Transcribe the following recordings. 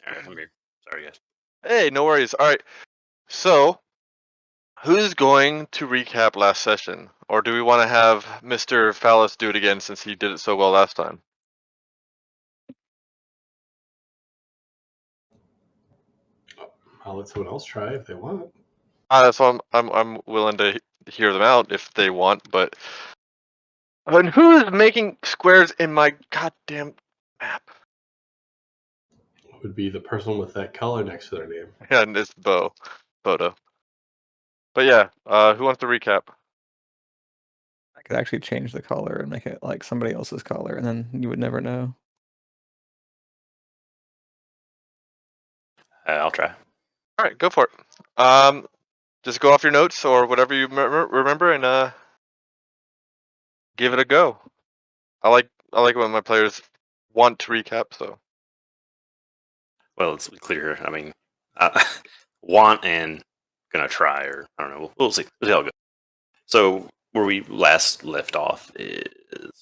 Alright, I'm here. Sorry, guys. Hey, no worries. All right. So, who's going to recap last session? Or do we want to have Mr. Phallus do it again since he did it so well last time? I'll let someone else try if they want. That's why I'm willing to hear them out if they want, but and who's making squares in my goddamn map? Would be the person with that color next to their name. Yeah, and it's Bodo. But yeah, who wants to recap? I could actually change the color and make it like somebody else's color, and then you would never know. I'll try. All right, go for it. Just go off your notes or whatever you remember and give it a go. I like when my players want to recap. So Well, let's be clear. I mean, want and gonna try, or I don't know. We'll see. We'll see how it goes. So, where we last left off is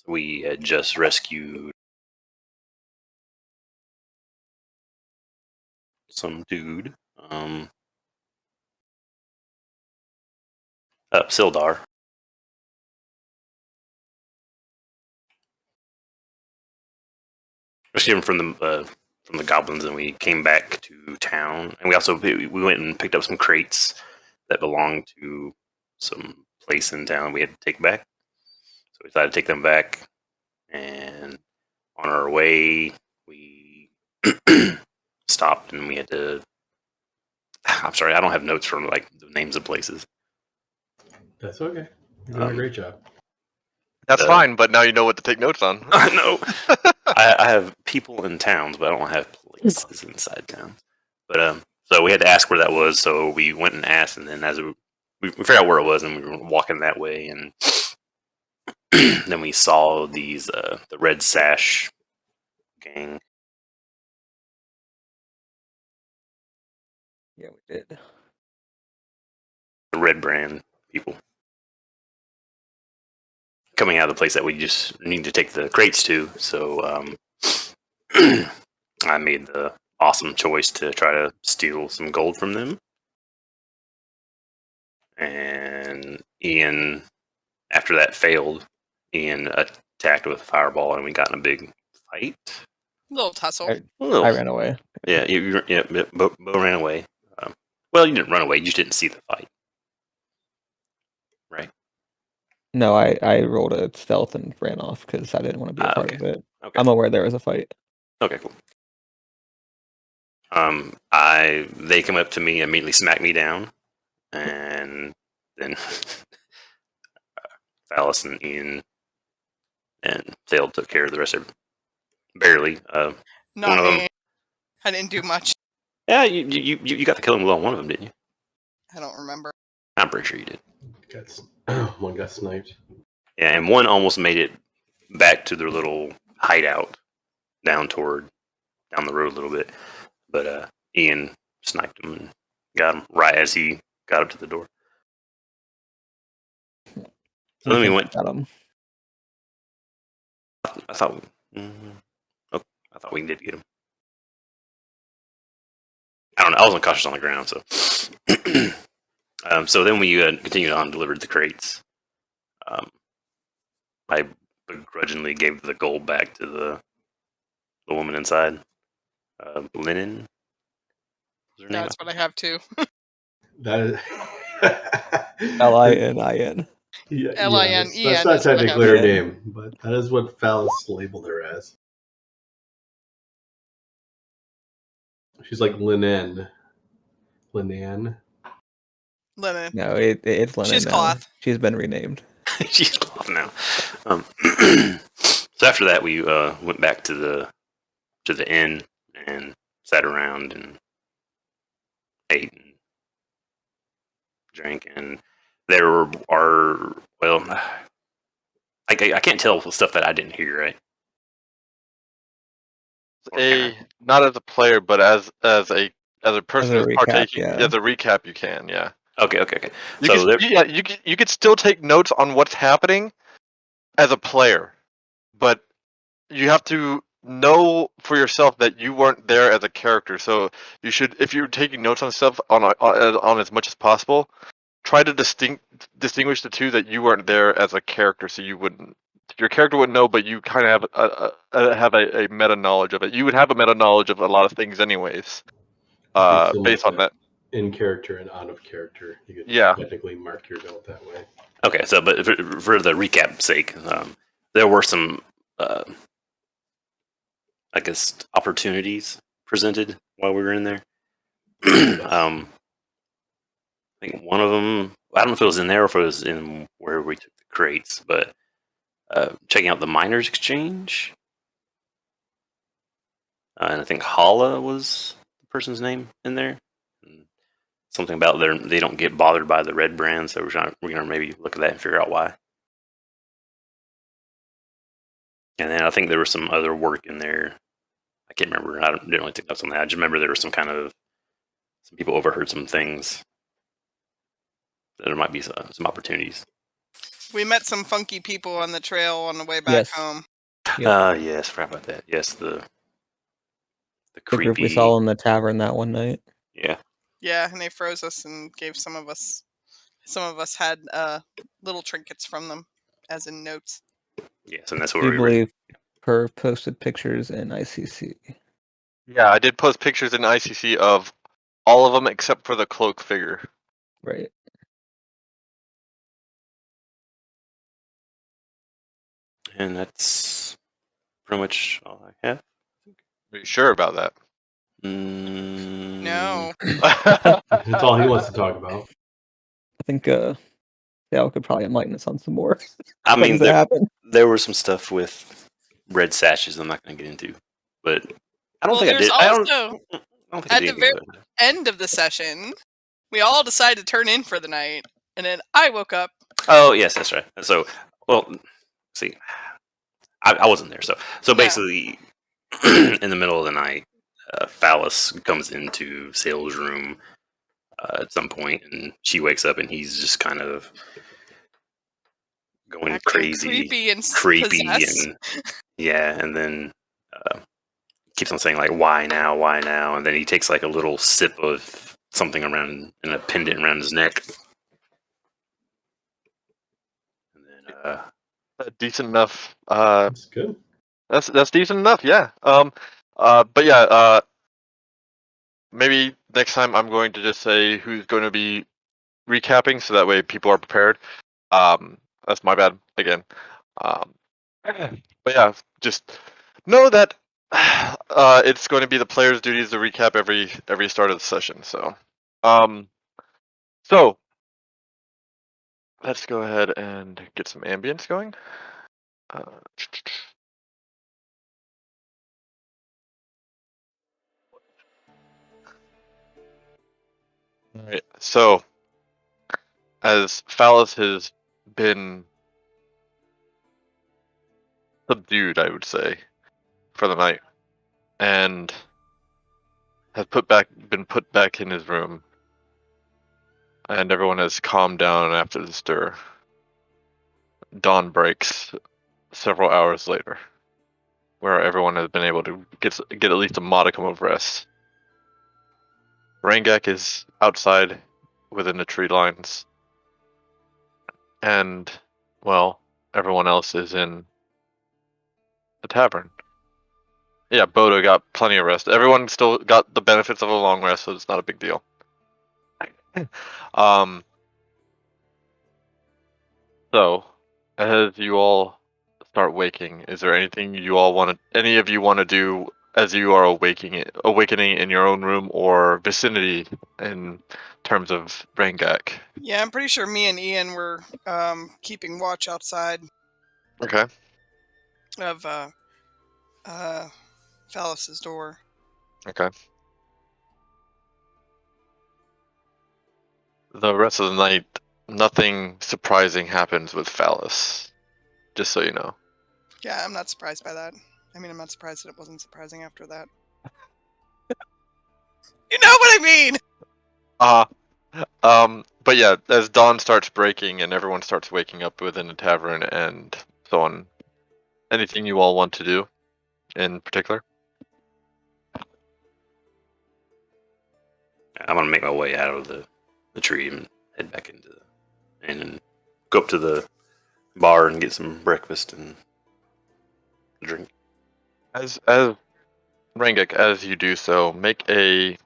we had just rescued some dude, Sildar. Rescued him from the goblins, and we came back to town. And we went and picked up some crates that belonged to some place in town we had to take back. So we decided to take them back, and on our way, we stopped and we had to. I'm sorry, I don't have notes from like the names of places. That's okay. You're doing a great job. that's fine, but now you know what to take notes on. I know. I have people in towns, but I don't have places inside towns. But so we had to ask where that was. So we went and asked, and then as we figured out where it was, and we were walking that way, and then we saw these the Red Sash gang. Yeah, we did. The Red Brand people coming out of the place that we just need to take the crates to. So I made the awesome choice to try to steal some gold from them. And Ian, after that failed, Ian attacked with a fireball, and we got in a big fight. Little tussle. I ran away. Yeah, Bo ran away. Well, you didn't run away; you just didn't see the fight, right? No, I rolled a stealth and ran off because I didn't want to be a part of it. Okay. I'm aware there was a fight. Okay, cool. They come up to me, immediately smack me down, and then Phallus and Ian and Thale took care of the rest of it. Barely. Not one of me. them. I didn't do much. Yeah, you got the killing blow on one of them, didn't you? I don't remember. I'm pretty sure you did. One got sniped. Yeah, and one almost made it back to their little hideout down the road a little bit. But Ian sniped him and got him right as he got up to the door. So then we went. Got him. I thought we did get him. I don't know. I wasn't cautious on the ground, so. So then we continued on, delivered the crates. I begrudgingly gave the gold back to the woman inside. Linen. That's what I have too. That is Linin. Yeah, L-I-N-E-N. that's not is what I technically have. her name, but that is what Phallus labeled her as. She's like Linen. Linen. No, it's Linen. She's now. cloth. She's been renamed. She's cloth now. So after that, we went back to the inn and sat around and ate and drank, and there are I can't tell stuff that I didn't hear, right? Not as a player, but as a person who's recap, partaking. yeah. As a recap, you can, yeah. Okay. You could still take notes on what's happening as a player, but you have to know for yourself that you weren't there as a character. So you should, if you're taking notes on stuff on as much as possible, try to distinguish the two that you weren't there as a character, so your character wouldn't know, but you kind of have a meta knowledge of it. You would have a meta knowledge of a lot of things, anyways, It'd be similar based on to that. in character and out of character. You could Yeah. technically mark your note that way. Okay, so but for the recap sake, there were some, I guess, opportunities presented while we were in there. I think one of them, I don't know if it was in there or if it was in where we took the crates, but checking out the miners exchange. And I think Hala was the person's name in there. And something about they don't get bothered by the red brand, so we're gonna maybe look at that and figure out why. And then I think there was some other work in there. I can't remember. I didn't really take notes on that. I just remember there was some people overheard some things. There might be some opportunities. We met some funky people on the trail on the way back home. Yes, forgot about that. Yes, the creepy group we saw in the tavern that one night. Yeah. Yeah, and they froze us and gave some of us had little trinkets from them, as in notes. Yes, and that's what I we believe Per posted pictures in ICC. Yeah, I did post pictures in ICC of all of them except for the cloak figure. Right. And that's pretty much all I have. Are you sure about that? No. That's all he wants to talk about. I think Dale could probably enlighten us on some more I mean, things that happened. there was some stuff with red sashes I'm not going to get into, but I don't think I did. Also, I don't think I at did the very end of the session, we all decided to turn in for the night, and then I woke up. Oh yes, that's right. So, well, see, I wasn't there. So basically, in the middle of the night, Phallus comes into Sale's room at some point, and she wakes up, and he's just kind of going Acting crazy, creepy and yeah, and then keeps on saying like, "Why now? Why now?" And then he takes like a little sip of something around in a pendant around his neck, and then decent enough. That's good. That's decent enough. Yeah. But yeah. Maybe next time I'm going to just say who's going to be recapping, so that way people are prepared. That's my bad again. But yeah, just know that it's going to be the player's duties to recap every start of the session. So let's go ahead and get some ambience going. All right. So as Phallus has been subdued, I would say, for the night, and has been put back in his room, and everyone has calmed down after the stir. Dawn breaks several hours later, where everyone has been able to get at least a modicum of rest. Rangak is outside within the tree lines, and, well, everyone else is in the tavern. Yeah, Bodo got plenty of rest. Everyone still got the benefits of a long rest, so it's not a big deal. So, as you all start waking, is there anything any of you want to do as you are awakening in your own room or vicinity in terms of Rangak? Yeah, I'm pretty sure me and Ian were keeping watch outside. Okay. Of Phallus's door. Okay. The rest of the night, nothing surprising happens with Phallus. Just so you know. Yeah, I'm not surprised by that. I mean, I'm not surprised that it wasn't surprising after that. You know what I mean? But yeah, as dawn starts breaking and everyone starts waking up within the tavern and so on, anything you all want to do in particular? I'm gonna make my way out of the tree and head back into and go up to the bar and get some breakfast and drink. As Rangek, as you do so, make a.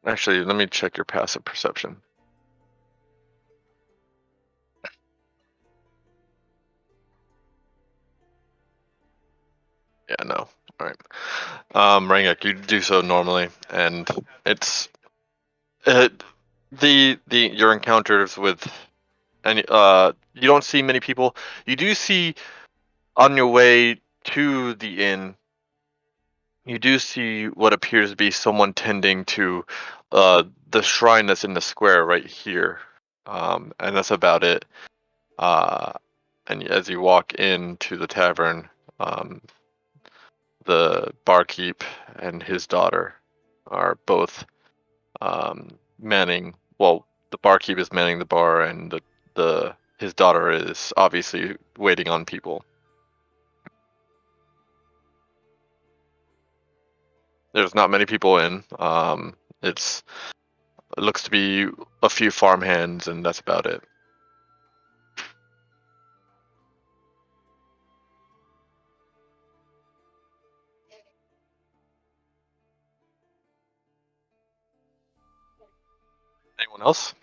Actually, let me check your passive perception. Yeah, no. All right. Rangek, you do so normally, and it's your encounters with any you don't see many people. You do see on your way to the inn. You do see what appears to be someone tending to the shrine that's in the square right here, and that's about it. And as you walk into the tavern, the barkeep and his daughter are both manning. Well, the barkeep is manning the bar, and his daughter is obviously waiting on people. There's not many people in. It looks to be a few farmhands, and that's about it. Anyone else?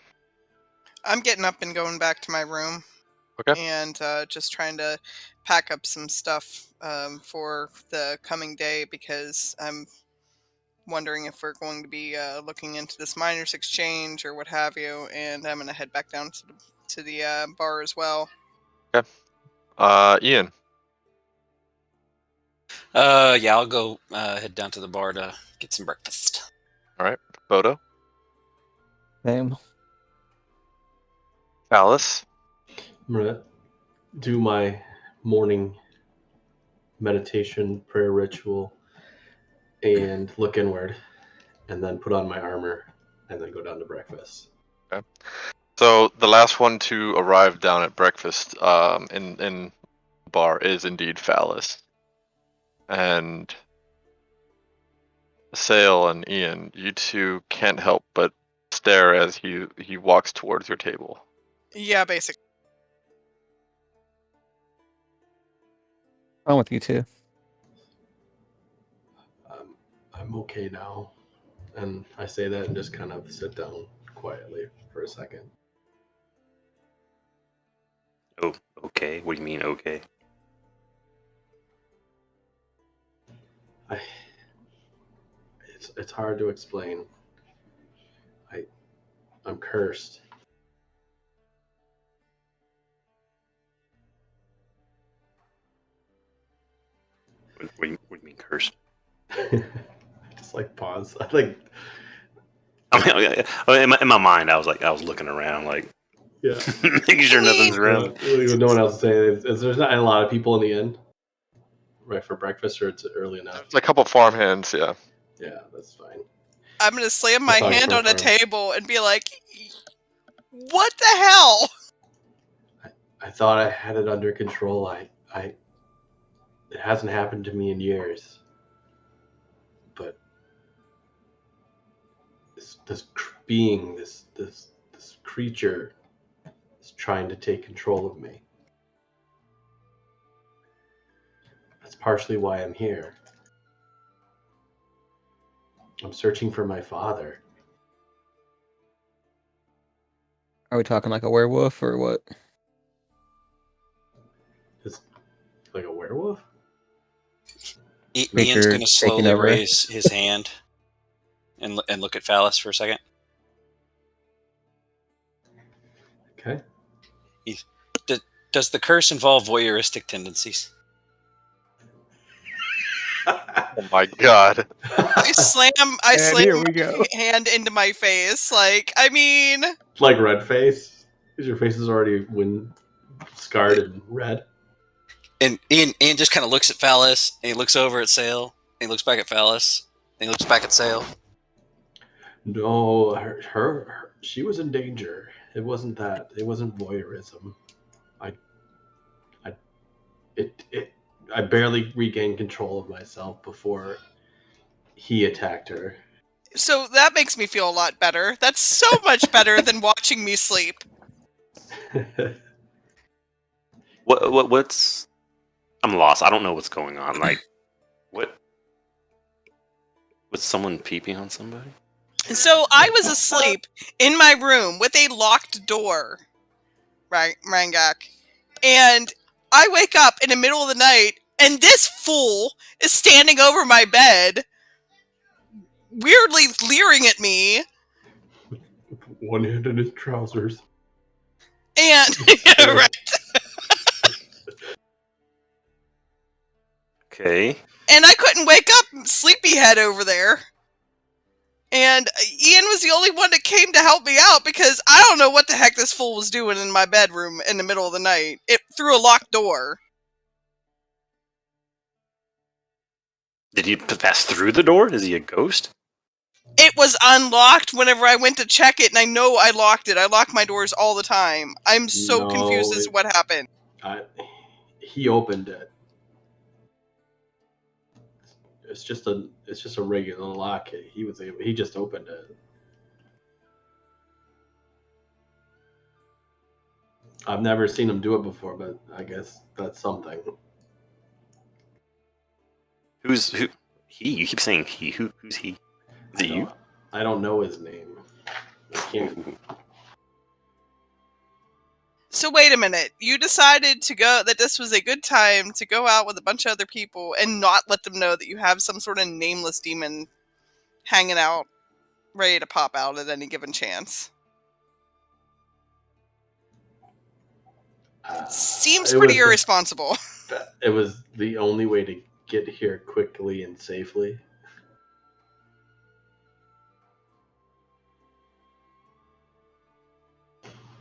I'm getting up and going back to my room. Okay. And just trying to pack up some stuff for the coming day, because I'm wondering if we're going to be looking into this miners exchange or what have you. And I'm going to head back down to the bar as well. Okay. Ian. Yeah, I'll go head down to the bar to get some breakfast. All right. Bodo. Same. Alice. I'm gonna do my morning meditation prayer ritual and look inward, and then put on my armor, and then go down to breakfast. Okay. So the last one to arrive down at breakfast in the bar is indeed Phallus. And Sale and Ian, you two can't help but stare as he walks towards your table. Yeah, basically. I'm with you too. I'm okay now. And I say that and just kind of sit down quietly for a second. Oh, okay. What do you mean, okay? It's hard to explain. I'm cursed. What do you mean cursed? Just like pause. I like. I mean, in my mind, I was looking around, like, Yeah. making sure nothing's around. No one else is saying it. There's not a lot of people in the inn, right, for breakfast, or it's early enough. There's a couple farmhands, yeah. Yeah, that's fine. I'm going to slam my That's hand how I on a prefer. table and be like, what the hell? I thought I had it under control. It hasn't happened to me in years. But this being, this creature is trying to take control of me. That's partially why I'm here. I'm searching for my father. Are we talking like a werewolf or what? It's like a werewolf? Ian's Nature going to taking slowly over. raise his hand and look at Phallus for a second. Okay. Does the curse involve voyeuristic tendencies? Oh my god. I slam And here my we go. hand into my face. Like, I mean, Like red face? Because your face is already scarred and red. And Ian just kind of looks at Phallus, and he looks over at Sale, and he looks back at Phallus, and he looks back at Sale. No, her she was in danger. It wasn't that. It wasn't voyeurism. I barely regained control of myself before he attacked her. So that makes me feel a lot better. That's so much better than watching me sleep. What's? I'm lost. I don't know what's going on. Like, what? Was someone peeping on somebody? So I was asleep in my room with a locked door, Rangak, and I wake up in the middle of the night, and this fool is standing over my bed, weirdly leering at me. One hand in his trousers. And right. Okay. And I couldn't wake up, sleepyhead over there. And Ian was the only one that came to help me out because I don't know what the heck this fool was doing in my bedroom in the middle of the night. It through a locked door. Did he pass through the door? Is he a ghost? It was unlocked whenever I went to check it, and I know I locked it. I lock my doors all the time. I'm so confused as to what happened. He opened it. It's just a regular lock. He just opened it. I've never seen him do it before, but I guess that's something. Who? He? You keep saying he. Who's he? Is it you? I don't know his name. I can't. So wait a minute. You decided that this was a good time to go out with a bunch of other people and not let them know that you have some sort of nameless demon hanging out, ready to pop out at any given chance. Seems pretty irresponsible. It was the only way to get here quickly and safely.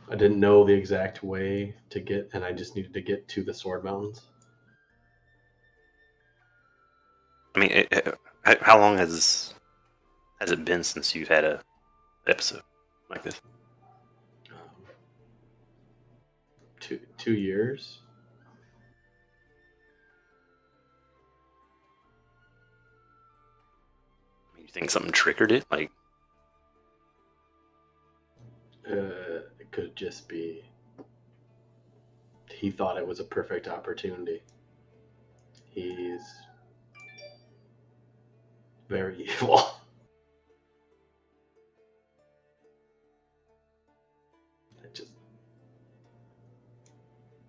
I didn't know the exact way to get, and I just needed to get to the Sword Mountains. I mean, how long has it been since you've had a episode like this? 2 years. You think something triggered it? Like, it could just be he thought it was a perfect opportunity. He's very evil.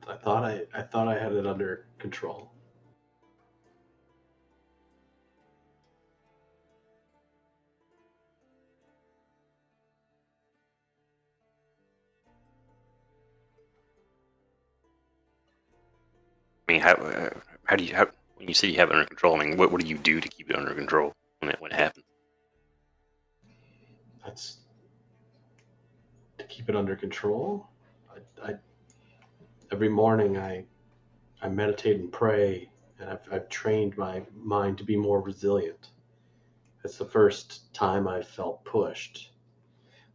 I thought I had it under control. I mean, how do you when you say you have it under control? I mean, what do you do to keep it under control when it happens? That's to keep it under control. I every morning I meditate and pray, and I've trained my mind to be more resilient. It's the first time I felt pushed.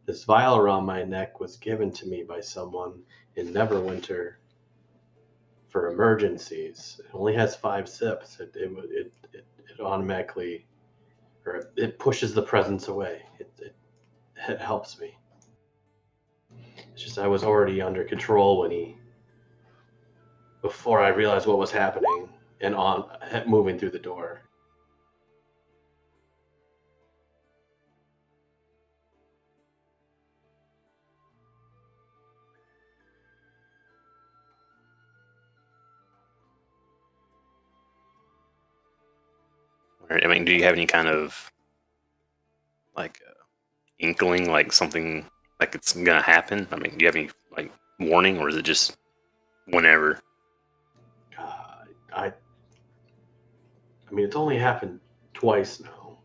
This vial around my neck was given to me by someone in Neverwinter for emergencies. It only has 5 sips. It automatically, or it pushes the presence away. It helps me. It's just I was already under control before I realized what was happening and moving through the door. I mean, do you have any kind of like inkling, like something like it's gonna happen? I mean, do you have any like warning, or is it just whenever? I mean, it's only happened twice now.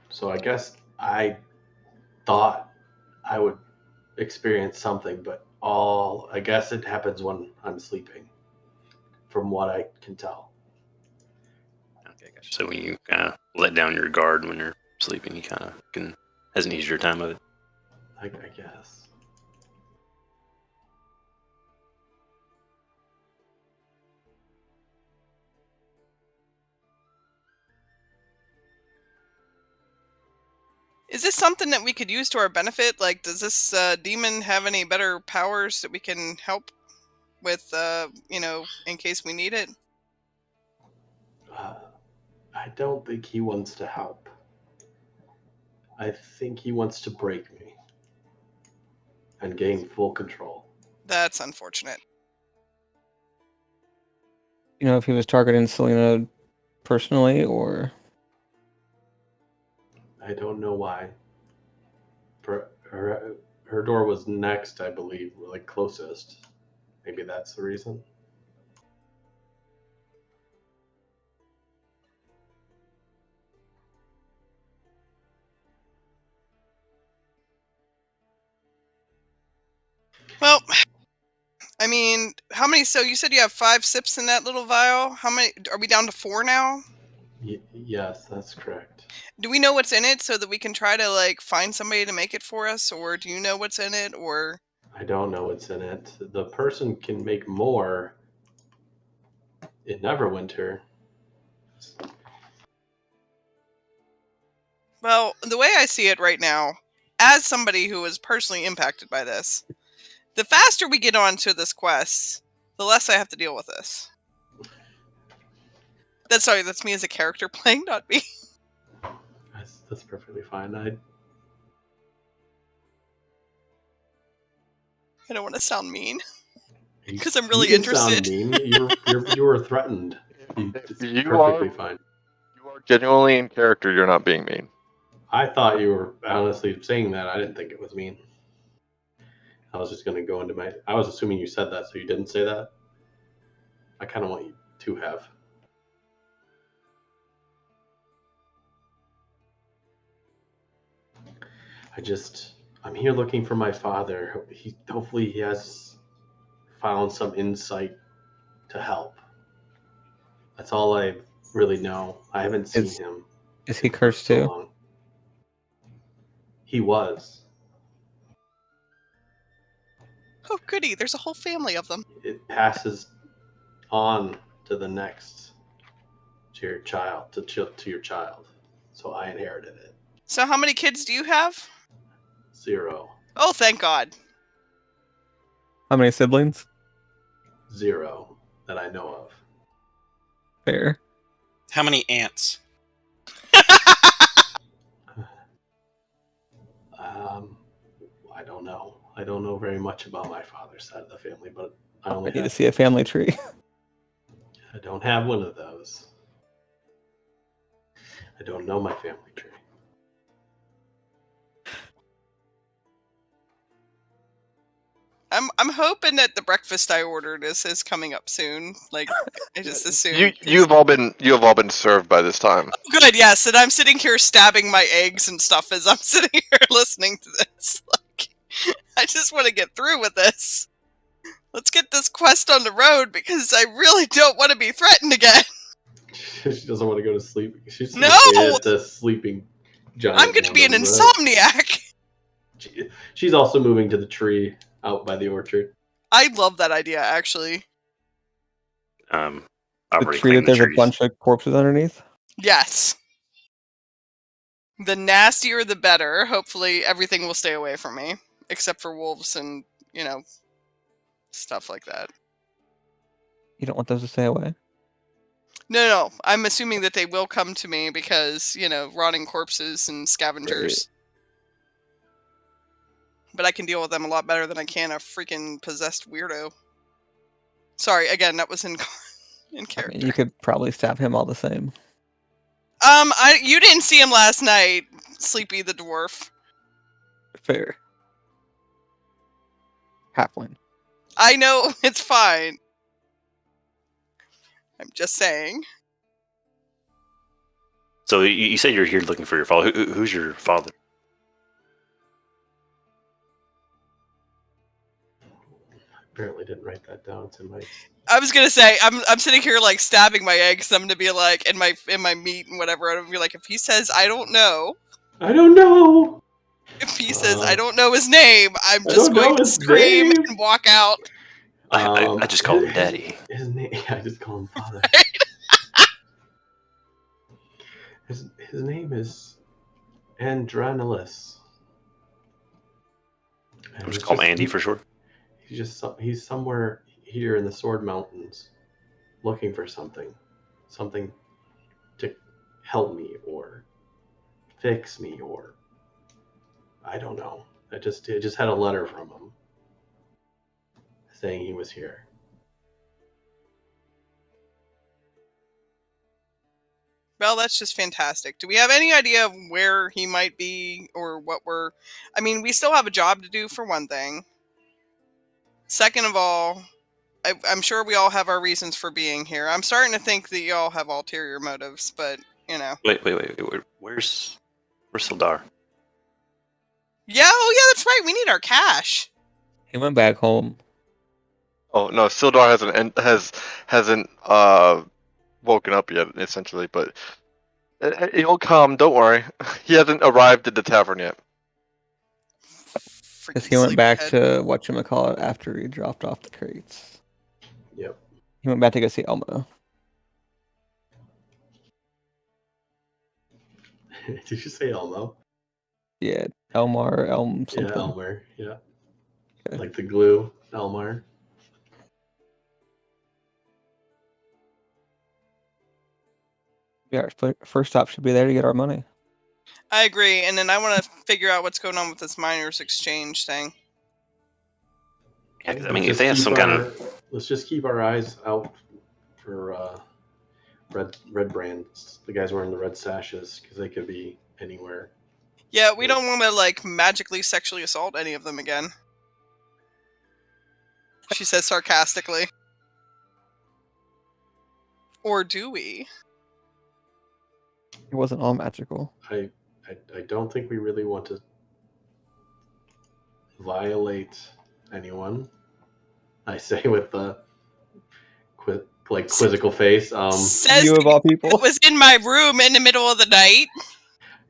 So I guess I thought I would experience something, but I guess it happens when I'm sleeping, from what I can tell. Okay, gotcha. So when you kind of let down your guard when you're sleeping, you kind of has an easier time of it. I guess. Is this something that we could use to our benefit? Like, does this demon have any better powers that we can help with, in case we need it? I don't think he wants to help. I think he wants to break me and gain full control. That's unfortunate. You know, if he was targeting Selena personally, or I don't know why. Her door was next, I believe, like closest. Maybe that's the reason. Well, I mean, how many? So you said you have 5 sips in that little vial. How many? Are we down to 4 now? Yes, that's correct. Do we know what's in it so that we can try to like find somebody to make it for us, or do you know what's in it, or? I don't know what's in it. The person can make more in Neverwinter. Well, the way I see it right now, as somebody who was personally impacted by this, the faster we get on to this quest, the less I have to deal with this. That's me as a character playing, not me. That's perfectly fine. I don't want to sound mean because I'm really interested. Sound mean. You were threatened. It's You perfectly are fine. You are genuinely in character. You're not being mean. I thought you were honestly saying that. I didn't think it was mean. I was just going to go into my... I was assuming you said that, so you didn't say that. I kind of want you to have. I'm here looking for my father. Hopefully he has found some insight to help. That's all I really know. I haven't seen him. Is he cursed too? Long. He was. Oh, goody. There's a whole family of them. It passes on to the next, to your child, to your child. So I inherited it. So how many kids do you have? 0. Oh, thank God. How many siblings? 0 that I know of. Fair. How many ants? I don't know. I don't know very much about my father's side of the family, but I need to see a family tree. I don't have one of those. I don't know my family tree. I'm hoping that the breakfast I ordered is coming up soon. Like, I just assume You have all been served by this time. Good, yes, and I'm sitting here stabbing my eggs and stuff as I'm sitting here listening to this. Like, I just want to get through with this. Let's get this quest on the road because I really don't want to be threatened again. She doesn't want to go to sleep. She's No! the sleeping giant. I'm going to be an insomniac. She's also moving to the tree out by the orchard. I love that idea, actually. The tree that there's a bunch of corpses underneath? Yes. The nastier the better. Hopefully everything will stay away from me. Except for wolves and, stuff like that. You don't want those to stay away? No. I'm assuming that they will come to me because, rotting corpses and scavengers. Right. But I can deal with them a lot better than I can a freaking possessed weirdo. Sorry, again, that was in character. I mean, you could probably stab him all the same. You didn't see him last night, Sleepy the dwarf. Fair. Halfling. I know, it's fine. I'm just saying. So you said you're here looking for your father. Who's your father? Apparently didn't write that down. It's in my... I was gonna say I'm sitting here like stabbing my eggs. I'm gonna be like in my meat and whatever. And I'll be like, if he says I don't know. If he says I don't know his name, I'm just going to scream and walk out. I just call him Daddy. His name. I just call him Father. His name is Andranilus. And We'll just call him Andy for short. He's somewhere here in the Sword Mountains, looking for something to help me or fix me, or I don't know. I just had a letter from him saying he was here. Well, that's just fantastic. Do we have any idea of where he might be or what we're... I mean, we still have a job to do, for one thing. Second of all, I'm sure we all have our reasons for being here. I'm starting to think that you all have ulterior motives, but, you know. Wait. Where's Sildar? Yeah, oh yeah, that's right. We need our cash. He went back home. Oh no, Sildar hasn't woken up yet, essentially, but he'll come. Don't worry. He hasn't arrived at the tavern yet. Because he went back to whatchamacallit after he dropped off the crates. Yep. He went back to go see Elmo. Did you say Elmo? Yeah, Elmar, Elm something. Yeah, Elmer. Yeah. Okay. Like the glue, Elmar. Yeah, our first stop should be there to get our money. I agree, and then I want to figure out what's going on with this miners exchange thing. Yeah, because I mean, if they have some kind of... Let's just keep our eyes out for red brands. The guys wearing the red sashes, because they could be anywhere. Yeah, we don't want to, like, magically sexually assault any of them again. She says sarcastically. Or do we? It wasn't all magical. I don't think we really want to violate anyone. I say with the quizzical face. Says You of all people. it was in my room in the middle of the night.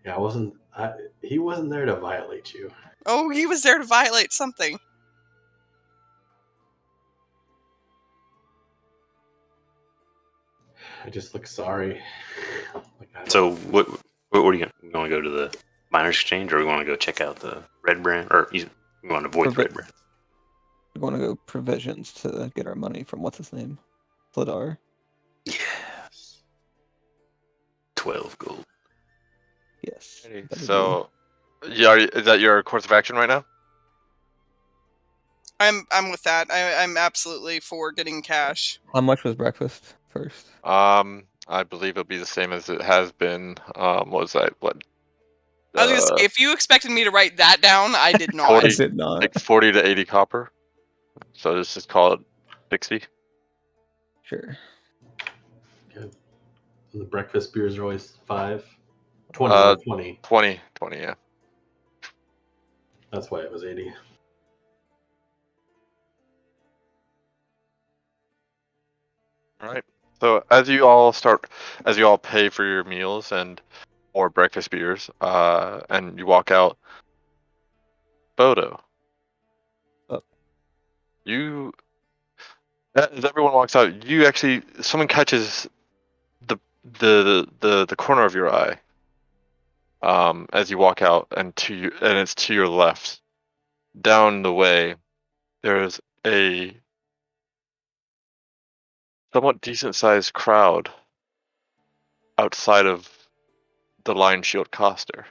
Yeah, he wasn't there to violate you. Oh, he was there to violate something. I just look sorry. So what are you going to go to the miners exchange, or we want to go check out the red brand, or you want to avoid the red brand? We want to go provisions to get our money from what's his name, Sildar. Yes. 12 gold. Yes. So, yeah, is that your course of action right now? I'm with that. I'm absolutely for getting cash. How much was breakfast first? I believe it'll be the same as it has been. What was that? What? I was gonna say, if you expected me to write that down, I did not. 40, I did not. Like 40 to 80 copper. So let's just call it 60. Sure. Good. And the breakfast beers are always 5. 20. 20, yeah. That's why it was 80. All right. So as you all pay for your meals or breakfast beers, and you walk out, Bodo. You, as everyone walks out, someone catches the corner of your eye, as you walk out, and it's to your left. Down the way, there's a somewhat decent-sized crowd outside of the Lion Shield Coster.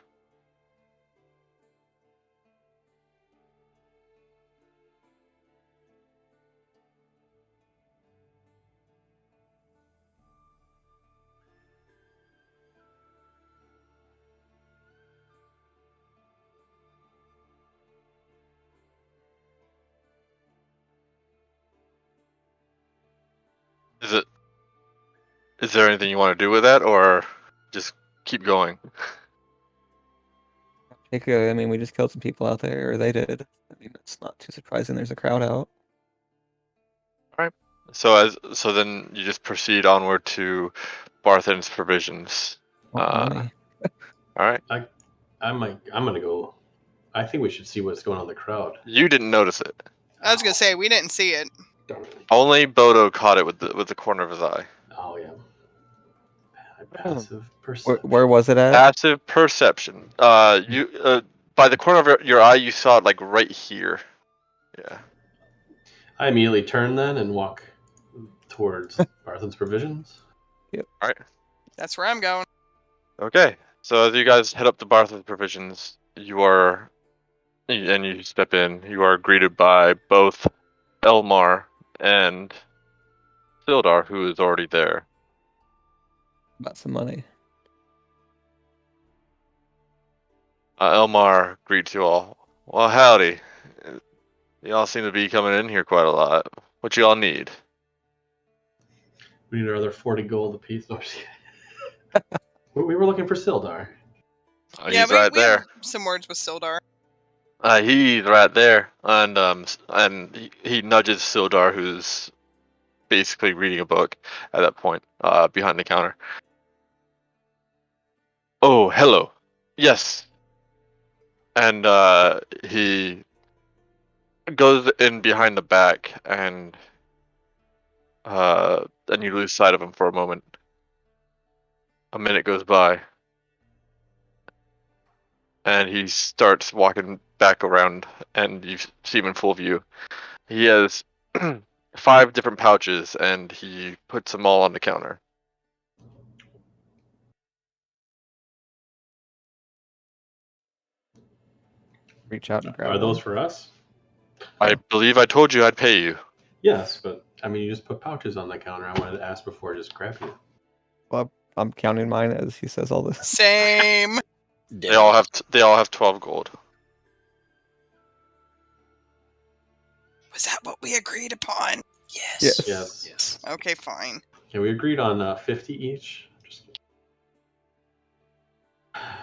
Is there anything you want to do with that, or just keep going? I mean, we just killed some people out there, or they did. I mean, it's not too surprising. There's a crowd out. All right. So then you just proceed onward to Barthen's provisions. Money. All right. I'm gonna go. I think we should see what's going on in the crowd. You didn't notice it. I was gonna say we didn't see it. Only Bodo caught it with the corner of his eye. Oh yeah. Passive perception. Where was it at? Passive perception. You by the corner of your eye, you saw it like right here. Yeah. I immediately turn then and walk towards Barthen's provisions. All right. That's where I'm going. Okay. So as you guys head up to Barthen's provisions, you step in. You are greeted by both Elmar and Sildar, who is already there. About some money. Elmar greets you all. Well, howdy. Y'all seem to be coming in here quite a lot. What y'all need? We need another 40 gold apiece. No, I'm just kidding. We were looking for Sildar. Yeah, He's right we there. have some words with Sildar. He's right there, and he nudges Sildar, who's basically reading a book at that point, behind the counter. Oh, hello. Yes. And he goes in behind the back, and you lose sight of him for a moment. A minute goes by, and he starts walking back around, and you see him in full view. He has 5 different pouches, and he puts them all on the counter. Reach out and grab Are those one. for us? I believe I told you I'd pay you. Yes, but I mean, you just put pouches on the counter. I wanted to ask before just grab you. Well, I'm counting mine as he says all this. Same. They all have 12 gold. Was that what we agreed upon? Yes. Yes. Yes. Okay, fine. Okay, we agreed on 50 each. Just...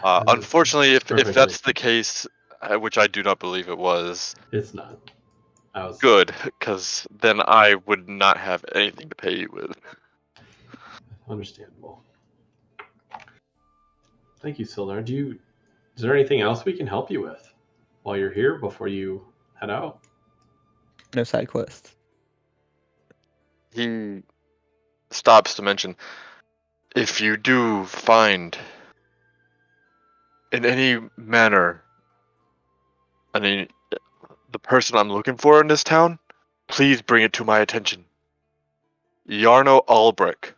Unfortunately, if Perfectly. that's the case, which I do not believe it was, It's not. I was good, because then I would not have anything to pay you with. understandable. Thank you, Sildar. Is there anything else we can help you with while you're here before you head out? No side quests. He stops to mention, if you do find in any manner the person I'm looking for in this town, please bring it to my attention. Yarno Albrecht.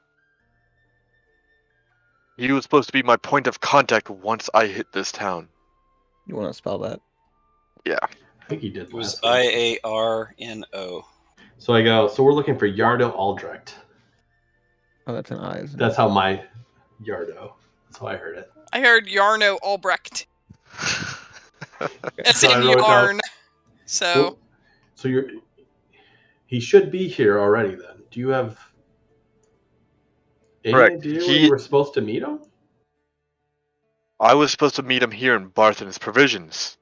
He was supposed to be my point of contact once I hit this town. You want to spell that? Yeah. I think he did It was last week. IARNO. So I go, so we're looking for Yardo Aldrecht. Oh, that's an I. Isn't That's how my Yardo. That's how I heard it. I heard Yarno Albrecht. As So I in wrote down- yarn. So So he should be here already then. Do you have any Correct. idea when you were supposed to meet him? I was supposed to meet him here in Barthen's Provisions.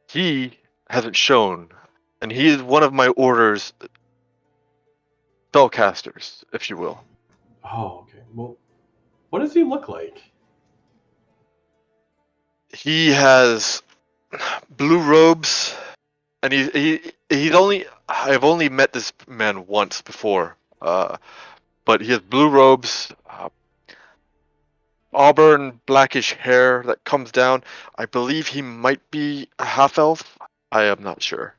He hasn't shown, and he is one of my order's spellcasters, if you will. Oh, okay. Well, what does he look like? He has blue robes, and I've only met this man once before, but he has blue robes, auburn blackish hair that comes down. I believe he might be a half elf. I am not sure.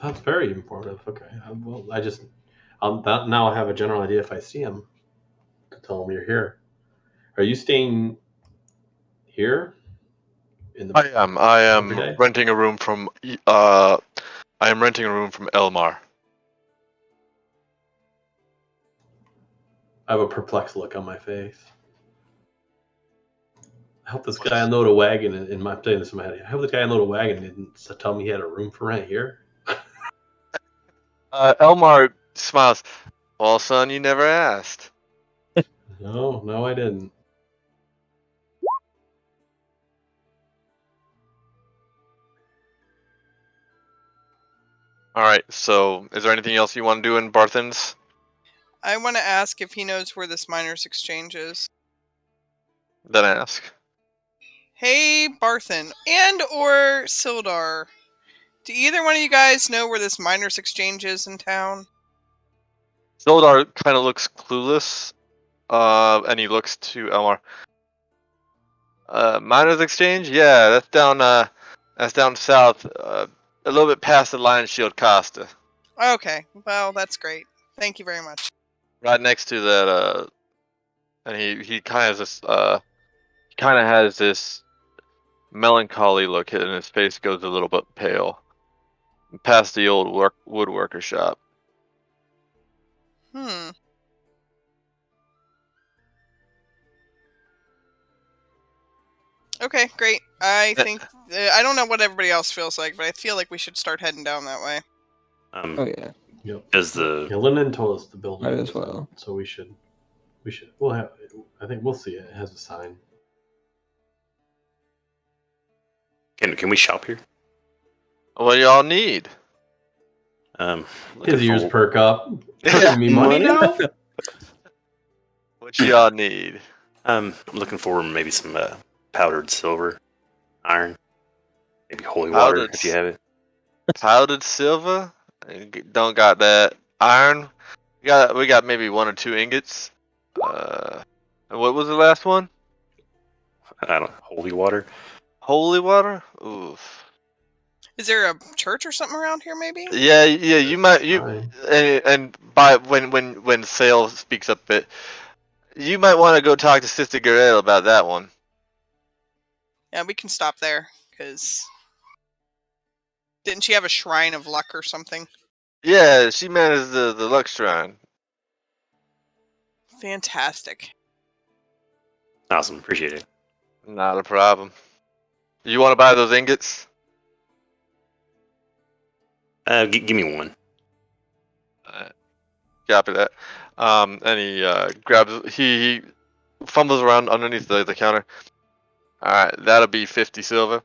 That's very informative. Okay. Well, now I have a general idea if I see him to tell him you're here. Are you staying here? I Every day? am renting a room from Elmar. I have a perplexed look on my face. I hope this guy unload a wagon I'm saying this in my head. I hope this guy unload a wagon and didn't tell me he had a room for rent here. Elmar smiles. Well, son, you never asked. No, I didn't. Alright, so is there anything else you want to do in Barthen's? I want to ask if he knows where this miners' exchange is. Then ask. Hey, Barthen and or Sildar, do either one of you guys know where this miners' exchange is in town? Sildar kind of looks clueless, and he looks to Elmar. Miners Exchange? Yeah, that's down south, a little bit past the Lion Shield Costa. Okay, well, that's great. Thank you very much. Right next to that, and he kind of has this melancholy look, and his face goes a little bit pale. Past the old woodworker shop. Hmm. Okay, great. I think I don't know what everybody else feels like, but I feel like we should start heading down that way. Oh yeah, Yep. Does the Yeah, Linden told us the building Might as was well. out, so we should. We'll have. I think we'll see it. It has a sign. can we shop here? What do y'all need? Looking His ears for- perk up. Charging me money now? What y'all need? I'm looking for maybe some powdered silver, iron, maybe holy water Powdered if you have it. Powdered silver? Don't got that. Iron? We got maybe 1 or 2 ingots. And what was the last one? I don't holy water. Holy water? Oof. Is there a church or something around here, maybe? Yeah. You might Fine. and by when Sale speaks up it, you might want to go talk to Sister Garel about that one. Yeah, we can stop there, because didn't she have a shrine of luck or something? Yeah, she manages the Lux Shrine. Fantastic. Awesome, appreciate it. Not a problem. You want to buy those ingots? Give me one. Copy that. And he grabs. He fumbles around underneath the counter. All right, that'll be 50 silver.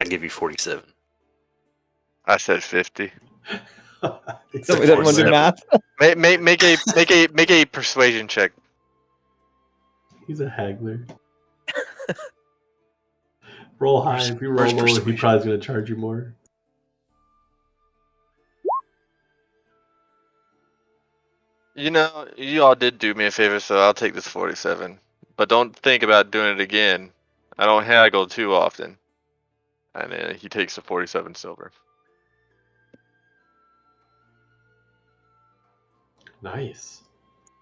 I give you 47. I said 50. Somebody doesn't want to do 47. math. Make a persuasion check. He's a haggler. Roll high. If you roll Where's low, he persuasion? probably's gonna charge you more. You know, you all did do me a favor, so I'll take this 47. But don't think about doing it again. I don't haggle too often. And he takes the 47 silver. Nice.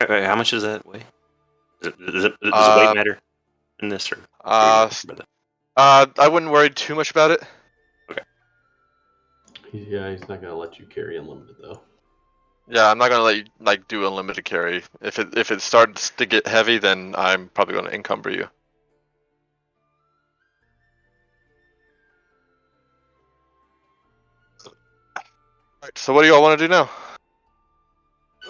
Wait, how much does that weigh? Does weight matter in this? Or I wouldn't worry too much about it. He's not gonna let you carry unlimited though. Yeah, I'm not gonna let you do unlimited carry. If it starts to get heavy, then I'm probably gonna encumber you. Alright, so what do y'all want to do now?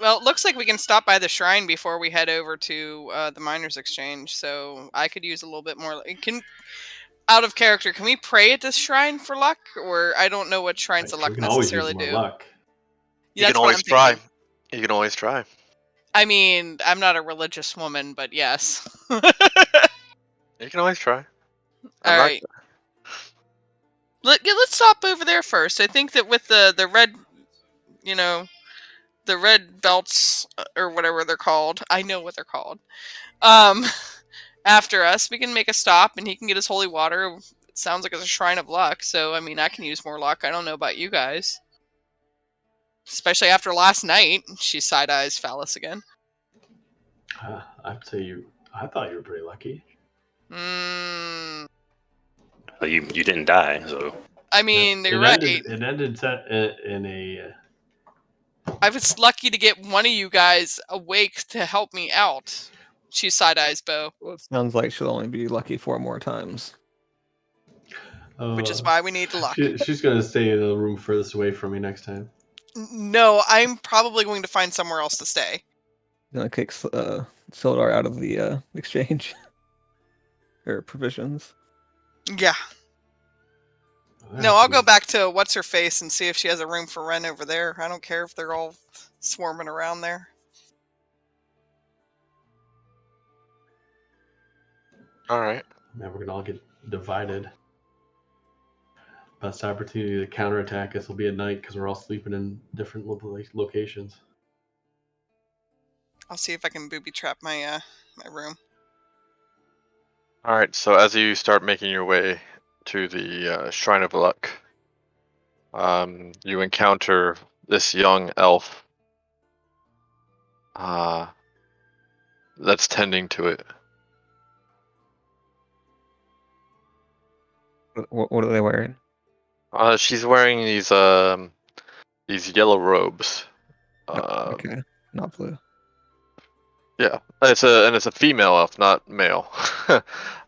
Well, it looks like we can stop by the shrine before we head over to the Miners Exchange, so I could use a little bit more. Out of character, can we pray at this shrine for luck? Or I don't know what shrines of We luck can always use necessarily more do. luck. You That's can what always I'm try. thinking. You can always try. I mean, I'm not a religious woman, but yes. You can always try. All right. Let's stop over there first. I think that with the red, the red belts or whatever they're called. I know what they're called. After us, we can make a stop, and he can get his holy water. It sounds like it's a shrine of luck, so I mean, I can use more luck. I don't know about you guys, especially after last night. She side eyes Phallus again. I'd say I thought you were pretty lucky. you didn't die, so I mean, It you're right. ended in a. I was lucky to get one of you guys awake to help me out. She side eyes Bo. Well, it sounds like she'll only be lucky 4 more times. Which is why we need luck. She's gonna stay in the room furthest away from me next time. No, I'm probably going to find somewhere else to stay. Gonna kick Sildar out of the exchange or provisions. Yeah. No, I'll go back to what's her face and see if she has a room for rent over there. I don't care if they're all swarming around there. All right. Now we're gonna all get divided. Best opportunity to counterattack us will be at night because we're all sleeping in different locations. I'll see if I can booby trap my my room. All right. So as you start making your way to the Shrine of Luck, you encounter this young elf that's tending to it. What are they wearing? She's wearing these yellow robes. Okay, not blue. Yeah, it's a female elf, not male.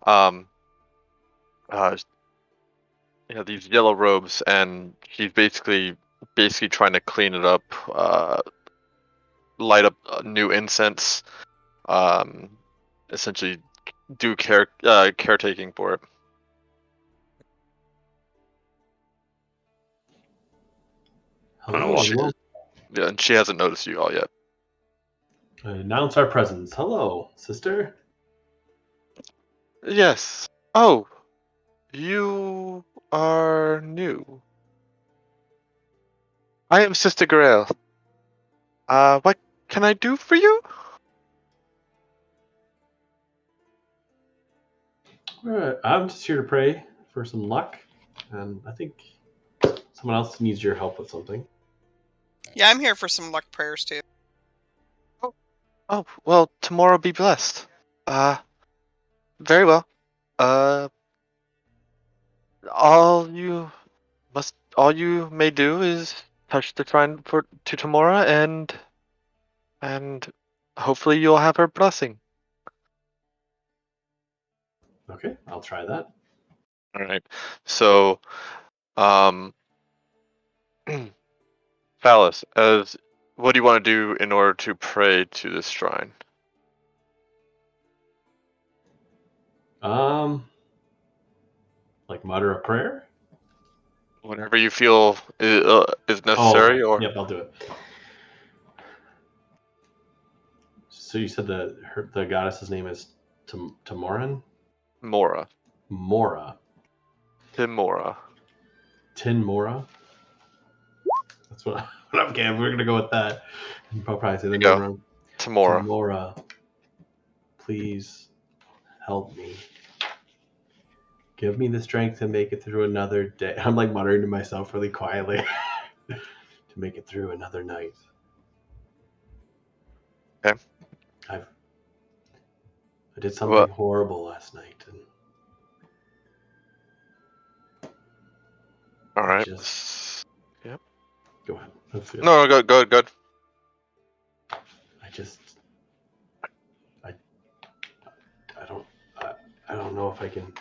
um, these yellow robes, and she's basically trying to clean it up, light up new incense, essentially do caretaking for it. I don't know Hello, what she hello. Yeah, and she hasn't noticed you all yet. Announce our presence. Hello, sister. Yes. Oh, you are new. I am Sister Grail. What can I do for you? I'm just here to pray for some luck, and I think someone else needs your help with something. Yeah, I'm here for some luck prayers too. Oh, well, tomorrow be blessed. Very well. Uh, all you may do is touch the shrine to Tamora, and hopefully you'll have her blessing. Okay, I'll try that. All right. So, um, Phallus, what do you want to do in order to pray to this shrine? Like mutter a prayer. Whatever you feel is necessary, or Yep, I'll do it. So you said the goddess's name is Tamoran? Mora. Mora. Timora. Tinmora. That's what okay, we're gonna go with that. You probably say the There you name go. wrong. Tamora. Tamora, please help me. Give me the strength to make it through another day. I'm like muttering to myself really quietly to make it through another night. Okay. I did something Well, horrible last night, and all right. Yep. go ahead. No, good. I don't know if I can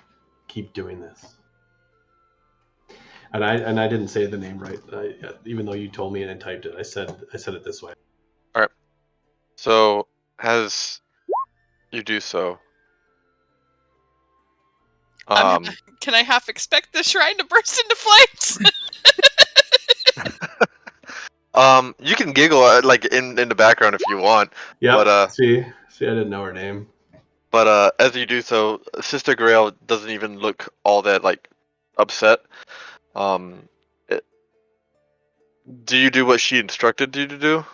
keep doing this. And I didn't say the name right. Even though you told me and I typed it, I said it this way. All right. So, as you do so, Can I half expect the shrine to burst into flames? you can giggle like in the background if you want. Yeah. But see, I didn't know her name. But as you do so, Sister Grail doesn't even look all that like upset. Do you do what she instructed you to do?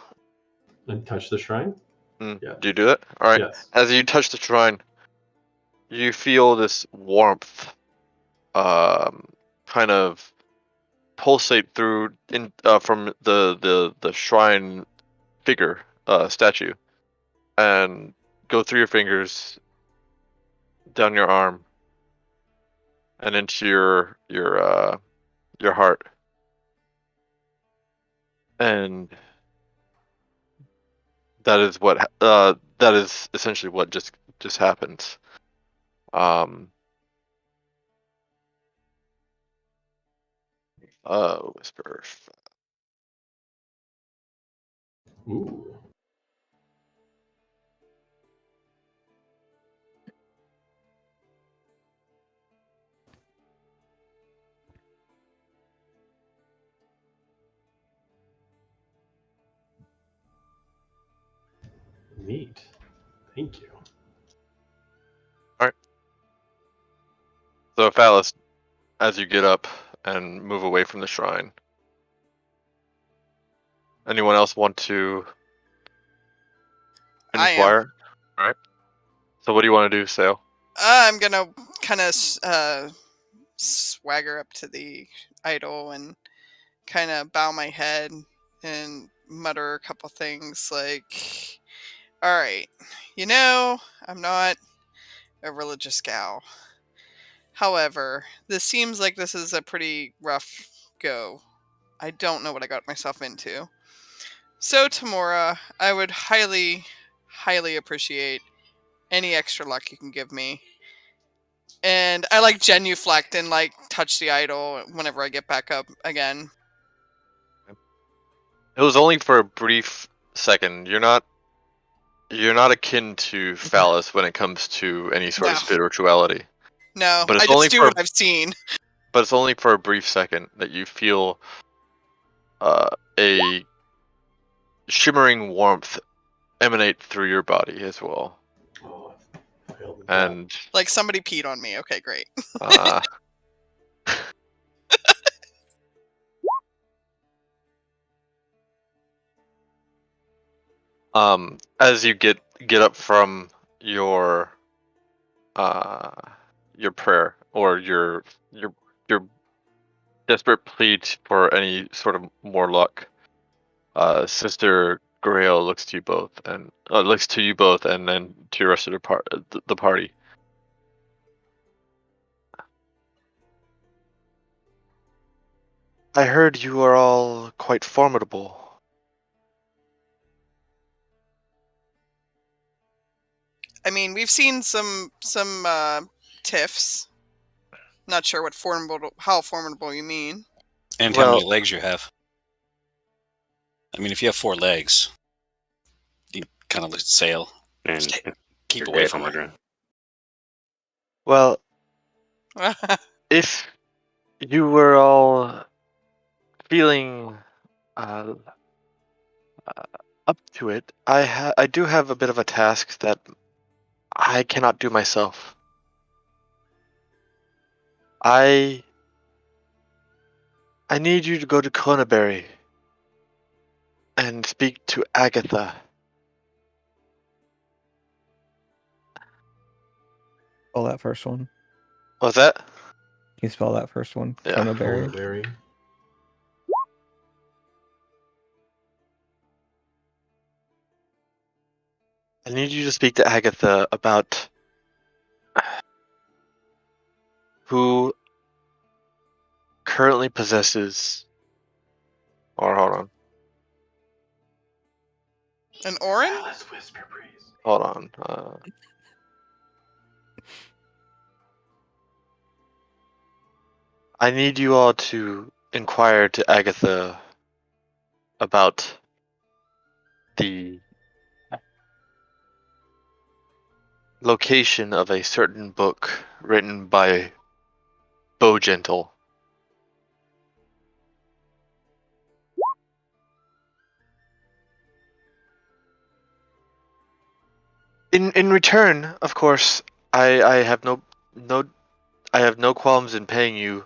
And touch the shrine. Yeah. Do you do it? All right. Yes. As you touch the shrine, you feel this warmth, kind of pulsate through from the shrine figure statue, and go through your fingers, down your arm, and into your heart, and that is essentially what just happens. Whisper. Ooh. Neat. Thank you. All right. So Phallus, as you get up and move away from the shrine. Anyone else want to I am. inquire? All right. So what do you want to do, Sale? I'm gonna kind of swagger up to the idol and kind of bow my head and mutter a couple things like, all right, I'm not a religious gal. However, this seems like this is a pretty rough go. I don't know what I got myself into. So, Tamora, I would highly, highly appreciate any extra luck you can give me. And I genuflect and touch the idol whenever I get back up again. It was only for a brief second. You're not akin to Phallus when it comes to any sort of No. spirituality. No, But it's I only just do for what I've seen. but it's only for a brief second that you feel a shimmering warmth emanate through your body as well. Oh, I failed at that. And Like somebody peed on me. Okay, great. as you get up from your prayer or your desperate plea for any sort of more luck, Sister Grail looks to you both and then to the rest of the party. I heard you are all quite formidable. I mean, we've seen some tiffs. Not sure how formidable you mean. And how Well- many legs you have. I mean, if you have 4 legs, you kind of sail. And Stay- Keep your away head from on the her. ground. Well, if you were all feeling up to it, I do have a bit of a task that I cannot do myself. I need you to go to Conaberry and speak to Agatha. Spell that first one. What's that? Can you spell that first one? Yeah. Conaberry. Berry. I need you to speak to Agatha about who currently possesses. Or hold on. An Orin? Alice Whisper Breeze. Hold on. I need you all to inquire to Agatha about the location of a certain book written by Bogentle. In return, of course, I have no qualms in paying you,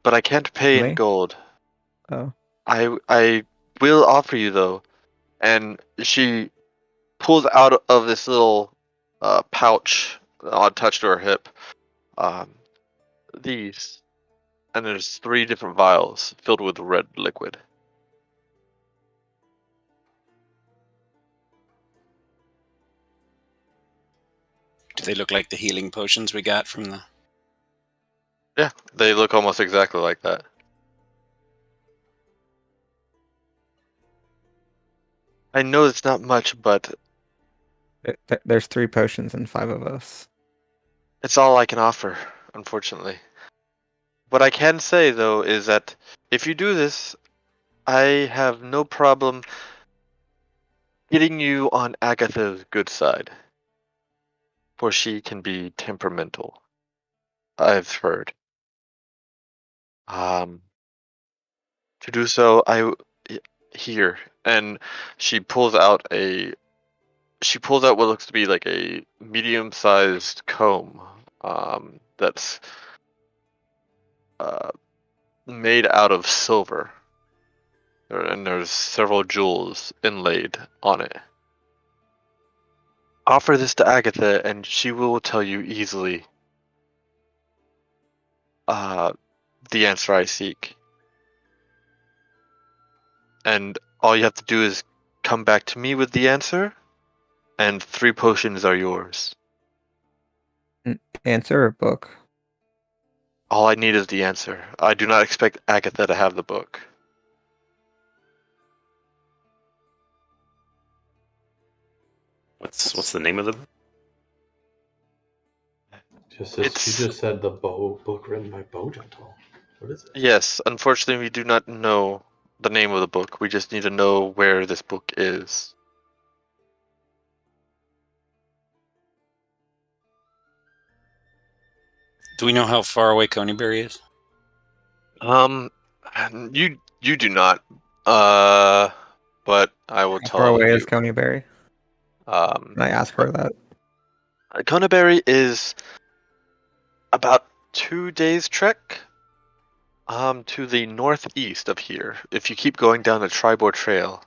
but I can't pay in Me? gold. Oh. I will offer you though, and she pulls out of this little pouch attached to her hip these, and there's 3 different vials filled with red liquid. Do they look like the healing potions we got from the... Yeah, they look almost exactly like that. I know it's not much, but There's 3 potions and 5 of us. it's all I can offer, unfortunately. What I can say, though, is that if you do this, I have no problem getting you on Agatha's good side. For she can be temperamental, I've heard. To do so, here, and she pulls out what looks to be like a medium-sized comb. That's made out of silver. And there's several jewels inlaid on it. Offer this to Agatha, and she will tell you easily the answer I seek. And all you have to do is come back to me with the answer, and 3 potions are yours. Answer or book? All I need is the answer. I do not expect Agatha to have the book. What's the name of the book? You just said the book written by Bo Gentle. What is it? Yes, unfortunately, we do not know the name of the book. We just need to know where this book is. Do we know how far away Coneyberry is? You do not. But I will How far tell away you. is Coneyberry? Can I ask her that? Coneyberry is about 2 days trek. To the northeast of here. If you keep going down the Tribor Trail.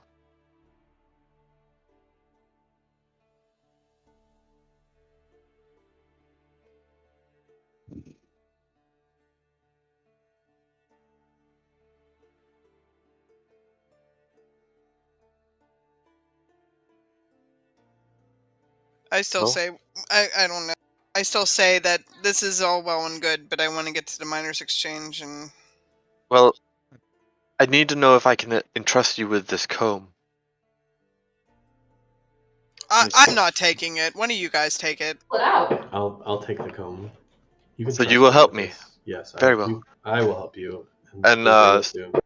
I still say I don't know. I still say that this is all well and good, but I want to get to the miners' exchange and. Well, I need to know if I can entrust you with this comb. I'm not taking it. One of you guys take it. I'll take the comb. You can So trust you will me help with me. this. Yes, Very well. I will help you. And you'll be able to.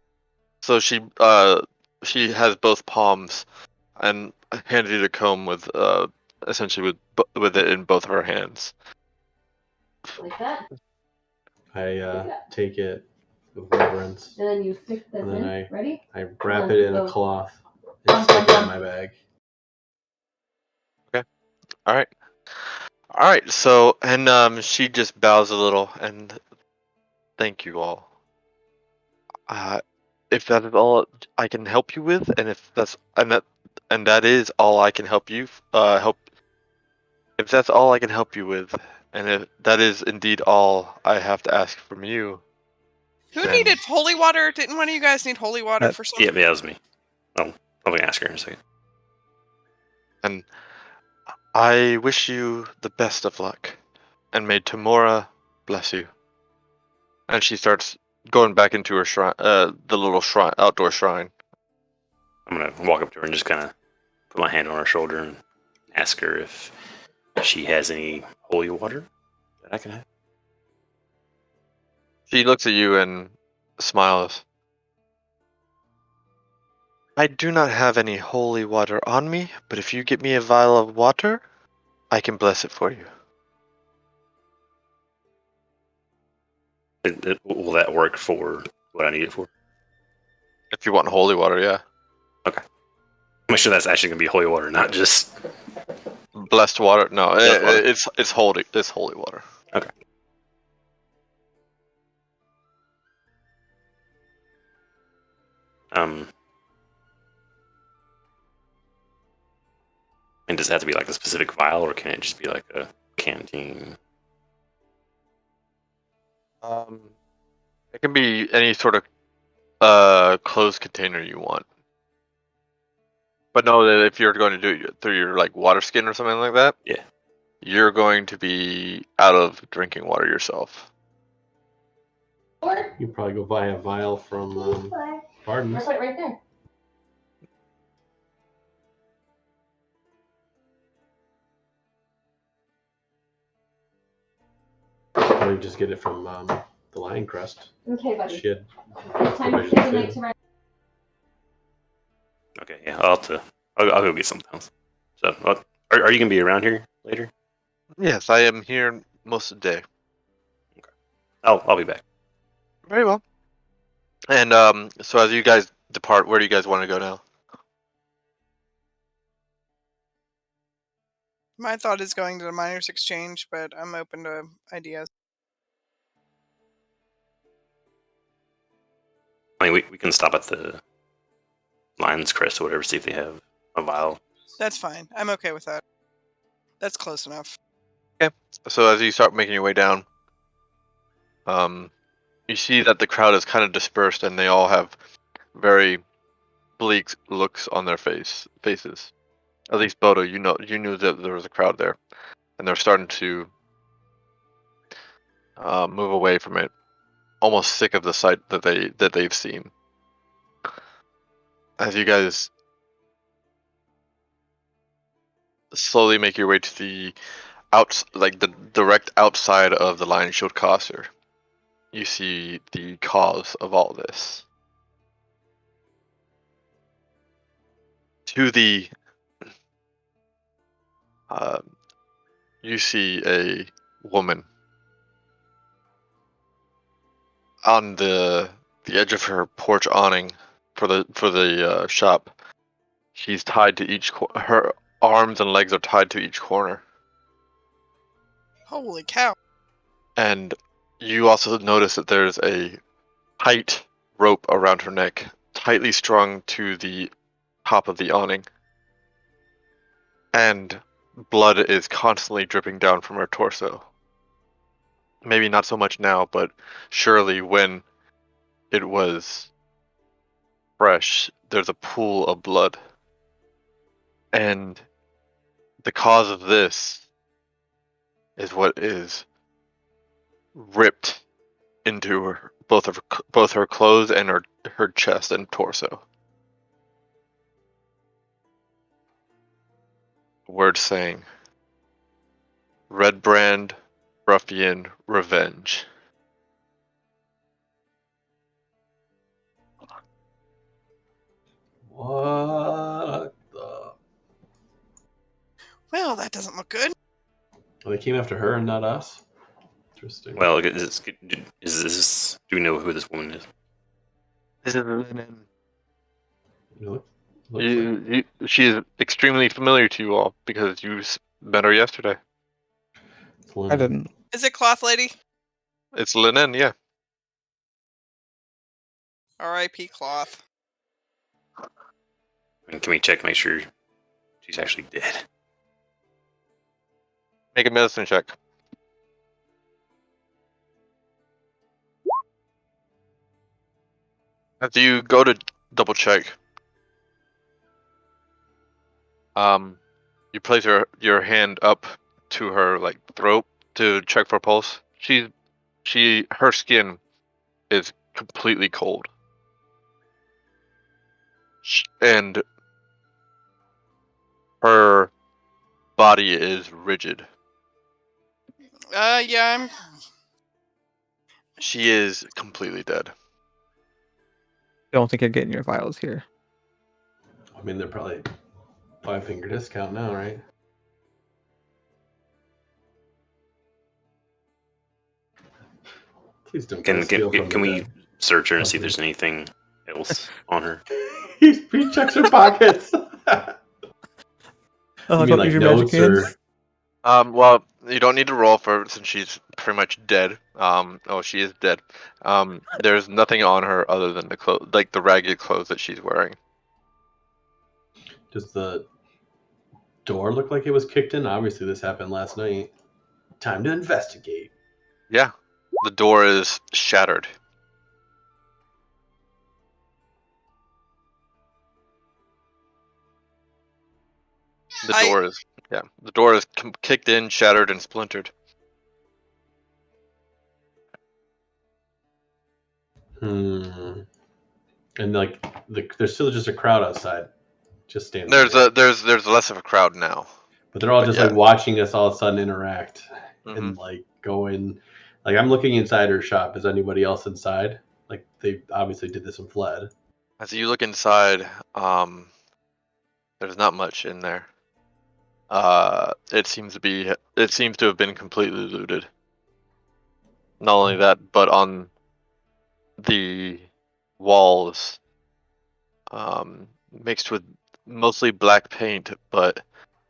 so she has both palms and handed you the comb with essentially with it in both of her hands. Like that. I take it with reverence. And then you stick this And then in. Ready? I wrap it in a cloth and stick it in my bag. Okay. All right. All right. So and she just bows a little and thank you all. If that is all I can help you with, and if that's and that is all I can help you help. If that's all I can help you with, and if that is indeed all I have to ask from you, Who then needed holy water? Didn't one of you guys need holy water for something? Yeah, that was me. I'll probably ask her in a second. and I wish you the best of luck, and may Tamora bless you. And she starts going back into her shrine, the little shrine, outdoor shrine. I'm gonna walk up to her and just kind of put my hand on her shoulder and ask her if she has any holy water that I can have. She looks at you and smiles. I do not have any holy water on me, but if you get me a vial of water, I can bless it for you. Will that work for what I need it for? If you want holy water, yeah. Okay. Make sure that's actually gonna be holy water, not just. Blessed water? No, Blessed water. it's holy. It's holy water. Okay. And does it have to be like a specific vial, or can it just be like a canteen? It can be any sort of closed container you want. But know that if you're going to do it through your like water skin or something like that, Yeah. you're going to be out of drinking water yourself. You probably go buy a vial from Barden's. Put it right there. Or you just get it from the Lion Crest. Okay, buddy. She had It's time to provisions stay the too. night to rest. Okay, yeah, I'll go get something else. So, are you gonna be around here later? Yes, I am here most of the day. I'll be back. Very well. And so as you guys depart, where do you guys want to go now? My thought is going to the miners' exchange, but I'm open to ideas. I mean, we can stop at the Lion's Crest or whatever, see if they have a vial. That's fine. I'm okay with that. That's close enough. So as you start making your way down, you see that the crowd is kind of dispersed, and they all have very bleak looks on their faces. At least Bodo, you knew that there was a crowd there, and they're starting to move away from it, almost sick of the sight that they've seen. As you guys slowly make your way to the the direct outside of the Lion Shield Coster, you see the cause of all this. To the you see a woman on the edge of her porch awning for the shop. She's tied to her arms and legs are tied to each corner. Holy cow. And you also notice that there's a tight rope around her neck, tightly strung to the top of the awning. And blood is constantly dripping down from her torso. Maybe not so much now, but surely when it was fresh, there's a pool of blood. And the cause of this is what is ripped into both her clothes and her chest and torso. Word saying, Red Brand, Ruffian, Revenge. What the? Well, that doesn't look good. Well, they came after her and not us. Interesting. Well, is this? Do we know who this woman is? This is Linen. It looks like She is extremely familiar to you all because you met her yesterday. it's I Linen. didn't. Is it Cloth Lady? It's Linen, yeah. R.I.P. Cloth. And can we check, make sure she's actually dead? Make a medicine check. As you go to double check, you place your hand up to her throat to check for pulse. Her skin is completely cold, and her body is rigid. Yeah, She is completely dead. I don't think you're getting your vials here. I mean, they're probably 5-finger discount now, right? Please don't Can steal from the we dead. search her and see if there's anything else on her? He checks her pockets. Oh, You mean like use your notes magic hands? or? Well, you don't need to roll for it since she's pretty much dead. She is dead. There's nothing on her other than the ragged clothes that she's wearing. Does the door look like it was kicked in? Obviously, this happened last night. Time to investigate. Yeah, the door is shattered. The door is kicked in, shattered, and splintered. And there's still just a crowd outside, just standing. There's less of a crowd now. But they're all just watching us all of a sudden interact and go in. Like I'm looking inside her shop. Is anybody else inside? Like they obviously did this and fled. As you look inside, there's not much in there. It seems to have been completely looted. Not only that, but on the walls, mixed with mostly black paint, but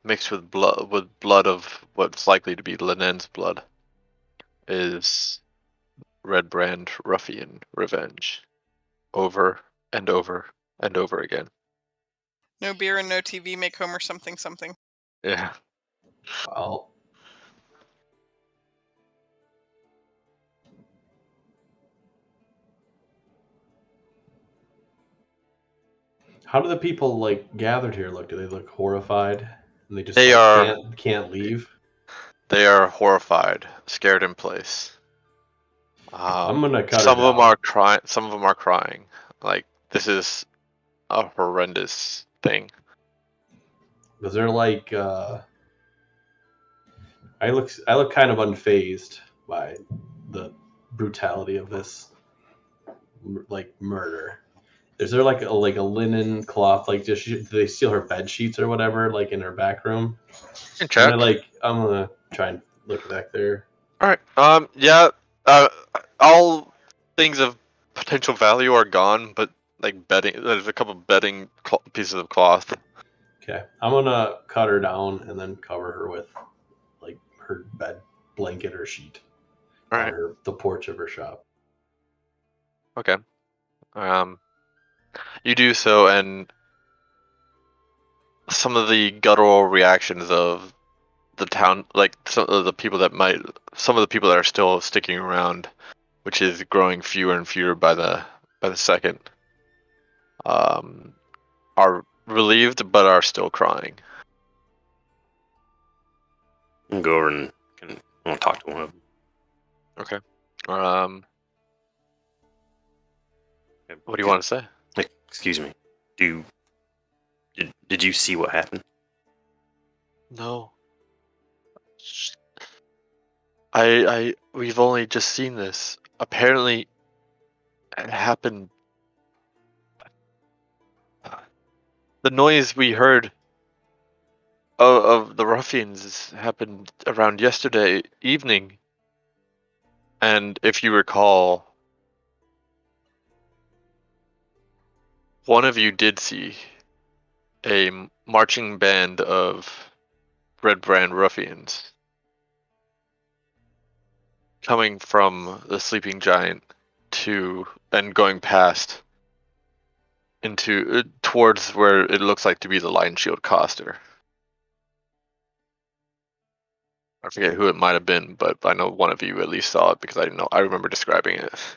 mixed with blood of what's likely to be Linen's blood, is Red Brand, Ruffian, Revenge. over and over and over again. No beer and no TV make Homer something something. Yeah. Well, how do the people like gathered here look? Do they look horrified and they just They like, are- can't leave? They are horrified, scared in place. I'm gonna cut Some her of them down. are crying. Some of them are crying. Like, this is a horrendous thing. Because they're like, I look kind of unfazed by the brutality of this like murder. Is there like a linen cloth? Like, just do they steal her bed sheets or whatever? Like in her back room? You can check. I'm gonna try and look back there. All right. Yeah. All things of potential value are gone, but like bedding, there's a couple bedding pieces of cloth. Okay, I'm gonna cut her down and then cover her with like her bed blanket or sheet All on right. the porch of her shop. Okay. You do so, and some of the guttural reactions of the town, like some of the people that are still sticking around, which is growing fewer and fewer by the second, are relieved but are still crying. And go over and I want to talk to one of them. Okay. What do you want to say? Like, excuse me. Did you see what happened? No. We've only just seen this. Apparently, it happened. The noise we heard of the ruffians happened around yesterday evening. And if you recall, one of you did see a marching band of Red Brand ruffians coming from the Sleeping Giant and going past into towards where it looks like to be the Lion Shield Coster. I forget who it might have been, but I know one of you at least saw it because I remember describing it.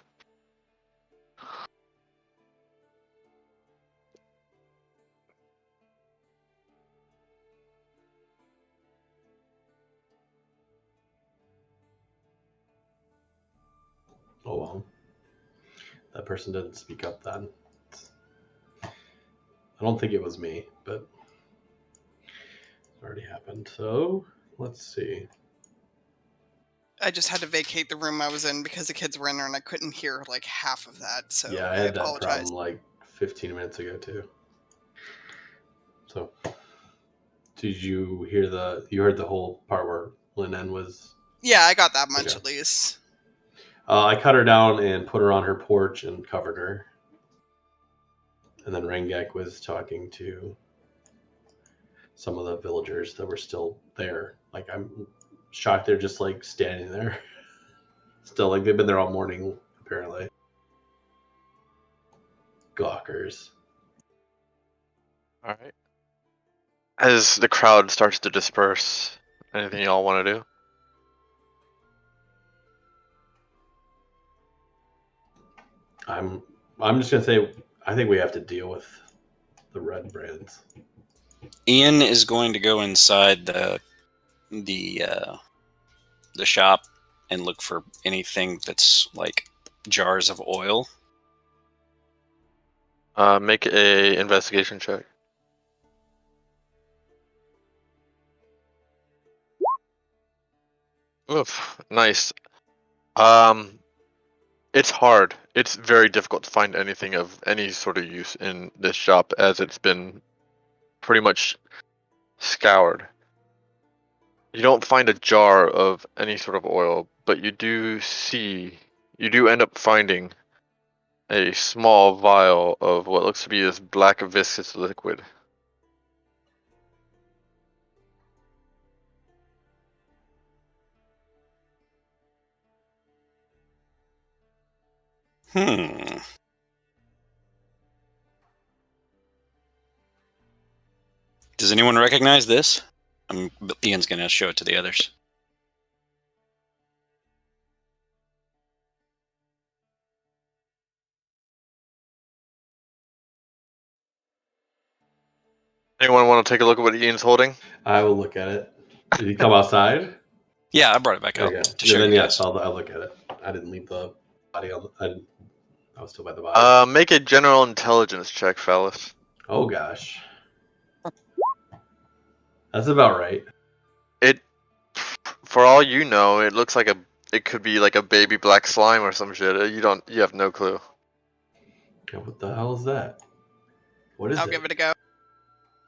Oh well, that person didn't speak up then. I don't think it was me, but it already happened. So let's see. I just had to vacate the room I was in because the kids were in there and I couldn't hear like half of that. So Yeah, I I had that apologize. problem like 15 minutes ago too. So, did you hear you heard the whole part where Lynn was? Yeah, I got that much Okay. at least. I cut her down and put her on her porch and covered her. And then Rengek was talking to some of the villagers that were still there. Like, I'm shocked they're just like standing there. Still, like, they've been there all morning, apparently. Gawkers. All right. As the crowd starts to disperse, anything y'all want to do? I'm just gonna say I think we have to deal with the red brands. Ian is going to go inside the shop and look for anything that's like jars of oil. Make a investigation check. Oof, nice. It's hard. It's very difficult to find anything of any sort of use in this shop as it's been pretty much scoured. You don't find a jar of any sort of oil, but you do end up finding a small vial of what looks to be this black viscous liquid. Hmm. Does anyone recognize this? Ian's going to show it to the others. Anyone want to take a look at what Ian's holding? I will look at it. Did he come outside? Yeah, I brought it back out Okay. to show And then you yes, guys. I'll look at it. I didn't leave the body on. I was still by the body. Make a general intelligence check, fellas. Oh gosh. That's about right. It, for all you know, it looks like it could be like a baby black slime or some shit. You have no clue. Yeah, what the hell is that? What is I'll it? give it a go.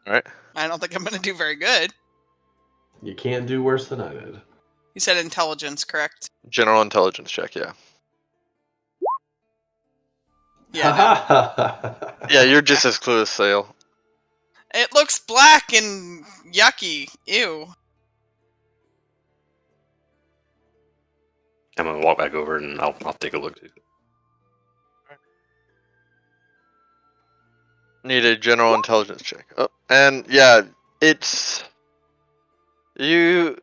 All right. I don't think I'm going to do very good. You can't do worse than I did. You said intelligence, correct? General intelligence check, yeah. Yeah, no. Yeah, you're just as clueless, Sale. It looks black and yucky. Ew. I'm gonna walk back over and I'll take a look too. Need a general intelligence check. Oh, and yeah, it's you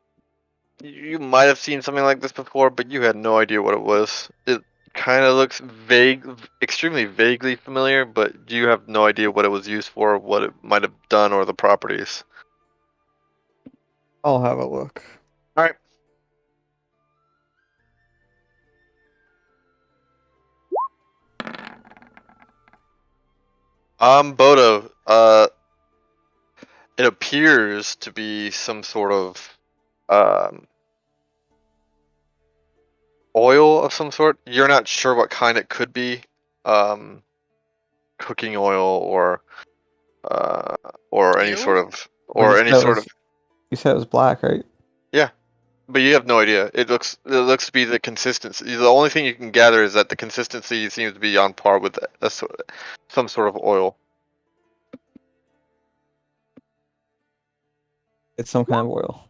might have seen something like this before, but you had no idea what it was. It kind of looks vague, extremely vaguely familiar, but you have no idea what it was used for, what it might have done, or the properties. I'll have a look. All right. Bodo, it appears to be some sort of oil of some sort. You're not sure what kind it could be. Cooking oil or any Ew. sort of Well, or any sort of. You said it was black, right? But you have no idea. It looks to be the consistency. The only thing you can gather is that the consistency seems to be on par with some sort of oil. It's some kind of oil.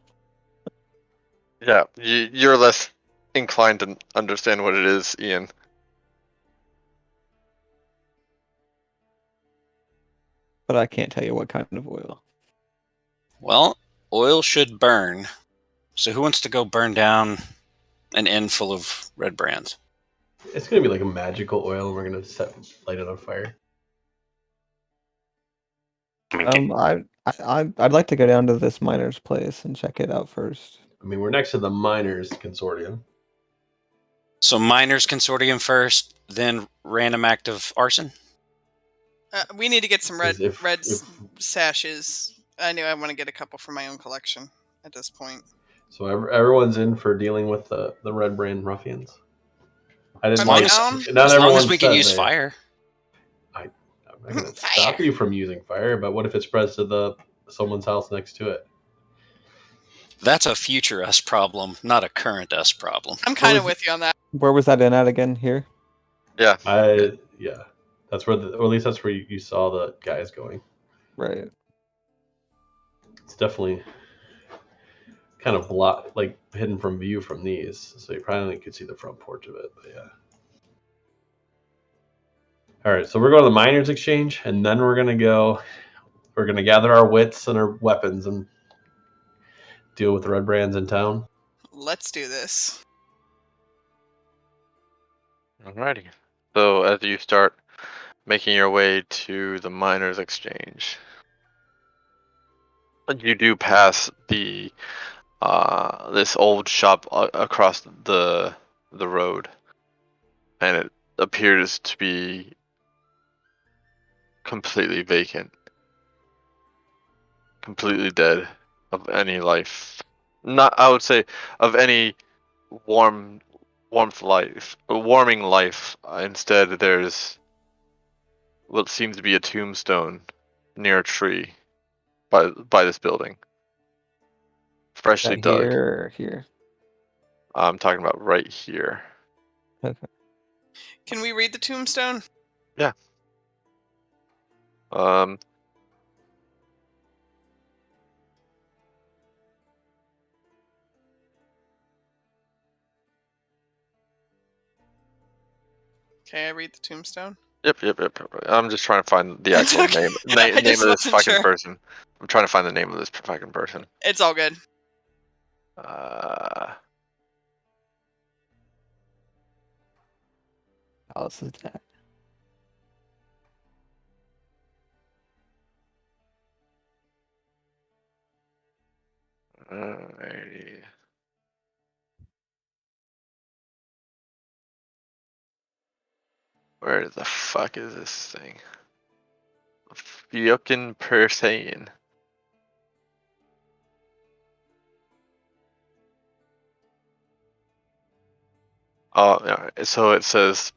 Yeah, you're less inclined to understand what it is, Ian. But I can't tell you what kind of oil. Well, oil should burn. So who wants to go burn down an inn full of red brands? It's gonna be like a magical oil, and we're gonna light it on fire. I mean, I'd like to go down to this miner's place and check it out first. I mean, we're next to the miners consortium. So miners consortium first, then random act of arson? We need to get some red If- sashes. I knew I want to get a couple for my own collection at this point. So everyone's in for dealing with the red brand ruffians. I didn't As like. long Not As long everyone as we can said use they- fire. I'm not gonna Fire. stop you from using fire, but what if it spreads to someone's house next to it? That's a future us problem, not a current us problem. I'm kind of was- with you on that. Where was that in at again? Here? Yeah. Yeah, that's where or at least that's where you saw the guys going. Right. It's definitely kind of hidden from view from these, so you probably only could see the front porch of it. But yeah. All right, so we're going to the miners' exchange, and then we're gonna gather our wits and our weapons and deal with the red brands in town. Let's do this. Alrighty. So as you start making your way to the miners' exchange, you do pass the this old shop across the road, and it appears to be completely vacant, completely dead of any life. Not, I would say, of any warming life. Instead, there's what seems to be a tombstone near a tree by this building, freshly Right dug. here or here? I'm talking about right here. Okay. Can we read the tombstone? Um, Okay, I read the tombstone. Yep. I'm just trying to find the That's actual okay. name I name of just this wasn't fucking sure. person. I'm trying to find the name of this fucking person. It's all good. Alice is dead. Alrighty. Where the fuck is this thing? Fucking person. Oh, yeah. So it says,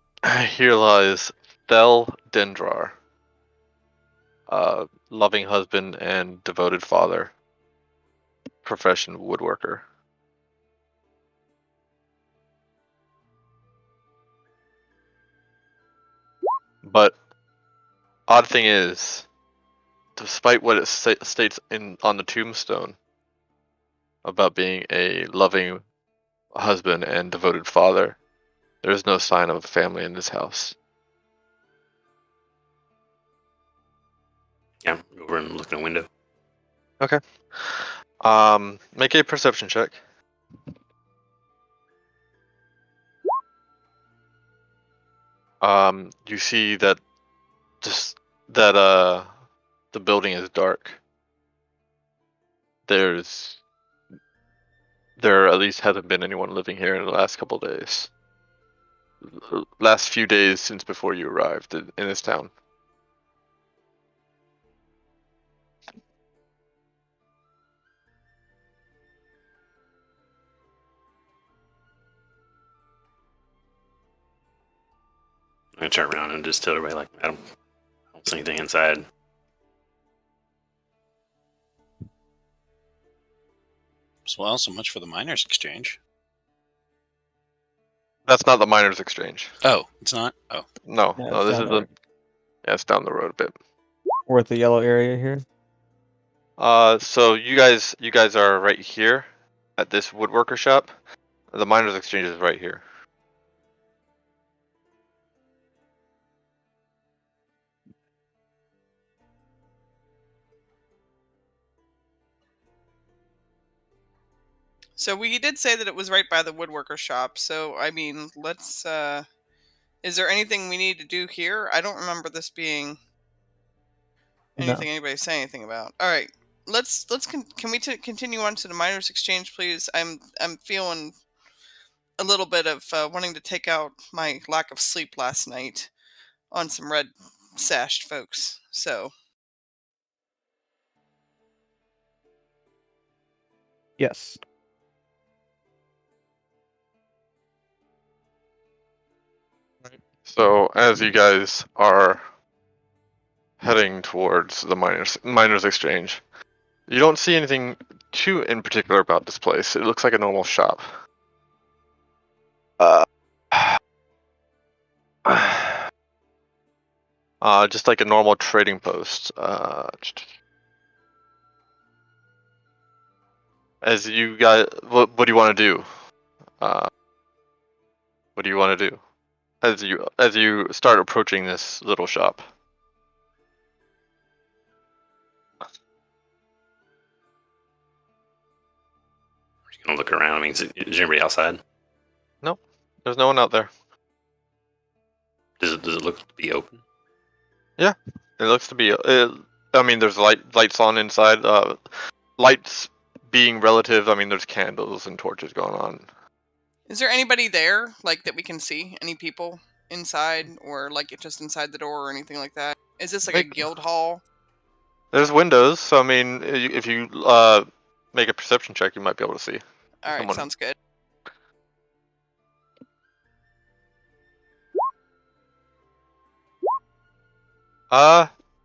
here lies Thel Dendrar, loving husband and devoted father, profession woodworker. But odd thing is, despite what it states on the tombstone about being a loving husband and devoted father, there is no sign of a family in this house. Yeah, go over and look in a window. Okay. Make a perception check. You see that the building is dark. There at least hasn't been anyone living here in the last couple of days. Last few days since before you arrived in this town. I'm gonna turn around and just tell everybody like I don't see anything inside. Well, so much for the miners' exchange. That's not the miners' exchange. Oh, it's not. Oh, No, Yeah, no, it's this down is the road. yeah, it's down the road a bit. We're at the yellow area here. So you guys are right here at this woodworker shop. The miners' exchange is right here. So we did say that it was right by the woodworker shop. So I mean, let's. Is there anything we need to do here? I don't remember this being anything anybody say anything about. All right, can we continue on to the miners' exchange, please? I'm feeling a little bit of wanting to take out my lack of sleep last night on some red sashed folks. So Yes. So as you guys are heading towards the miners' exchange, you don't see anything too in particular about this place. It looks like a normal shop. Just like a normal trading post. As you guys, what do you want to do? What do you want to do? As you start approaching this little shop. Just gonna look around. I mean, is anybody outside? No, there's no one out there. Does it look to be open? Yeah, it looks to be. I mean, there's lights on inside. Lights being relative. I mean, there's candles and torches going on. is there anybody there, like, that we can see? Any people inside, or like just inside the door, or anything like that? Is this like a guild hall? There's windows, so I mean, if you make a perception check, you might be able to see. All right, Someone. sounds good.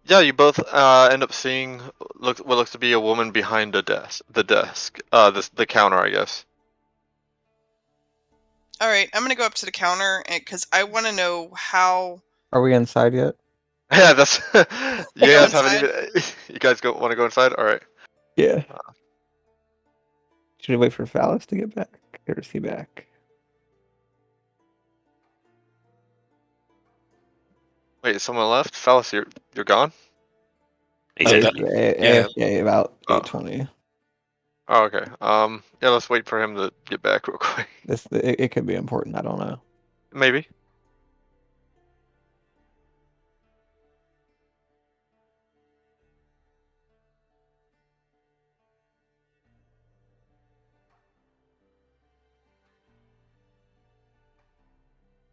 Yeah, you both end up seeing what looks to be a woman behind the desk. The counter, I guess. All right, I'm gonna go up to the counter because I want to know how. Are we inside yet? Yeah, that's. You Go guys haven't inside. even. You guys want to go inside? All right. Yeah. Should we wait for Phallus to get back? Or is he back? Wait, someone left. Phallus, you're gone. He Oh, said this that- is yeah. AFK about Oh. 8:20. Oh, okay. Yeah, let's wait for him to get back real quick. It could be important. I don't know. Maybe.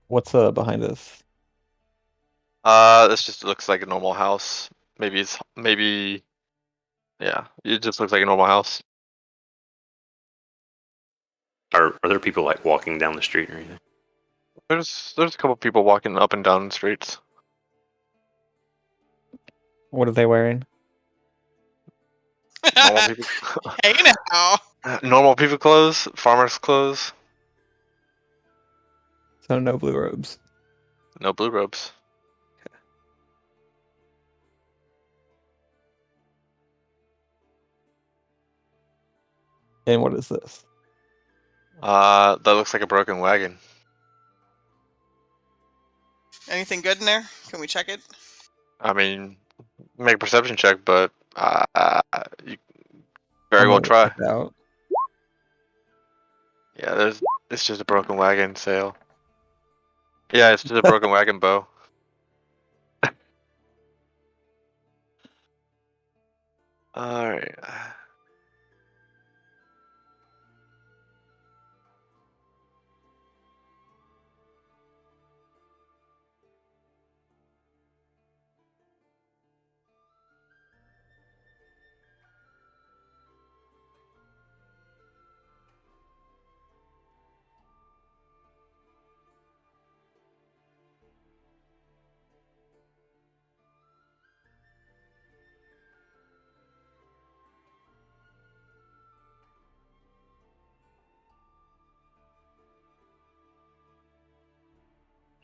What's behind us? This just looks like a normal house. Maybe. Yeah, it just looks like a normal house. are there people like walking down the street or anything? There's a couple people walking up and down the streets. What are they wearing? Normal people. Hey now. Normal people clothes, farmers clothes, So no blue robes. no blue robes. And what is this? That looks like a broken wagon. Anything good in there? Can we check it? I mean, make a perception check, but you very I'm well gonna try. check it out. Yeah, it's just a broken wagon sale. Yeah, it's just a broken wagon bow. All right.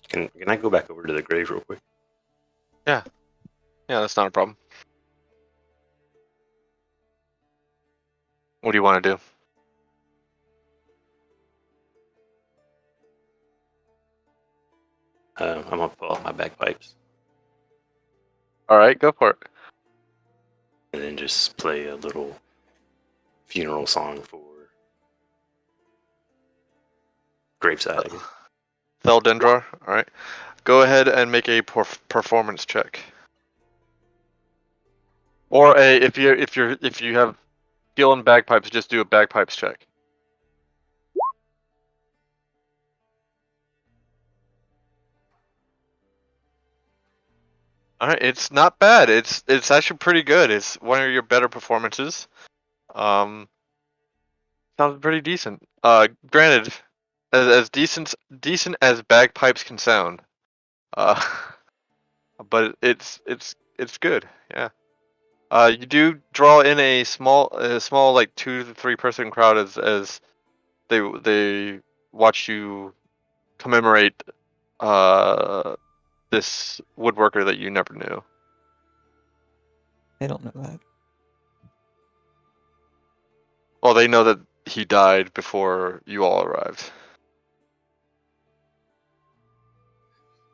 Can I go back over to the grave real quick? Yeah, that's not a problem. What do you want to do? I'm gonna pull out my bagpipes All right, go for it. and then just play a little funeral song for graveside. I guess. Theldendrar. All right. Go ahead and make a performance check. Or if you have skill in bagpipes, just do a bagpipes check. All right, it's not bad. It's actually pretty good. It's one of your better performances. Um, sounds pretty decent. Granted, as decent as bagpipes can sound. Uh, but it's good. Yeah. You do draw in a small like 2 to 3 person crowd as they watch you commemorate this woodworker that you never knew. They don't know that. Well, they know that he died before you all arrived.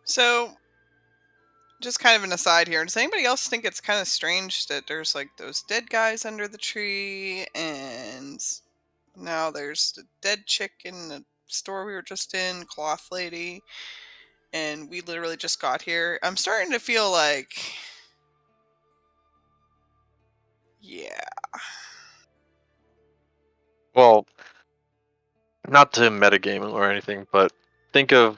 So, just kind of an aside here. Does anybody else think it's kind of strange that there's like those dead guys under the tree, and now there's the dead chick in the store we were just in, cloth lady, and we literally just got here? I'm starting to feel like, yeah. Well, not to metagame or anything, but think of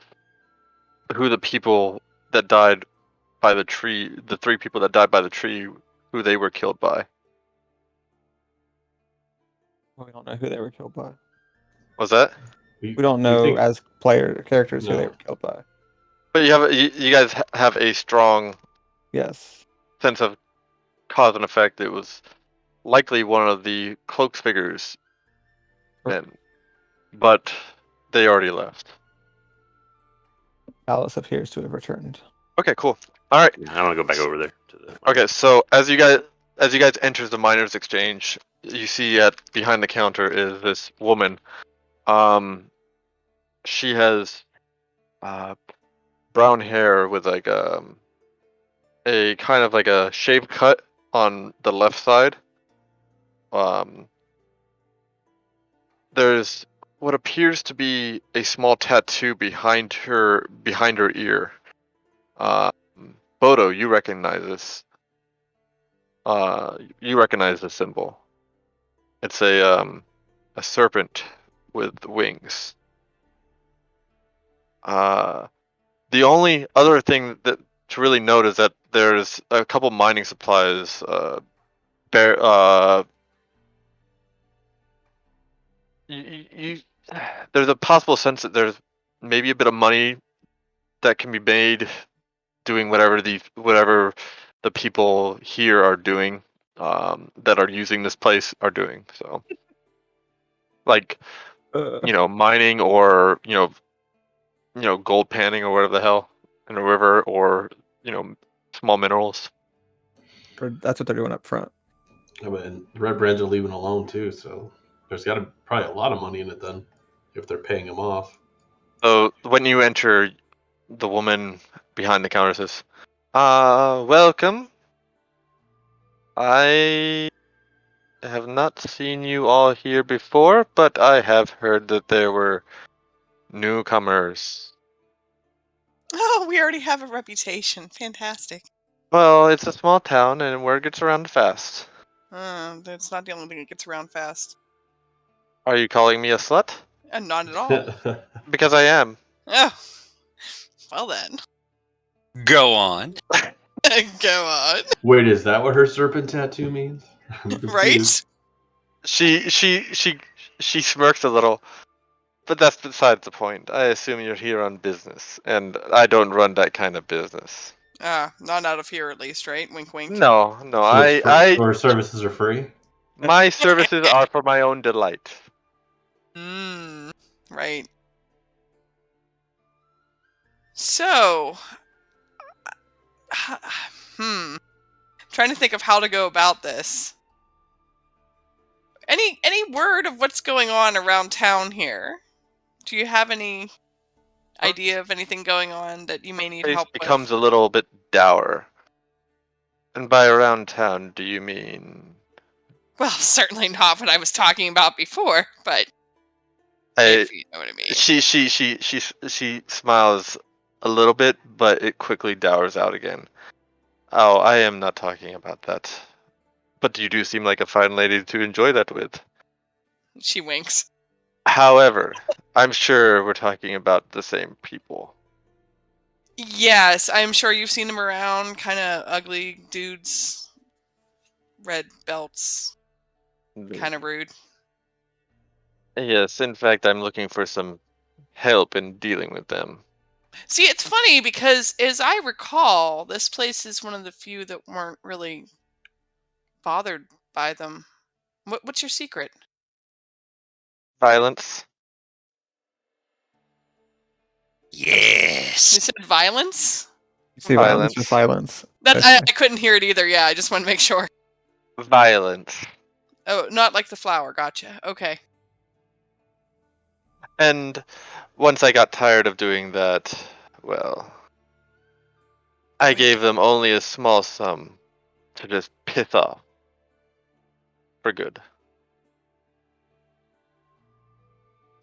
who the people that died by the tree, the 3 people that died by the tree, who they were killed by. We don't know who they were killed by. Was that? We don't know think- as characters who they No. were killed by. But you guys have a strong Yes. sense of cause and effect. It was likely one of the cloak's figures, and but they already left. Alice appears to have returned. Okay, cool. All right. I want to go back over there to the. Okay, so as you guys enter the miners' exchange, you see behind the counter is this woman. She has brown hair with like a kind of like a shaved cut on the left side, there's what appears to be a small tattoo behind her ear. Bodo, you recognize this. You recognize the symbol. It's a serpent with wings. The only other thing that to really note is that there's a couple mining supplies. You there's a possible sense that there's maybe a bit of money that can be made doing whatever the people here are doing, that are using this place are doing. So, like, mining, or gold panning, or whatever the hell, in a river, or small minerals. Or that's what they're doing up front. Yeah, but and the Red Brands are leaving alone too, so there's got to probably a lot of money in it then, if they're paying them off. So when you enter, the woman behind the counter says, welcome. I have not seen you all here before, but I have heard that there were newcomers. Oh, we already have a reputation. Fantastic. Well, it's a small town, and word gets around fast. That's not the only thing that gets around fast. Are you calling me a slut? Not at all. Because I am. Oh, well then. Go on. Go on. Wait, is that what her serpent tattoo means? I'm confused. Right? She smirks a little, but that's beside the point. I assume you're here on business, and I don't run that kind of business. Not out of here at least, right? Wink, wink. No, So her services are free? my services are for my own delight. Right. So, trying to think of how to go about this. Any word of what's going on around town here? Do you have any idea of anything going on that you may need Face help becomes with? a little bit dour. And by around town, do you mean? Well, certainly not what I was talking about before, but if you know what I mean. She smiles a little bit, but it quickly dours out again. Oh, I am not talking about that. But you do seem like a fine lady to enjoy that with. She winks. However, I'm sure we're talking about the same people. Yes, I'm sure you've seen them around. Kind of ugly dudes. Red belts. Kind of rude. Yes, in fact, I'm looking for some help in dealing with them. See, it's funny because, as I recall, this place is one of the few that weren't really bothered by them. What's your secret? Violence? You Yes. said violence? You see violence or silence? I couldn't hear it either. Yeah, I just want to make sure. Violence. Oh, not like the flower. Gotcha. Okay. And once I got tired of doing that, well, I gave them only a small sum to just piss off for good.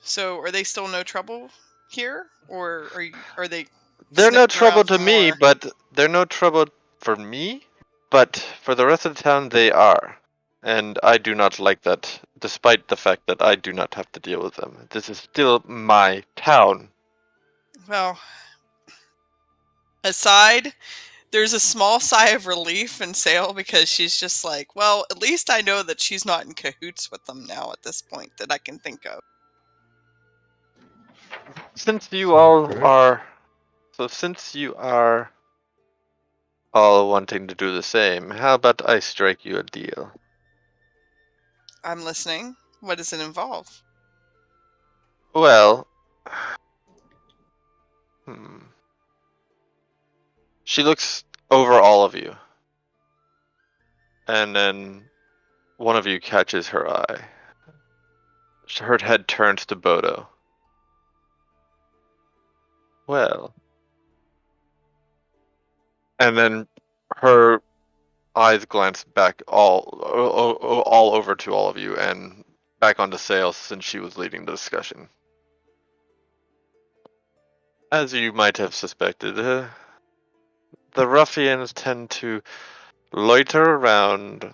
So, are they still no trouble here, or are they? They're no sniffing trouble around to for me, more? but they're no trouble for me. But for the rest of the town, they are. And I do not like that, despite the fact that I do not have to deal with them. This is still my town. Well, aside, there's a small sigh of relief in Sale because she's just like, well, at least I know that she's not in cahoots with them now at this point that I can think of. Since you all are all wanting to do the same, how about I strike you a deal? I'm listening. What does it involve? Well, she looks over all of you, and then one of you catches her eye. Her head turns to Bodo. Well, and then her eyes glance back all over to all of you and back onto Sales since she was leading the discussion. As you might have suspected, the ruffians tend to loiter around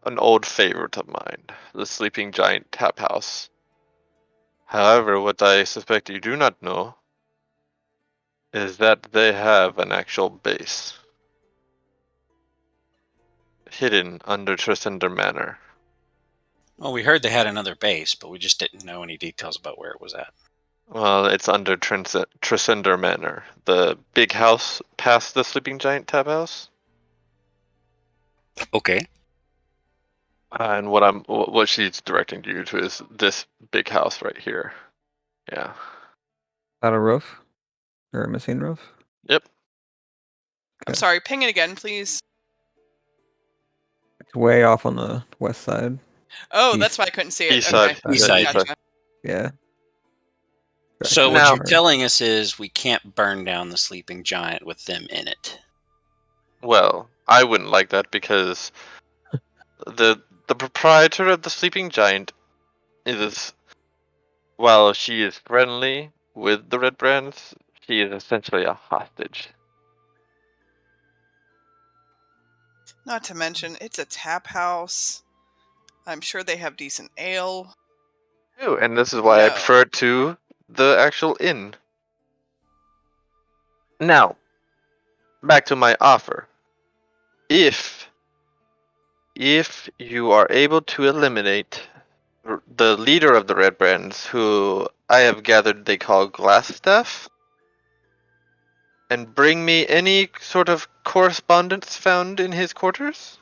an old favorite of mine, the Sleeping Giant Tap House. However, what I suspect you do not know is that they have an actual base hidden under Tresender Manor. Well, we heard they had another base, but we just didn't know any details about where it was at. Well, it's under Tresender Manor, the big house past the Sleeping Giant Tap House. Okay. And what she's directing you to is this big house right here. Yeah. Not a roof? Or a missing roof? Yep. I'm Okay. sorry, ping it again, please. It's way off on the west side. Oh, East. that's why I couldn't see it. East Okay. side. East Yeah, side. east side. Gotcha. Yeah. So what Now- you're telling us is we can't burn down the Sleeping Giant with them in it. Well, I wouldn't like that because the proprietor of the Sleeping Giant is, while she is friendly with the Red Brands, she is essentially a hostage. Not to mention, it's a tap house. I'm sure they have decent ale. Ew, and this is why I No. prefer it to the actual inn. Now, back to my offer. If you are able to eliminate the leader of the Red Brands, who I have gathered they call Glassstaff, and bring me any sort of correspondence found in his quarters,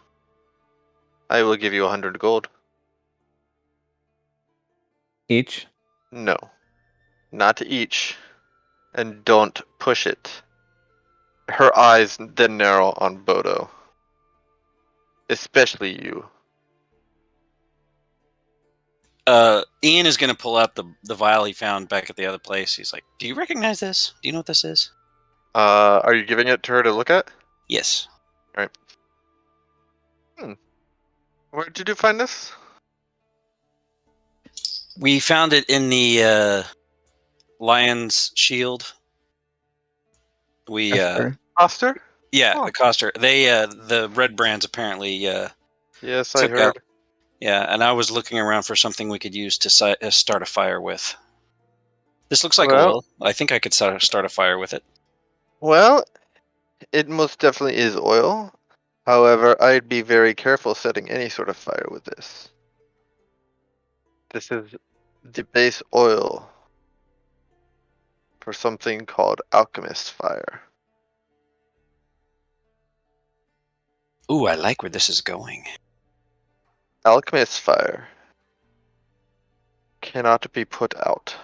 I will give you 100 gold. Each? No, not each. And don't push it. Her eyes then narrow on Bodo. Especially you. Ian is going to pull out the vial he found back at the other place. He's like, "Do you recognize this? Do you know what this is?" Are you giving it to her to look at? Yes. Where did you find this? We found it in the lion's shield. We Esther? Oster? yeah, Oh. the coster. They the Red Brands apparently Yes, I took heard. out. Yeah, and I was looking around for something we could use to start a fire with. This looks like Well- oil. I think I could start a fire with it. Well, it most definitely is oil. However, I'd be very careful setting any sort of fire with this. This is the base oil for something called alchemist fire. Ooh, I like where this is going. Alchemist fire cannot be put out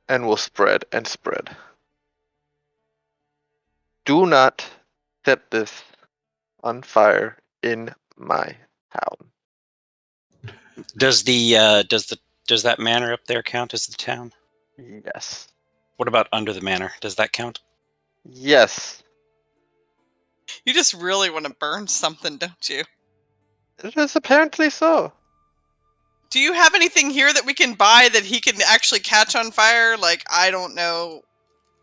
and will spread and spread. Do not set this on fire in my town. Does that manor up there count as the town? Yes. What about under the manor? Does that count? Yes. You just really want to burn something, don't you? It is apparently so. Do you have anything here that we can buy that he can actually catch on fire? Like, I don't know,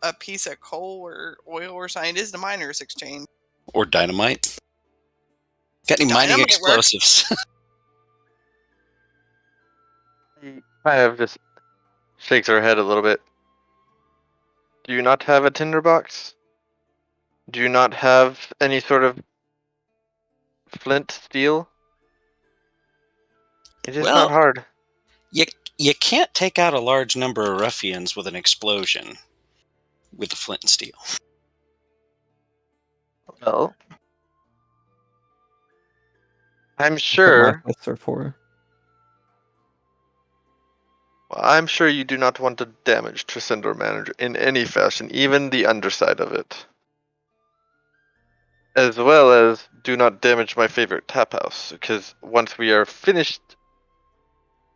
a piece of coal or oil or something. It is the miners' exchange. Or dynamite? Got any mining Dynamite works. explosives? He kind of just shakes her head a little bit. Do you not have a tinderbox? Do you not have any sort of flint steel? It is Well- not hard. You can't take out a large number of ruffians with an explosion with the flint and steel. Well, I'm That's sure. what my fists are for. I'm sure you do not want to damage Tresender Manor in any fashion, even the underside of it. As well as do not damage my favorite tap house, because once we are finished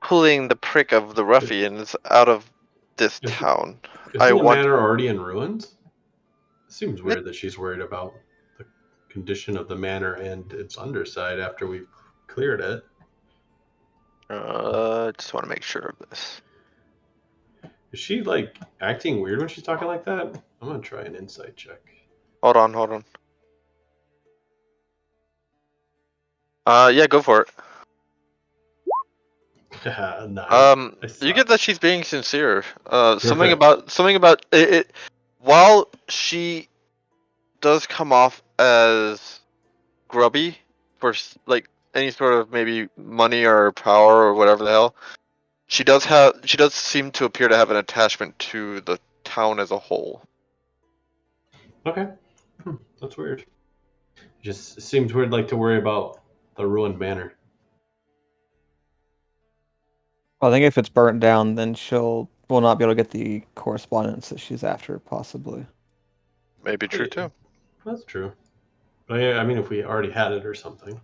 pulling the prick of the ruffians out of this Is- town, Isn't I the want. manor already in ruins? It seems weird that she's worried about condition of the manor and its underside after we've cleared it. Just want to make sure of this. Is she like acting weird when she's talking like that? I'm gonna try an insight check. Hold on. Yeah, go for it. Nine. I You suck. get that she's being sincere. Something about it. While she does come off as grubby for like any sort of maybe money or power or whatever the hell, she does seem to appear to have an attachment to the town as a whole. Okay. That's weird. Just seems weird, like to worry about the ruined manor. I think if it's burnt down, then she'll will not be able to get the correspondence that she's after, possibly. Maybe true Yeah. too. That's true. But yeah, I mean, if we already had it or something.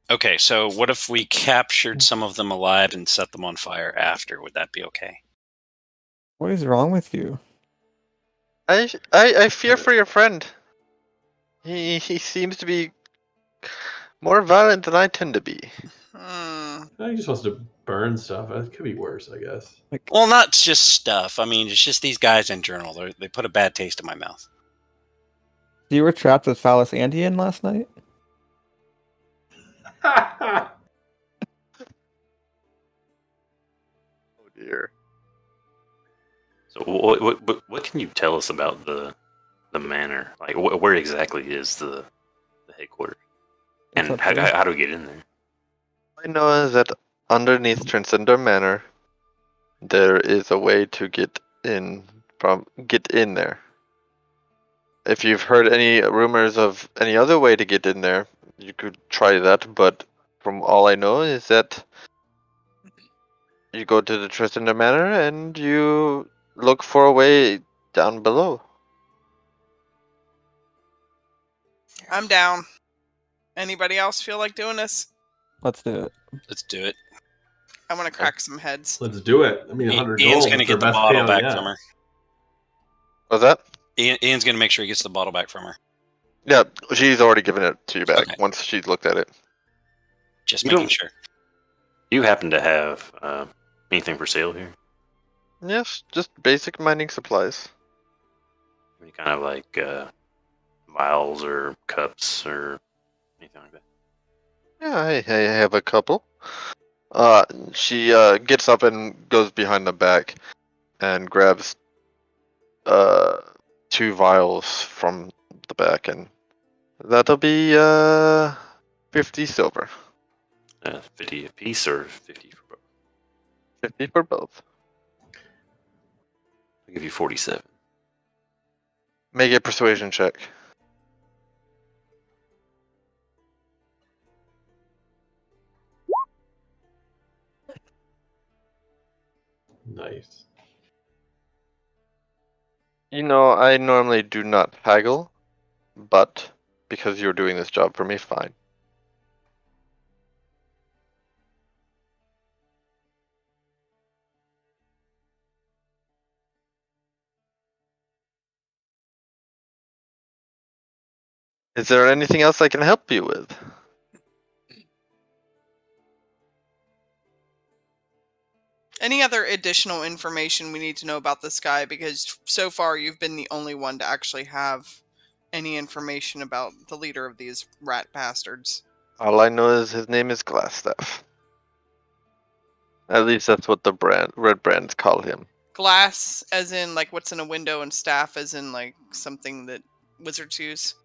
Okay, so what if we captured some of them alive and set them on fire after? Would that be okay? What is wrong with you? I fear for your friend. He seems to be more violent than I tend to be. He just wants to burn stuff. It could be worse, I guess. Well, not just stuff. I mean, it's just these guys in general. They put a bad taste in my mouth. You were trapped with Phallus Andean last night? Oh dear. So what can you tell us about the manor? Like, where exactly is the headquarters? What's And up, dude? how do we get in there? I know is that underneath Transcender Manor, there is a way to get in there. If you've heard any rumors of any other way to get in there, you could try that. But from all I know is that you go to the Transcender Manor and you look for a way down below. I'm down. Anybody else feel like doing this? Let's do it. Let's do it. I want to crack some heads. Let's do it. I mean, 100 Ian's gold. going to It's our get the best bottle payout back yet. from her. What's that? Ian's going to make sure he gets the bottle back from her. Yeah, she's already given it to you back Okay. once she's looked at it. Just You making don't- sure. Do you happen to have anything for sale here? Yes, just basic mining supplies. Any kind of like vials or cups or anything like that? Yeah, I have a couple. She gets up and goes behind the back and grabs 2 vials from the back, and that'll be 50 silver. 50 a piece or 50 for both? 50 for both. I'll give you 47. Make a persuasion check. Nice. You know, I normally do not haggle, but because you're doing this job for me, fine. Is there anything else I can help you with? Any other additional information we need to know about this guy? Because so far you've been the only one to actually have any information about the leader of these rat bastards. All I know is his name is Glassstaff. At least that's what the red brands call him. Glass, as in like what's in a window, and staff, as in like something that wizards use.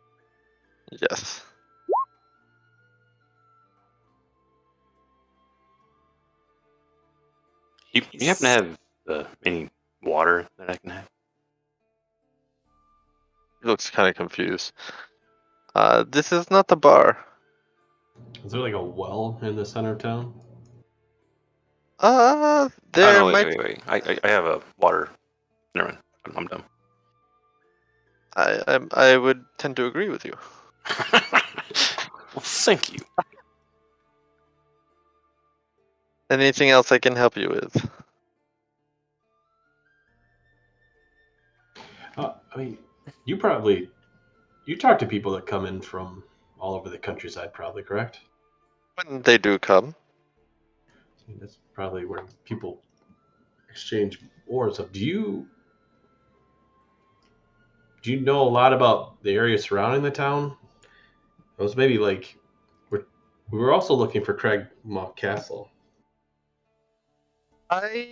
Yes. You happen to have any water that I can have? He looks kind of confused. This is not the bar. Is there like a well in the center of town? There Oh, no, might. wait. I have a water. Never mind. I'm done. I would tend to agree with you. Well, thank you. Anything else I can help you with? I mean, you probably You talk to people that come in from all over the countryside, probably, correct? When they do come. I mean, that's probably where people exchange ores. Do you know a lot about the area surrounding the town? It was maybe like we were also looking for Cragmont Castle. I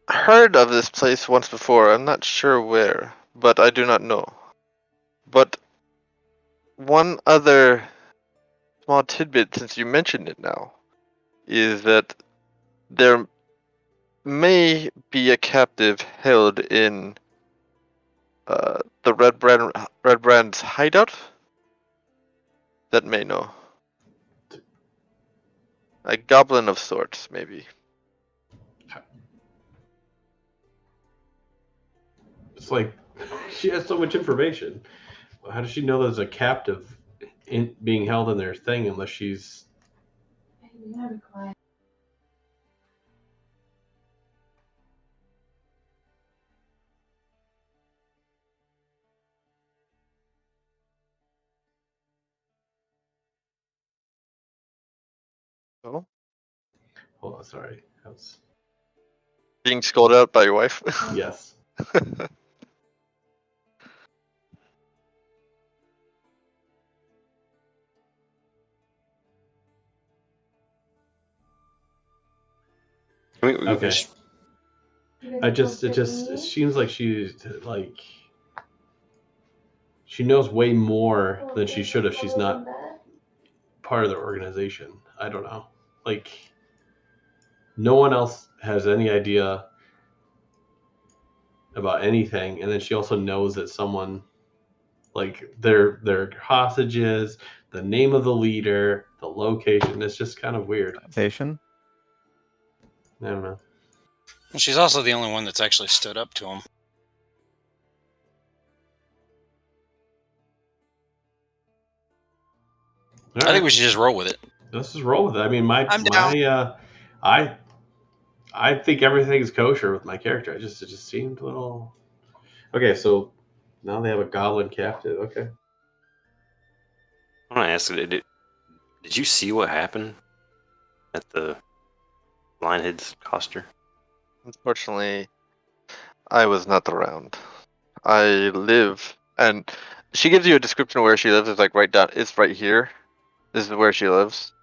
heard of this place once before. I'm not sure where, but I do not know. But one other small tidbit, since you mentioned it now, is that there may be a captive held in the Red Brand's hideout. That may know. A goblin of sorts, maybe. It's like she has so much information. How does she know there's a captive being held in their thing unless she's... You gotta be quiet. Oh, Oh, sorry. That was... being scolded out by your wife. Yes. Okay. It seems like she's like, she knows way more than she should if she's not part of the organization. I don't know. Like, no one else has any idea about anything, and then she also knows that someone, like, their hostages, the name of the leader, the location. It's just kind of weird. Organization. I don't know. And she's also the only one that's actually stood up to him. All I think we right. should just roll with it. Let's just roll with it. I mean, I'm down. I think everything is kosher with my character. It just seemed a little... Okay, so now they have a goblin captive. Okay. I want to ask, did you see what happened at the Lionhead's coster? Unfortunately, I was not around. I live, and she gives you a description of where she lives. It's like right down. It's right here. This is where she lives.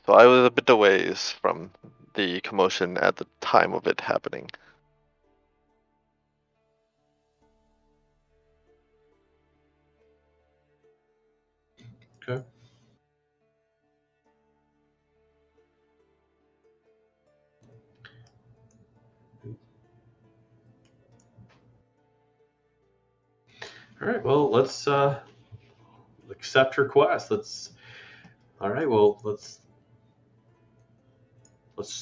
So I was a bit away from the commotion at the time of it happening. Okay. All right. Well, let's accept her quest. All right. Well, let's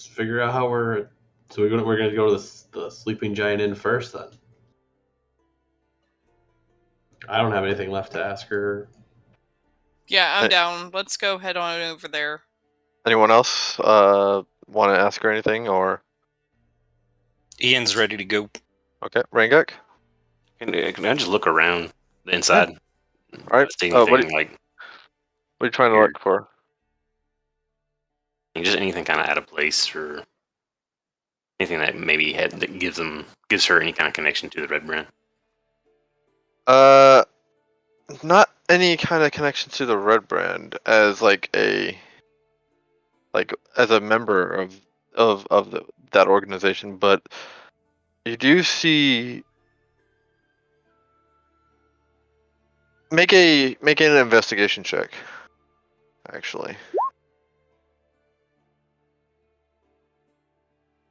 figure out how we're. So we're gonna go to the Sleeping Giant Inn first, then. I don't have anything left to ask her. Yeah, I'm Hey. down. Let's go head on over there. Anyone else want to ask her anything, or Ian's ready to go. okay, Rangek? Can I just look around the inside? All right. See What anything are you trying to weird? look for? Just anything kind of out of place, or anything that maybe that gives her any kind of connection to the Red Brand. Not any kind of connection to the Red Brand as as a member of that organization, but you do see. Make an investigation check. Actually,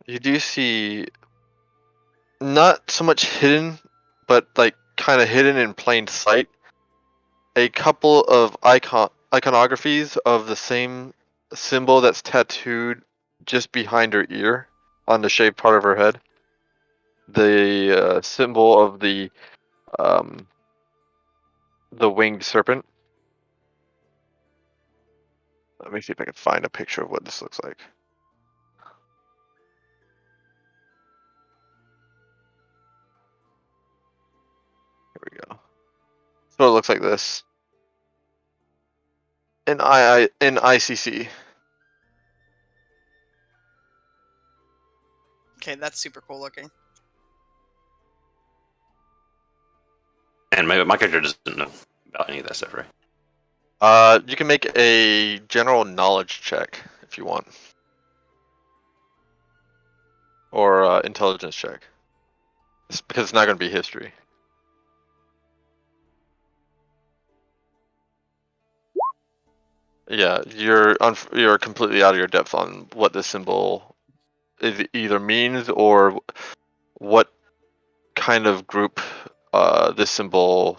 you do see not so much hidden, but like kind of hidden in plain sight, a couple of iconographies of the same symbol that's tattooed just behind her ear on the shaved part of her head. The symbol of um, the winged serpent. Let me see if I can find a picture of what this looks like. Here we go. So it looks like this. In ICC. Okay, that's super cool looking. And my character doesn't know about any of that stuff, right? You can make a general knowledge check if you want, or intelligence check. Because it's not going to be history. Yeah, you're completely out of your depth on what this symbol either means or what kind of group this symbol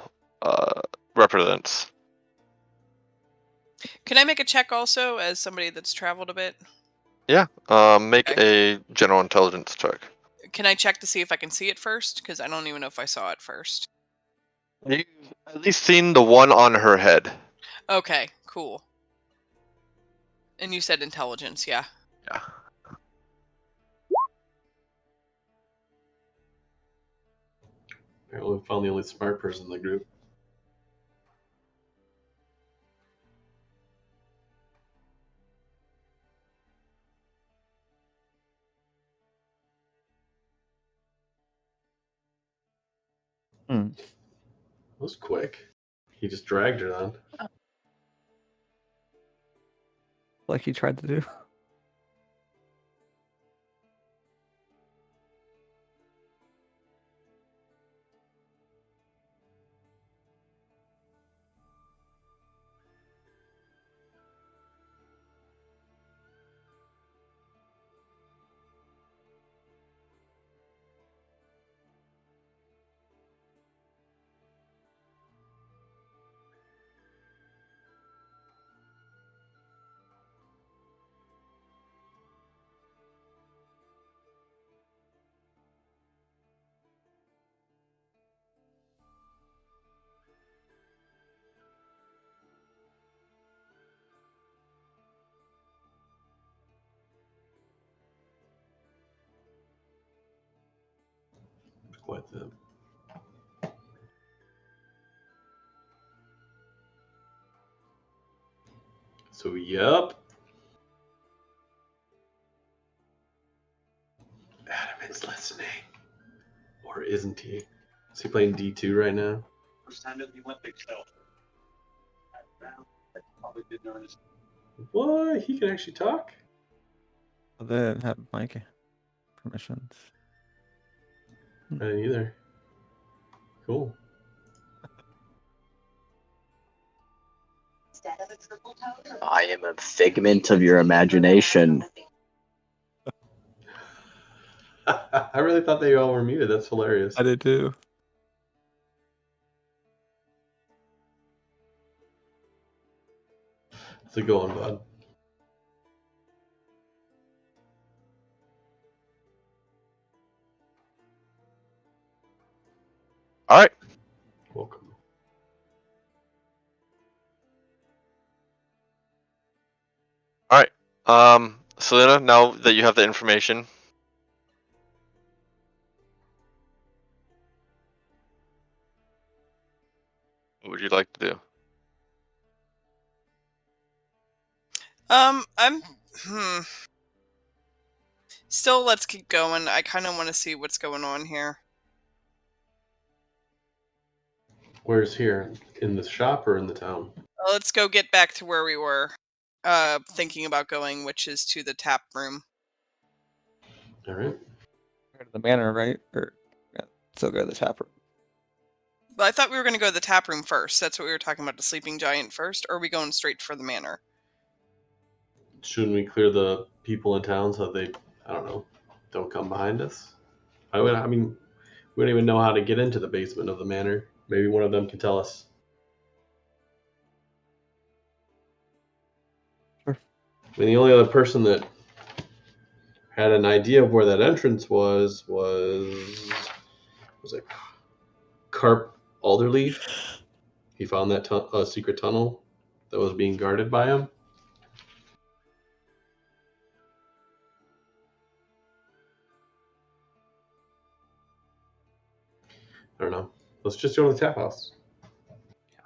represents. Can I make a check also as somebody that's traveled a bit? Yeah, make Okay. a general intelligence check. Can I check to see if I can see it first? Because I don't even know if I saw it first. You've at least seen the one on her head. Okay, cool. And you said intelligence, yeah. Yeah. Apparently, we found the only smart person in the group. Hmm. That was quick. He just dragged her then. Like he tried to do. Quite the. So, yep. Adam is listening. Or isn't he? Is he playing D2 right now? First time at the Olympics, though. I probably didn't notice. What? He can actually talk? Well, they didn't have mic permissions. I didn't either. Cool. I am a figment of your imagination. I really thought they all were muted. That's hilarious. I did too. How's it going, bud? All right. Welcome. All right. Selena, now that you have the information, what would you like to do? I'm still, let's keep going. I kind of want to see what's going on here. Where's here? In the shop or in the town? Let's go get back to where we were thinking about going, which is to the tap room. All right. Go to the manor, right? Or yeah, still go to the tap room. But I thought we were going to go to the tap room first. That's what we were talking about, the sleeping giant first. Or are we going straight for the manor? Shouldn't we clear the people in town so they, I don't know, don't come behind us? I mean, we don't even know how to get into the basement of the manor. Maybe one of them can tell us. Sure. I mean, the only other person that had an idea of where that entrance was it Carp Alderleaf? He found that secret tunnel that was being guarded by him. I don't know. Let's just go to the tap house.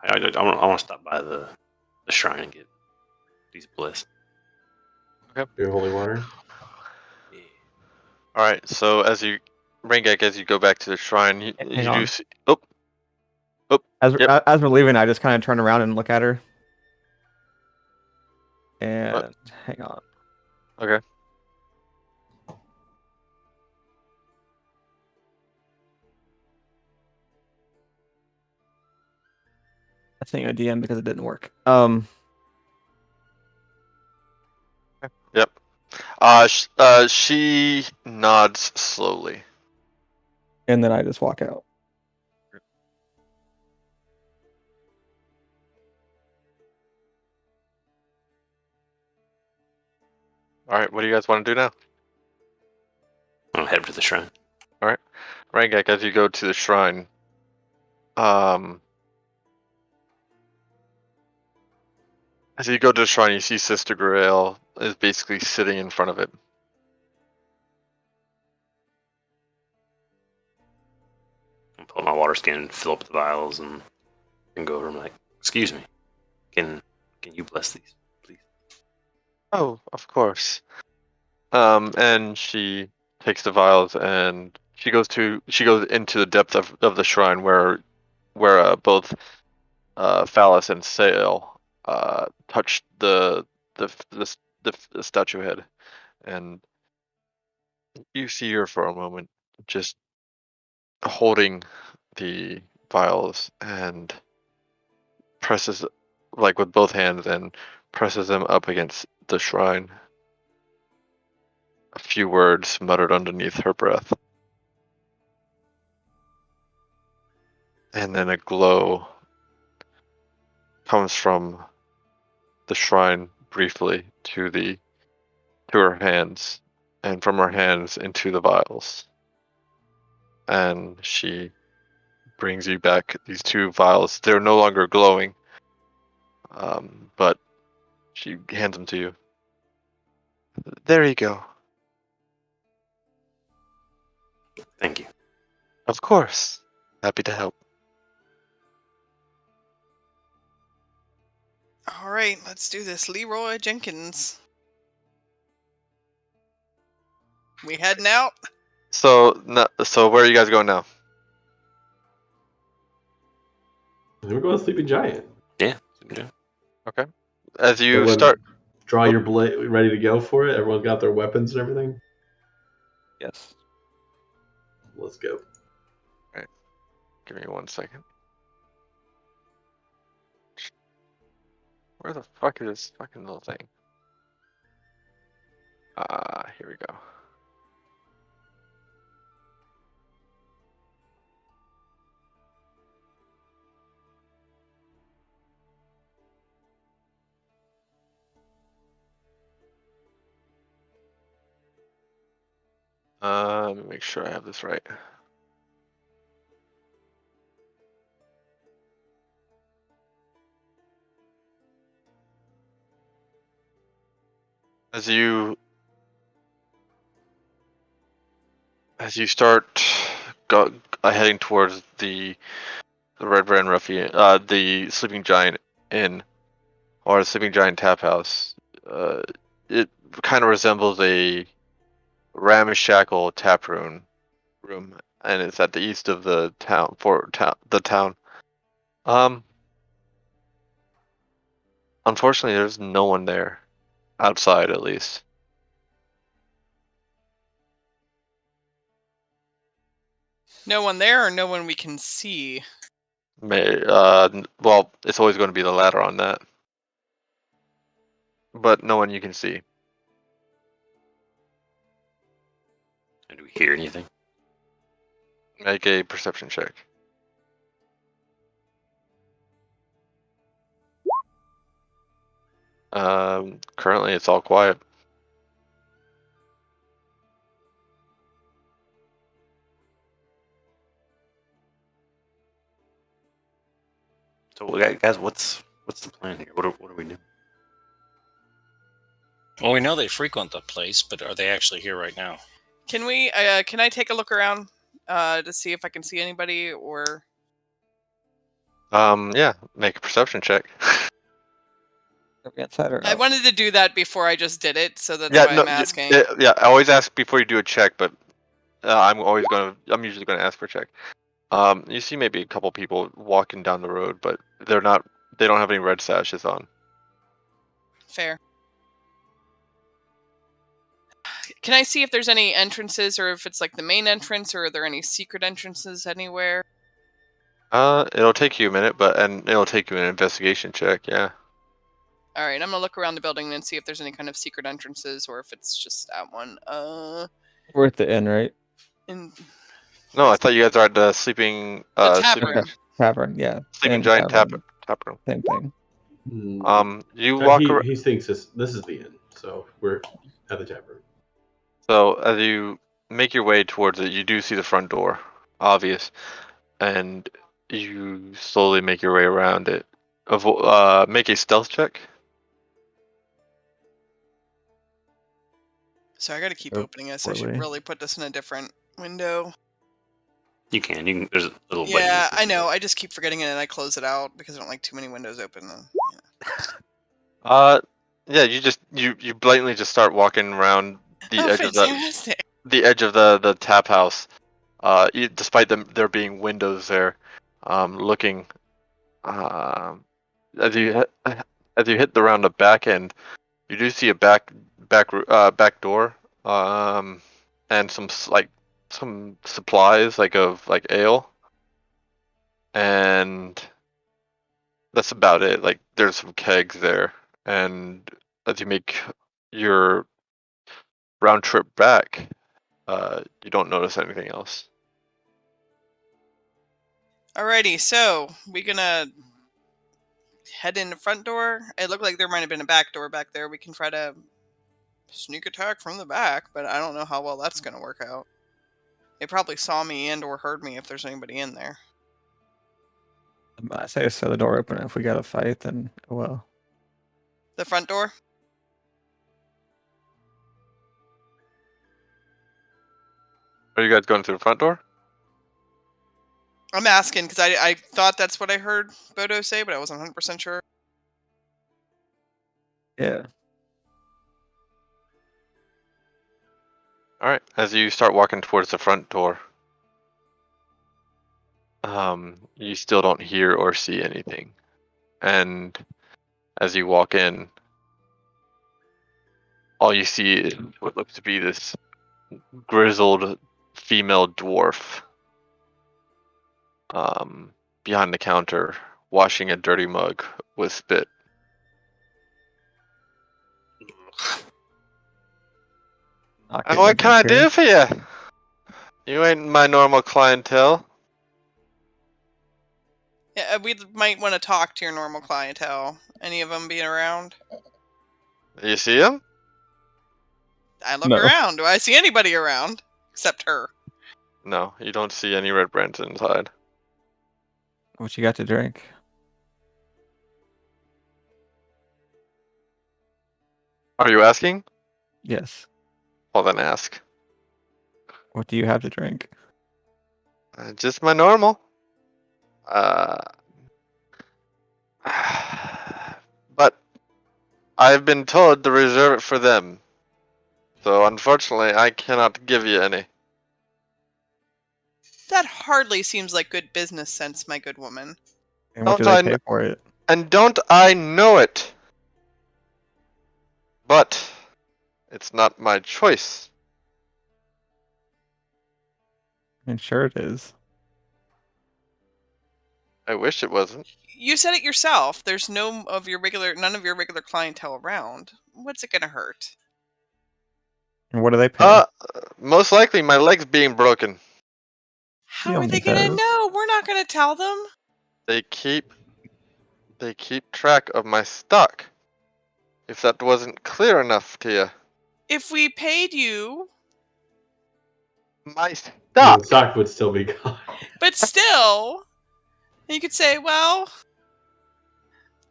I want to stop by the shrine and get these blessed. Your holy water. Yeah. All right. So as you, Rangak, as you go back to the shrine, you Hang do on. see. Oh, As Yep. as we're leaving, I just kind of turn around and look at her. And hang on. okay. I sent you a DM because it didn't work. Yep. She nods slowly. And then I just walk out. All right. What do you guys want to do now? I'll head to the shrine. Rangak, as you go to the shrine, as you go to the shrine, you see Sister Grail is basically sitting in front of it. I'll pull out my water skin, fill up the vials, and go over. I'm like, excuse me, can you bless these, please? Oh, of course. And she takes the vials and she goes into the depth of the shrine where both Phallus and Sail touch the statue head, and you see her for a moment just holding the vials and presses like with both hands and presses them up against the shrine. A few words muttered underneath her breath. And then a glow comes from the shrine briefly to her hands, and from her hands into the vials. And she brings you back these two vials. They're no longer glowing, but she hands them to you. There you go. Thank you. Of course. Happy to help. All right, let's do this. Leroy Jenkins. We heading out? So where are you guys going now? We're going to Sleeping Giant. Yeah. Okay. Okay. As you Everyone start, draw your blade, ready to go for it. Everyone got their weapons and everything. Yes. Let's go. give me 1 second. Where the fuck is this fucking little thing? Here we go. Let me make sure I have this right. As you start heading towards the Red Baron Ruffian, the Sleeping Giant Inn, or the Sleeping Giant Tap House, it kind of resembles a ramshackle tap room, and it's at the east of the town. The town. Unfortunately, there's no one there, outside at least. No one there or no one we can see? Well, it's always going to be the latter on that. But no one you can see. Do we hear anything? Make a perception check. Currently it's all quiet. So, guys, what's the plan here? What are we doing? Well, we know they frequent the place, but are they actually here right now? Can we? Can I take a look around to see if I can see anybody or? Yeah, make a perception check. Are we inside or I out? wanted to do that before I just did it, so that's Yeah, why no, I'm asking. yeah. I always ask before you do a check, but I'm usually gonna ask for a check. You see maybe a couple people walking down the road, but they don't have any red sashes on. Fair. Can I see if there's any entrances, or if it's like the main entrance, or are there any secret entrances anywhere? It'll take you a minute, and it'll take you an investigation check. Yeah. All right, I'm gonna look around the building and see if there's any kind of secret entrances, or if it's just that one. We're at the inn, right? In No, I thought you guys are at the sleeping the tap sleeping room. Tavern, yeah. sleeping Inn, giant tap tavern, room. same thing. You walk around. He thinks this is the end, so we're at the tap room. So as you make your way towards it, you do see the front door, obvious, and you slowly make your way around it. Make a stealth check. So I gotta keep Oh, opening this. I should poorly. really put this in a different window. You can. There's a little button. Yeah, I know. I just keep forgetting it and I close it out because I don't like too many windows open. Yeah, you blatantly just start walking around the Oh, edge of fantastic! the tap house. Despite there being windows there, looking. As you hit around the back end, you do see a back door, and some supplies of ale, and that's about it. Like there's some kegs there, and as you make your round trip back, you don't notice anything else. Alrighty, so we gonna head in the front door. It looked like there might have been a back door back there. We can try to sneak attack from the back, but I don't know how well that's gonna work out. They probably saw me and or heard me if there's anybody in there. I say set the door open. If we got a fight, then well. The front door? Are you guys going through the front door? I'm asking because I thought that's what I heard Bodo say, but I wasn't 100% sure. Yeah. All right. As you start walking towards the front door, you still don't hear or see anything. And as you walk in, all you see is what looks to be this grizzled female dwarf behind the counter, washing a dirty mug with spit. And what can I do for you? You ain't my normal clientele. Yeah, we might want to talk to your normal clientele. Any of them being around? You see him? I look No. around. Do I see anybody around? Except her. No, you don't see any red brands inside. What you got to drink? Are you asking? Yes. Well, then ask. What do you have to drink? Just my normal. But I've been told to reserve it for them. So unfortunately, I cannot give you any. That hardly seems like good business sense, my good woman. And what do they pay for it? And don't I know it? But it's not my choice. I'm sure it is. I wish it wasn't. You said it yourself. There's none of your regular clientele around. What's it gonna hurt? And what do they pay? Most likely my leg's being broken. How are they gonna know? We're not gonna tell them. They keep track of my stock. If that wasn't clear enough to you. If we paid you, my stock. The stock would still be gone. But still, you could say, "Well,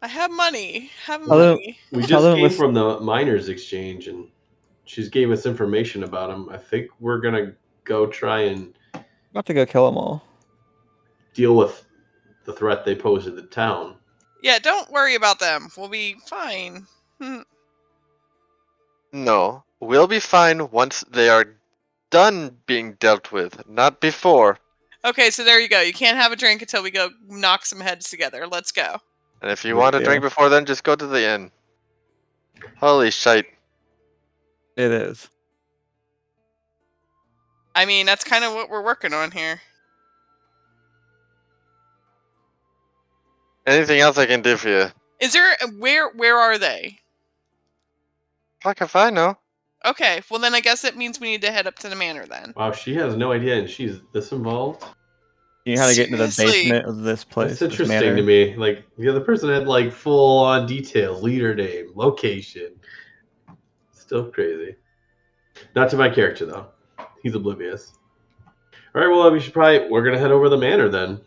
I have money. We just came from the miners' exchange, and she's gave us information about them. I think we're gonna go try and About to go kill them all. deal with the threat they pose to the town. Yeah, don't worry about them. We'll be fine. No, we'll be fine once they are done being dealt with, not before. Okay, so there you go. You can't have a drink until we go knock some heads together. Let's go. And if you want a drink before then, just go to the inn. Holy shite. It is. I mean, that's kind of what we're working on here. Anything else I can do for you? Is there where are they? Fuck if I know. Okay, well then I guess it means we need to head up to the manor then. Wow, she has no idea, and she's this involved. You know how to get into the Seriously? basement of this place. That's this interesting manor? to me. Like the other person had like full on details, leader name, location. Still crazy. Not to my character though. He's oblivious. All right, well we're gonna head over to the manor then.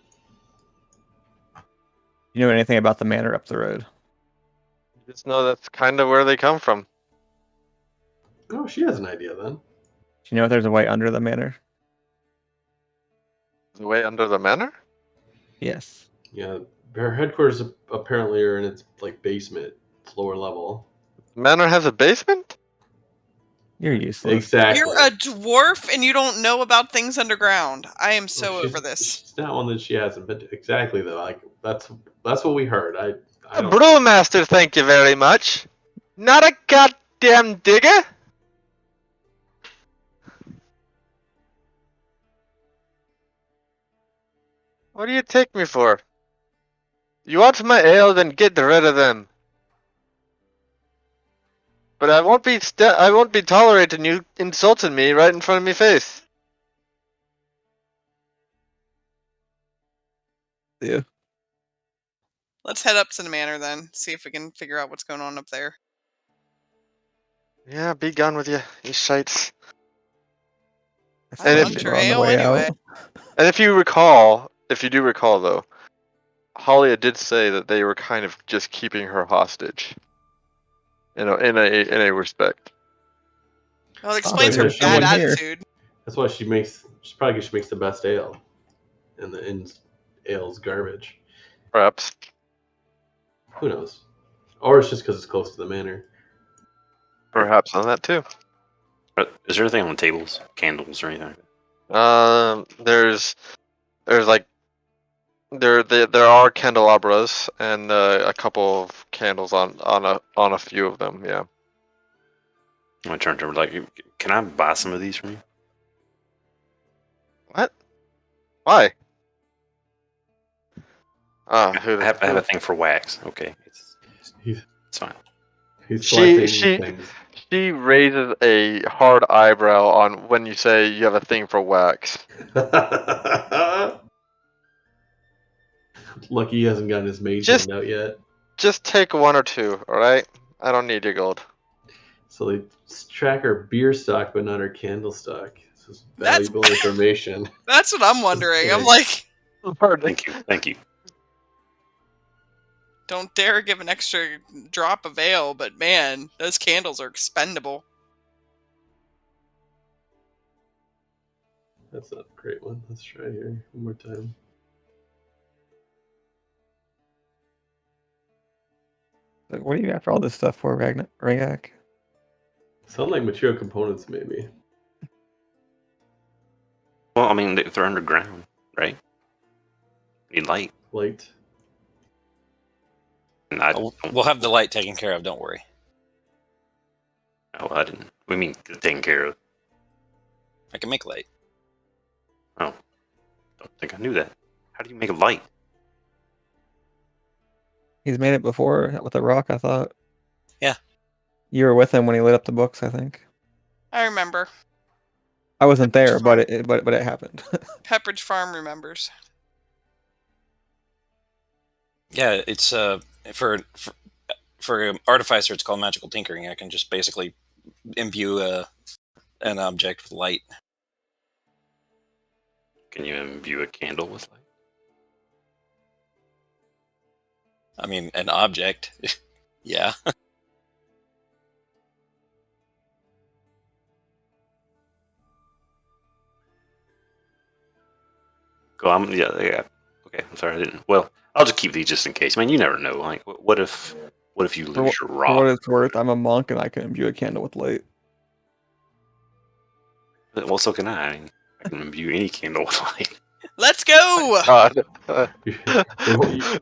You know anything about the manor up the road? Just know that's kind of where they come from. Oh, she has an idea then. Do you know if there's a way under the manor? The way under the manor? Yes. Yeah, her headquarters apparently are in its like basement, lower level. Manor has a basement? You're useless. Exactly. You're a dwarf and you don't know about things underground. I am so over this. She's not one that she hasn't been to. Exactly though. Like that's what we heard. I A don't. brewmaster, thank you very much. Not a goddamn digger. What do you take me for? You want my ale, then get rid of them. But I won't be tolerating you insulting me right in front of me face. Yeah. Let's head up to the manor then. See if we can figure out what's going on up there. Yeah, be gone with you, you shites. I And want if- your on the ale way anyway. out. And if you do recall though, Halia did say that they were kind of just keeping her hostage. In a respect. Well, it explains her because bad someone here. attitude. That's why she makes. She probably makes the best ale, and the inn's ale's garbage. Perhaps. Who knows? Or it's just because it's close to the manor. Perhaps on that too. Is there anything on the tables? Candles or anything? There's like there are candelabras and a couple of candles on a few of them. Yeah. I turned to her like, can I buy some of these from you? What? Why? I have a thing for wax. Okay, He's it's fine. he's collecting things. She raises a hard eyebrow on when you say you have a thing for wax. Lucky he hasn't gotten his mage Just- hand out yet. Just take one or two, all right? I don't need your gold. So they track her beer stock, but not her candle stock. This is That's- valuable information. That's what I'm wondering. I'm Great. like, Thank you. don't dare give an extra drop of ale, but man, those candles are expendable. That's not a great one. Let's try here one more time. Like, what are you after all this stuff for, Ragnak? Sound like material components, maybe. Well, I mean, they're underground, right? Need light. Light. And I We'll have the light taken care of. Don't worry. I didn't. We mean taken care of. I can make light. Don't think I knew that. How do you make a light? He's made it before with a rock, I thought. Yeah. You were with him when he lit up the books, I think. I remember. I wasn't there, Farm. but it happened. Pepperidge Farm remembers. Yeah, it's for artificer, it's called magical tinkering. I can just basically imbue an object with light. Can you imbue a candle with light? I mean, an object. Yeah. Go. Yeah. Okay, I'm sorry I didn't. Well, I'll just keep these just in case. Man, you never know. Like, what if you For lose your for rock? what it's worth, I'm a monk and I can imbue a candle with light. Well, so can I. I mean, I can imbue any candle with light. Let's go. God.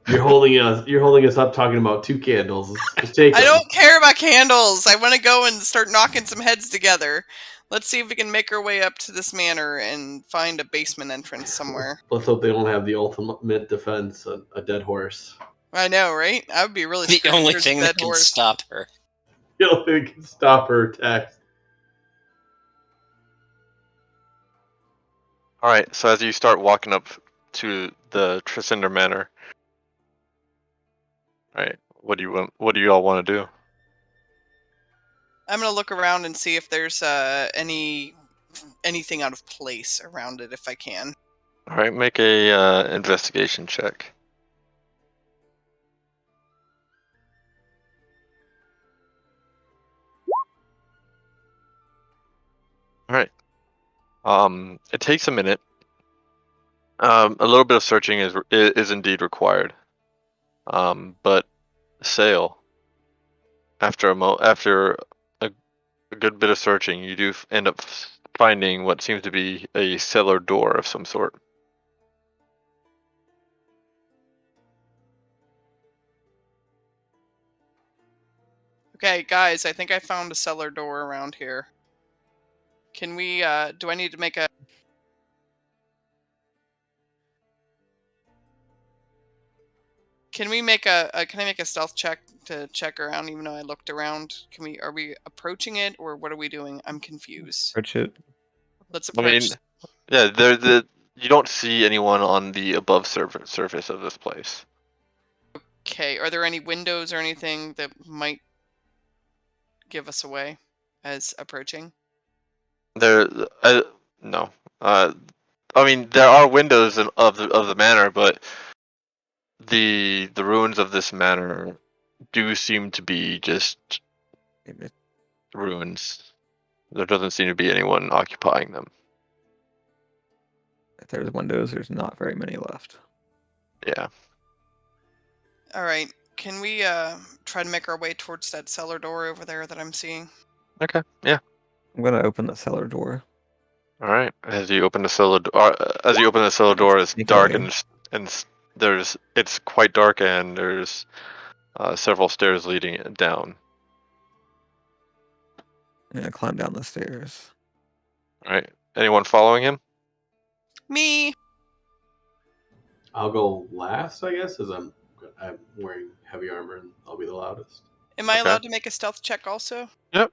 You're holding us up talking about 2 candles. Just take I them. don't care about candles. I want to go and start knocking some heads together. Let's see if we can make our way up to this manor and find a basement entrance somewhere. Let's hope they don't have the ultimate defense, a dead horse. I know, right? I would be really The scared if only there's a thing dead that can horse. stop her. You don't think it can stop her attacks. All right. So as you start walking up to the Tricinder Manor, all right, what do you want? What do you all want to do? I'm gonna look around and see if there's anything out of place around it, if I can. All right, make a investigation check. All right. It takes a minute. A little bit of searching is indeed required. But Sale, after a good bit of searching, you do end up finding what seems to be a cellar door of some sort. Okay, guys, I think I found a cellar door around here. Can we, do I need to make a... Can we make can I make a stealth check to check around even though I looked around? Are we approaching it or what are we doing? I'm confused. Approach it. Let's I approach. mean, yeah, you don't see anyone on the above surface of this place. Okay, are there any windows or anything that might give us away as approaching? There, no. I mean, there are windows of the manor, but the ruins of this manor do seem to be just If ruins. There doesn't seem to be anyone occupying them. there's windows, there's not very many left. Yeah. All right, can we try to make our way towards that cellar door over there that I'm seeing? Okay. Yeah. I'm gonna open the cellar door. All right. As you open the cellar door, it's Sneak dark away. and it's quite dark, and there's several stairs leading down. I'm gonna climb down the stairs. All right. Anyone following him? Me. I'll go last, I guess, as I'm wearing heavy armor and I'll be the loudest. Am I Okay. allowed to make a stealth check also? Yep.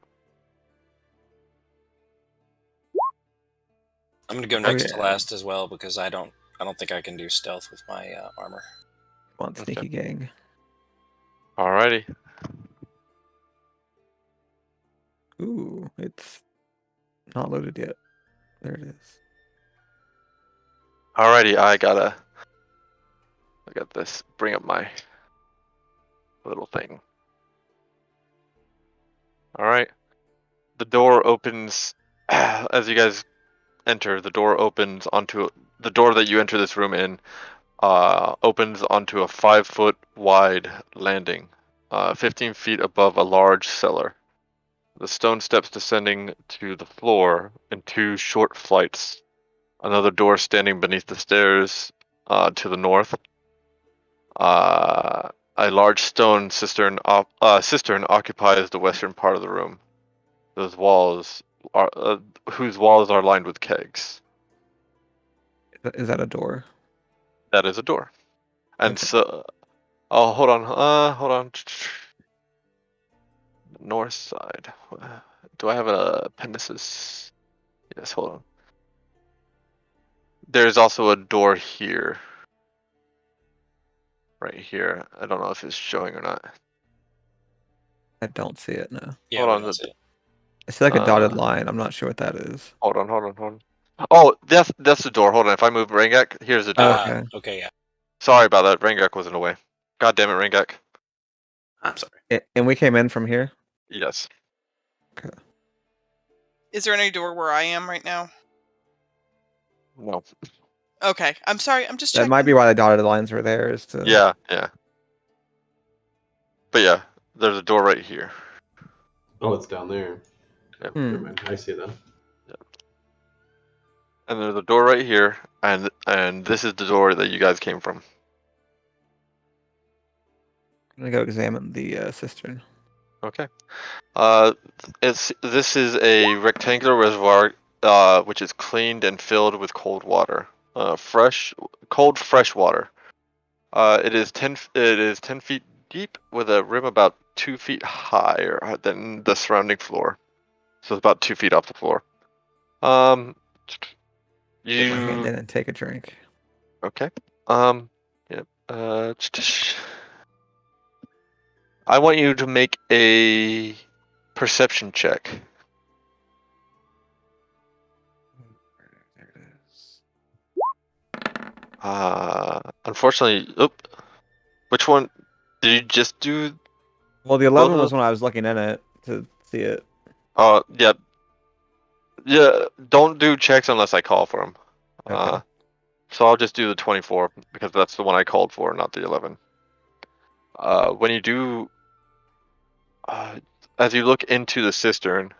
I'm gonna go next to last as well because I don't think I can do stealth with my armor. Come on, sneaky gang. Alrighty. Ooh, it's not loaded yet. There it is. Alrighty. I got this. Bring up my little thing. All right. The door opens as you guys enter. The door that you enter this room in opens onto a 5-foot wide landing, 15 feet above a large cellar. The stone steps descending to the floor in 2 short flights. Another door standing beneath the stairs to the north. A large stone cistern occupies the western part of the room. Whose walls are lined with kegs. Is that a door? That is a door. And Okay. so, oh, hold on. North side. Do I have an appendices? Yes, hold on. There's also a door here. Right here. I don't know if it's showing or not. I don't see it, no. Yeah, Hold we on. don't see it. I see like a dotted line. I'm not sure what that is. Hold on. Oh, that's the door. Hold on. If I move Rangak, here's the door. Okay. Okay, yeah. Sorry about that. Rangak wasn't away. God damn it, Rangak. I'm sorry. And we came in from here? Yes. Okay. Is there any door where I am right now? No. Okay, I'm sorry. I'm just That checking. might be why the dotted lines were there. Is to Yeah. But yeah, there's a door right here. Oh, it's down there. Yep. Hmm. Never mind. I see them. And there's a door right here, and this is the door that you guys came from. I'm gonna go examine the cistern. Okay. This is a rectangular reservoir, which is cleaned and filled with cold water. Cold fresh water. It is 10 feet deep with a rim about 2 feet higher than the surrounding floor. So it's about 2 feet off the floor. Get my hand You in and take a drink. okay? Yep. I want you to make a perception check. There it is. Unfortunately, which one did you just do? Well, the Both 11 of was them? when I was looking in it to see it. Yeah, yeah. Don't do checks unless I call for them. Okay. So I'll just do the 24 because that's the one I called for, not the 11. When you do, as you look into the cistern,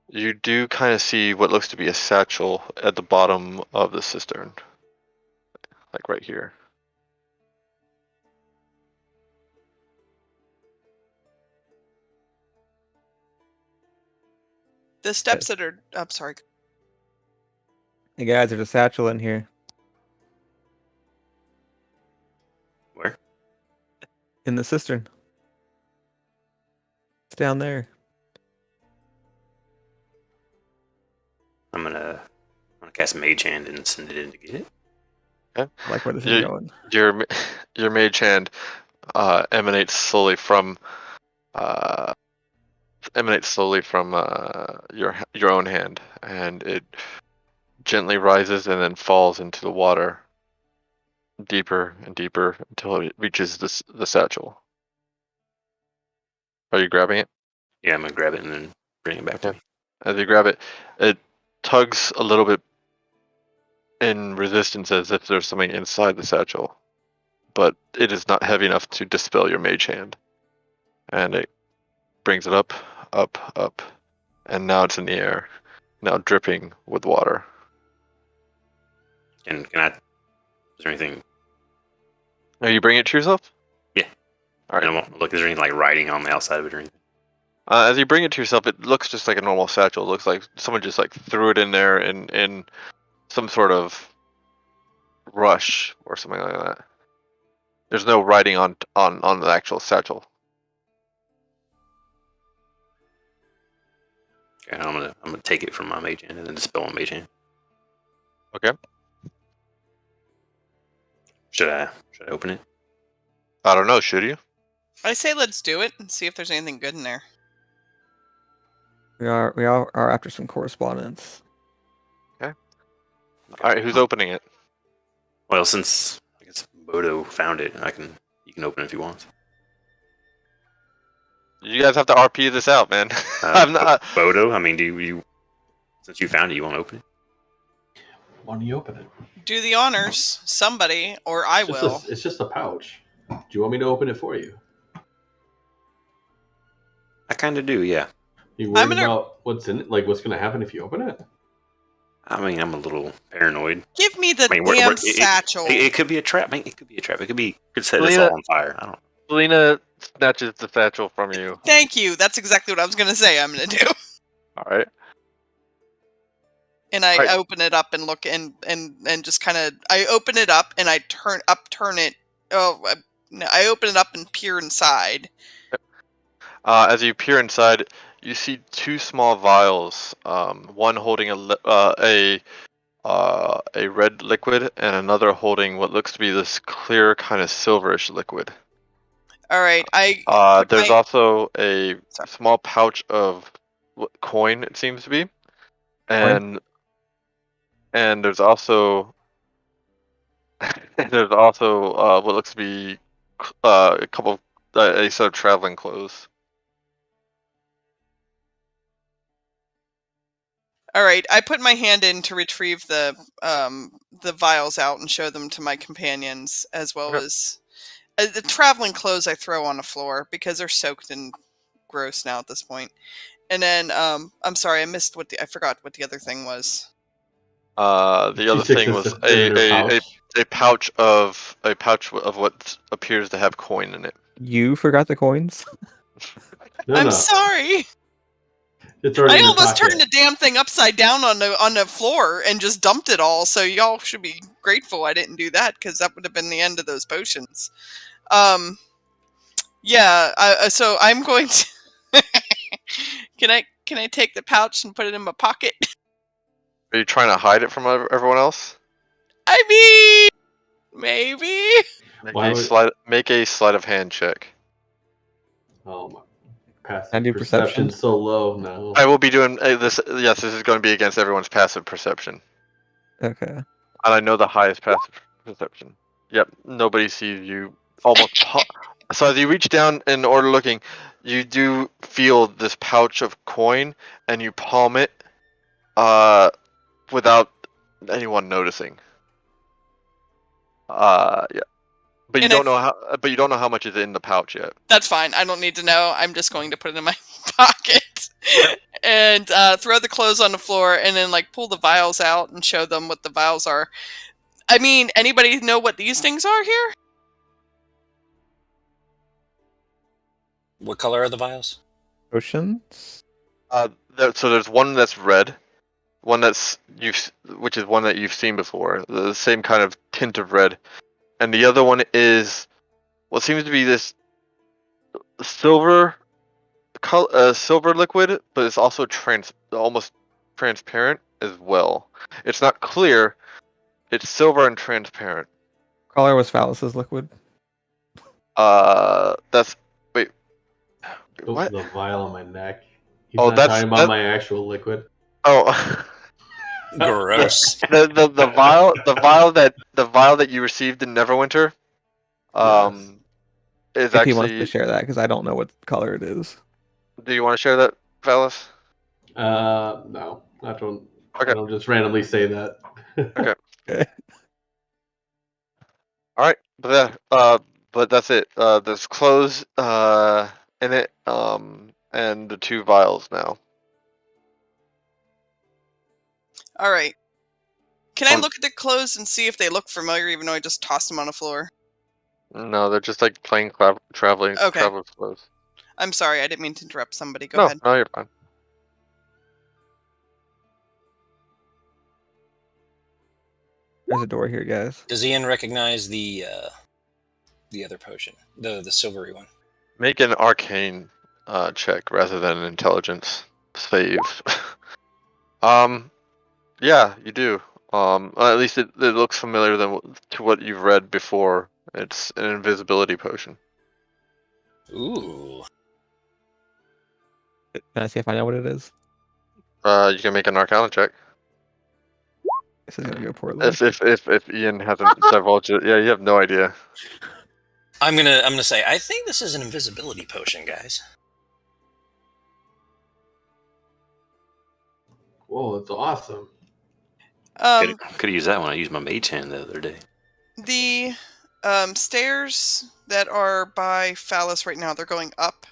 you do kind of see what looks to be a satchel at the bottom of the cistern, like right here. The steps that are. I'm sorry. Hey guys, there's a satchel in here. Where? In the cistern. It's down there. I'm gonna cast Mage Hand and send it in to get it. Okay. I like where this is You- going. Your mage hand emanates slowly from uh, your own hand, and it gently rises and then falls into the water, deeper and deeper until it reaches the satchel. Are you grabbing it? Yeah, I'm gonna grab it and then bring it back to Okay. me. As you grab it, it tugs a little bit in resistance as if there's something inside the satchel, but it is not heavy enough to dispel your mage hand. And it brings it up, up, and now it's in the air, now dripping with water. Can I? Is there anything? Are you bringing it to yourself? Yeah. All right. I won't look. Is there anything like writing on the outside of it or anything? As you bring it to yourself, it looks just like a normal satchel. It looks like someone just like threw it in there in some sort of rush or something like that. There's no writing on the actual satchel. Okay, I'm gonna take it from my Mage Hand and then dispel my Mage Hand. Okay. Should I open it? I don't know. Should you? I say let's do it and see if there's anything good in there. We are after some correspondence. All right. Who's opening it? Well, since I guess Bodo found it, you can open it if you want. You guys have to RP this out, man. I'm not. Bodo. I mean, do you since you found it, you want to open it? Why don't you open it? Do the honors, somebody, or I will. It's just a pouch. Do you want me to open it for you? I kind of do, yeah. You worried about what's in it? Like what's going to happen if you open it? I mean, I'm a little paranoid. Give me the I mean, damn satchel. It could be a trap. I mean, it could be a trap. It could set us all on fire. I don't know. Selena snatches the satchel from you. Thank you. That's exactly what I was going to say I'm going to do. All right. And I open it up and look and just kind of I open it up and I upturn it. Oh, no, I open it up and peer inside. As you peer inside, you see two small vials. One holding a red liquid, and another holding what looks to be this clear kind of silverish liquid. All right, there's also a small pouch of coin. It seems to be, and there's also what looks to be a couple a set of traveling clothes. All right, I put my hand in to retrieve the vials out and show them to my companions, as well Okay. as the traveling clothes I throw on the floor because they're soaked and gross now at this point. And then I'm sorry, I forgot what the other thing was. The She other sticks thing was it in her pouch. a pouch of what appears to have coin in it. You forgot the coins? No, I'm no, sorry. it's already I in her almost pocket. turned the damn thing upside down on the floor and just dumped it all. So y'all should be grateful I didn't do that because that would have been the end of those potions. Yeah. So I'm going to. Can I take the pouch and put it in my pocket? Are you trying to hide it from everyone else? I mean, maybe. Make a sleight of hand check. Oh my! Passive Can I do perception? perception's so low now. I will be doing this. Yes, this is going to be against everyone's passive perception, Okay. and I know the highest passive perception. Yep, nobody sees you. So as you reach down in order looking, you do feel this pouch of coin, and you palm it, without anyone noticing. Yeah, but you And don't know how. But you don't know how much is in the pouch yet. That's fine. I don't need to know. I'm just going to put it in my pocket and throw the clothes on the floor, and then like pull the vials out and show them what the vials are. I mean, anybody know what these things are here? What color are the vials? Potions? So there's one that's red, one which is one that you've seen before, the same kind of tint of red, and the other one is what seems to be this silver silver liquid, but it's also almost transparent as well. It's not clear. It's silver and transparent. Color was Phallus's liquid. That's wait. What? The vial on my neck. He's Oh, not talking about my actual liquid. Oh. Gross. the vial that you received in Neverwinter, Yes. is If he wants to actually. share that, because I don't know what color it is. Do you want to share that, Phallus? No, I don't. Okay. I don't just randomly say that. Okay. Okay. All right, but that's it. There's clothes in it, and the two vials now. All right. Can I look at the clothes and see if they look familiar, even though I just tossed them on the floor? No, they're just like plain traveling Okay. traveler's clothes. I'm sorry, I didn't mean to interrupt somebody. Go ahead. No, you're fine. There's a door here, guys. Does Ian recognize the other potion, the silvery one? Make an arcane check rather than an intelligence save. Yeah, you do. At least it looks familiar to what you've read before. It's an invisibility potion. Ooh. Can I see if I know what it is? You can make an arcana check. This is gonna go poorly. If Ian hasn't divulged it, yeah, you have no idea. I'm gonna say I think this is an invisibility potion, guys. Whoa, it's awesome. Could have used that one. I used my mage hand the other day. The stairs that are by Phallus right now, they're going up.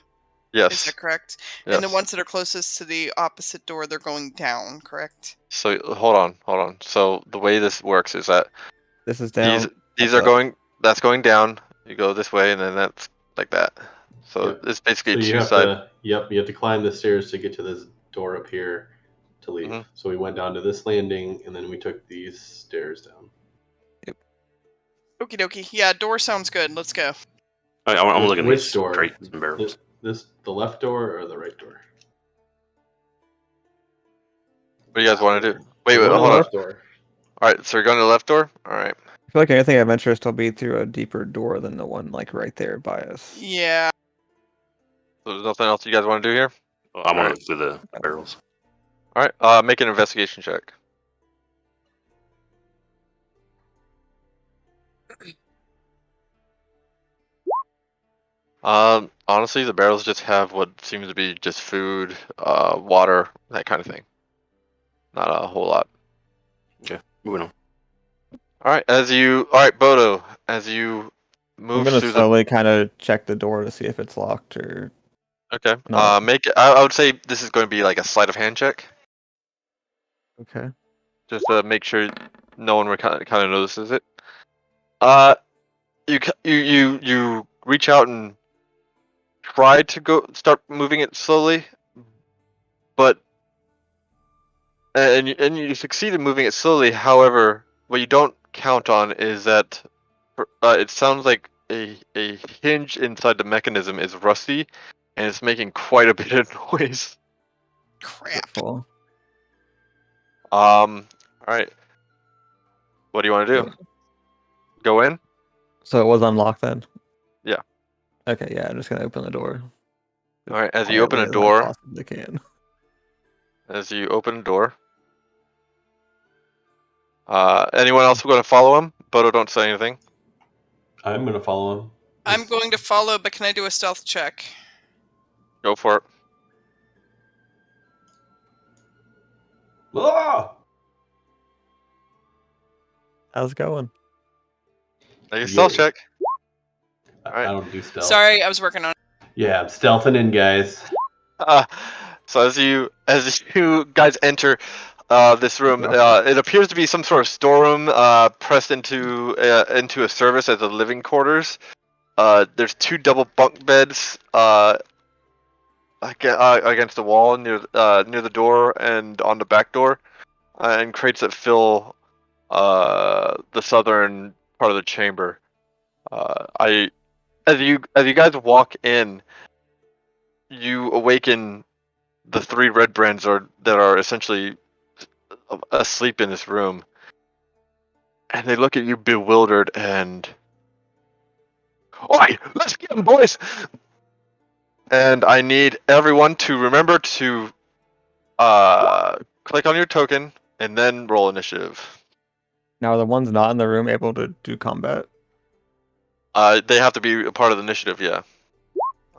Yes. Is that correct? Yes. And the ones that are closest to the opposite door, they're going down, correct? So hold on. So the way this works is that This is down. these are going. That's going down. You go this way, and then that's like that. So Yep. it's basically So you two have sides. you have to climb the stairs to get to this door up here to leave. Mhm. So we went down to this landing, and then we took these stairs down. Okie dokie. Yeah, door sounds good. Let's go. I'm looking at Which these door? crates and barrels. The left door or the right door? What do you guys want to do? Wait, We're going to hold the on. left door. All right, so you're going to the left door. All right. I feel like anything adventurous will be through a deeper door than the one like right there by us. Yeah. So there's nothing else you guys want to do here. Well, I want to look through the barrels. All right. Make an investigation check. Honestly, the barrels just have what seems to be just food, water, that kind of thing. Not a whole lot. Okay, moving on. All right, Bodo, as you I'm move gonna through slowly kind of check the door to see if it's locked or okay, not. I would say this is going to be like a sleight of hand check, Okay. just to make sure no one kind of notices it. Uh, you reach out and try to start moving it slowly, but and you succeed in moving it slowly. However, what you don't count on is that it sounds like a hinge inside the mechanism is rusty, and it's making quite a bit of noise. Crap. Fall. All right. What do you want to do? Go in? So it was unlocked then? Yeah. Okay, yeah, I'm just gonna open the door. All right. As you open quietly a as I door, possibly can. Anyone else going to follow him? Bodo, don't say anything. I'm gonna follow him. I'm going to follow, but can I do a stealth check? Go for it. Ah! How's it going? Make a stealth check. I don't do stealth. Sorry, I was working on it. Yeah, I'm stealthing in, guys. So as you guys enter this room, it appears to be some sort of storeroom pressed into a service as a living quarters. There's 2 double bunk beds against the wall near the door and on the back door, and crates that fill the southern part of the chamber. As you guys walk in, you awaken the 3 red brands that are essentially asleep in this room, and they look at you bewildered and, "Oi, let's get them, boys!" And I need everyone to remember to click on your token and then roll initiative. Now are the ones not in the room able to do combat? They have to be a part of the initiative, yeah.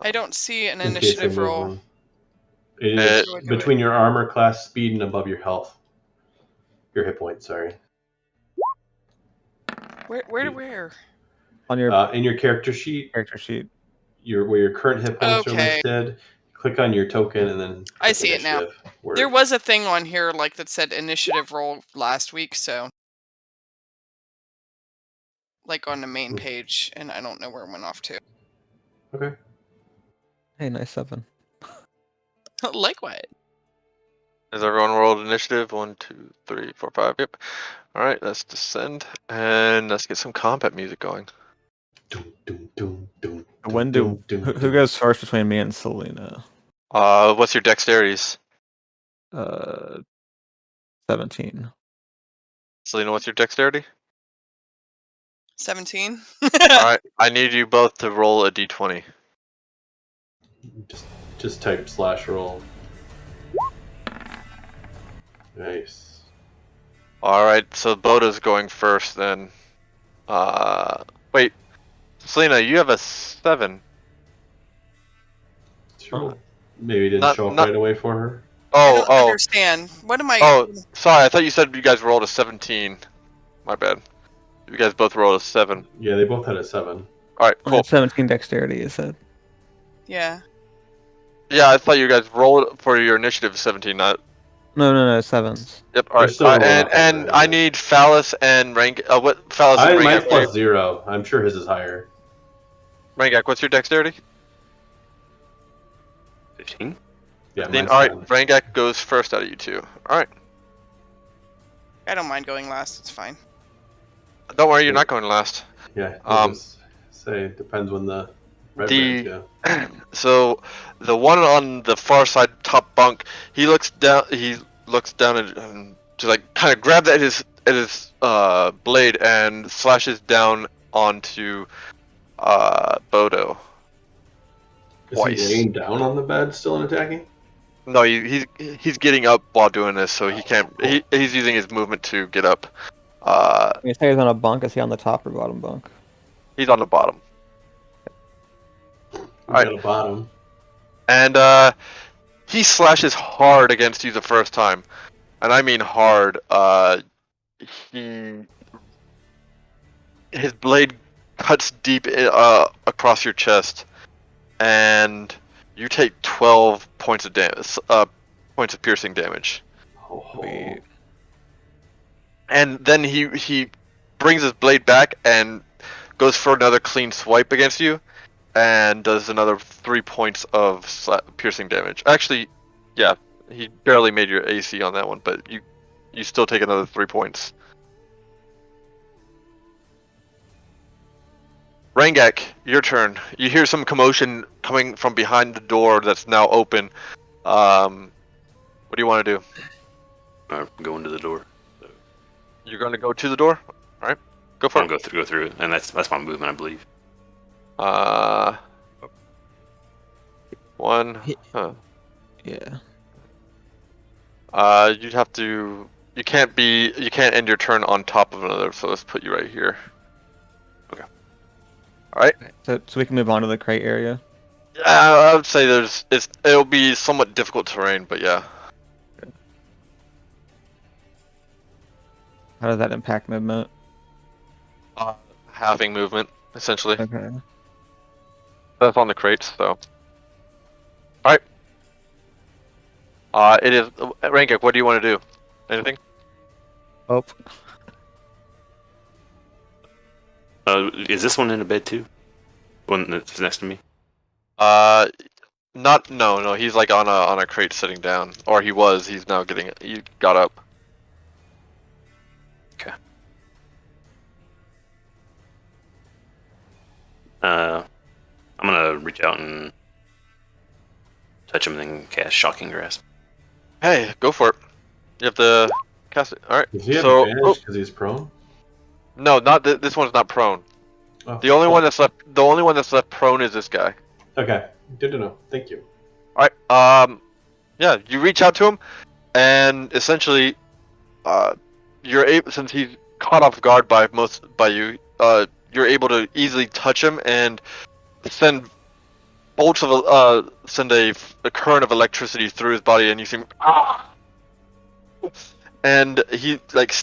I don't see an In case they're initiative roll. moving. It is Wait. between your armor class, speed, and above your health. Your hit points, sorry. Where? On your In your character sheet, character sheet. where your current hit points are Okay. listed, click on your token and then I click see it now. initiative. Word. There was a thing on here like that said initiative roll last week, so like on the main page, and I don't know where it went off to. Okay. Hey, nice 7. Likewise. Has everyone rolled initiative? 1, 2, 3, 4, 5. Yep. All right, let's descend and let's get some combat music going. Doom, doom, doom, doom, When doom, do doom, who doom. goes first between me and Selena? What's your dexterities? 17. Selena, what's your dexterity? 17. All right, I need you both to roll a d20. Just type /roll. Nice. All right, so Boda's going first then. Wait, Selena, you have a 7. Sure. Maybe it didn't show up right away for her. I don't understand. What am I? Oh, sorry. I thought you said you guys rolled a 17. My bad. You guys both rolled a 7. Yeah, they both had a 7. All right, cool. 17 dexterity, you said. Yeah. Yeah, I thought you guys rolled for your initiative 17, not. No, 7s. Yep. All right. And I need Phallus and Rank. What Phallus and Mine's Rangak? +0. I'm sure his is higher. Rangak, what's your dexterity? 15. Yeah. All right. Rangak goes first out of you two. All right. I don't mind going last. It's fine. Don't worry, you're not going last. Yeah. Say it depends when the red brands go. So the one on the far side top bunk, he looks down and just like kind of grabs at his blade and slashes down onto Bodo. Twice. Is he laying down on the bed still and attacking? No, he's getting up while doing this, so he can't. He's using his movement to get up. When you say he's on a bunk, is he on the top or bottom bunk? He's on the bottom. All right. Bottom. And he slashes hard against you the first time. and I mean hard. He his blade cuts deep across your chest, and you take 12 points of damage. Points of piercing damage. Oh. And then he brings his blade back and goes for another clean swipe against you, and does another 3 points of piercing damage. Actually, yeah, he barely made your AC on that one, but you still take another 3 points. Rangak, your turn. You hear some commotion coming from behind the door that's now open. What do you want to do? Go into the door. You're going to go to the door? Alright, go for I'll it. go through, and that's my movement, I believe. One. Huh. Yeah. You'd have to. You can't end your turn on top of another. So let's put you right here. Okay. All right. So we can move on to the crate area. Yeah, I would say it'll be somewhat difficult terrain, but yeah. How does that impact movement? Halving movement essentially. Okay. That's on the crates, so. All right. It is Rankik. What do you want to do? Anything? Oh. Is this one in a bed too? One that's next to me. No. He's like on a crate sitting down, or he was. He's now he got up. Okay. I'm gonna reach out and touch him, and then cast Shocking Grasp. Hey, go for it. You have to cast it. All right. Does he have So, advantage because he's prone? no, not this one's not prone. Oh. The only one that's left. The only one that's left prone is this guy. Okay, good to know. Thank you. All right. Yeah, you reach out to him, and essentially, you're able, since he's caught off guard by you. You're able to easily touch him and send bolts of send a current of electricity through his body, and you see him, and he like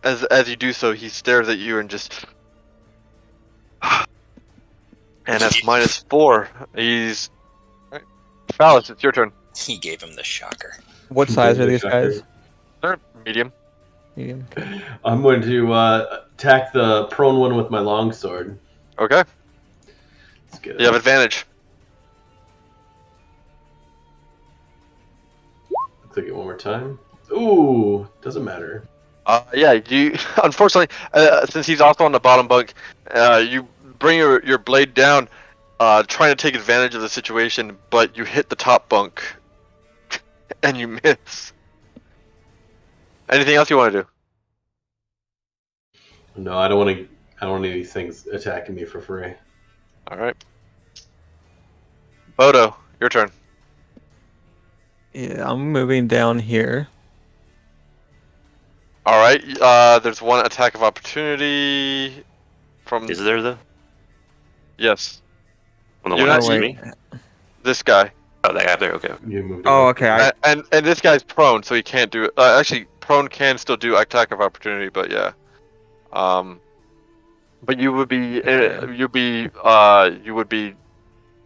as you do so, he stares at you and just. And that's -4. He's. Right. Phallus, it's your turn. He gave him the shocker. What size are these guys? They're medium. Medium. I'm going to attack the prone one with my longsword. Okay. Let's get it. You have advantage. Let's take it one more time. Ooh, doesn't matter. Yeah, you unfortunately, since he's also on the bottom bunk, you bring your blade down, trying to take advantage of the situation, but you hit the top bunk, and you miss. Anything else you want to do? No, I don't want to. I don't want any of these things attacking me for free. All right. Bodo, your turn. Yeah, I'm moving down here. All right. There's one attack of opportunity from. Is there though? Yes. On the You're one not- next to wait. me? This guy. Oh, that guy there. Okay. You moved. Oh, away. okay. And this guy's prone, so he can't do it. Actually, prone can still do attack of opportunity, but yeah. But you would be you would be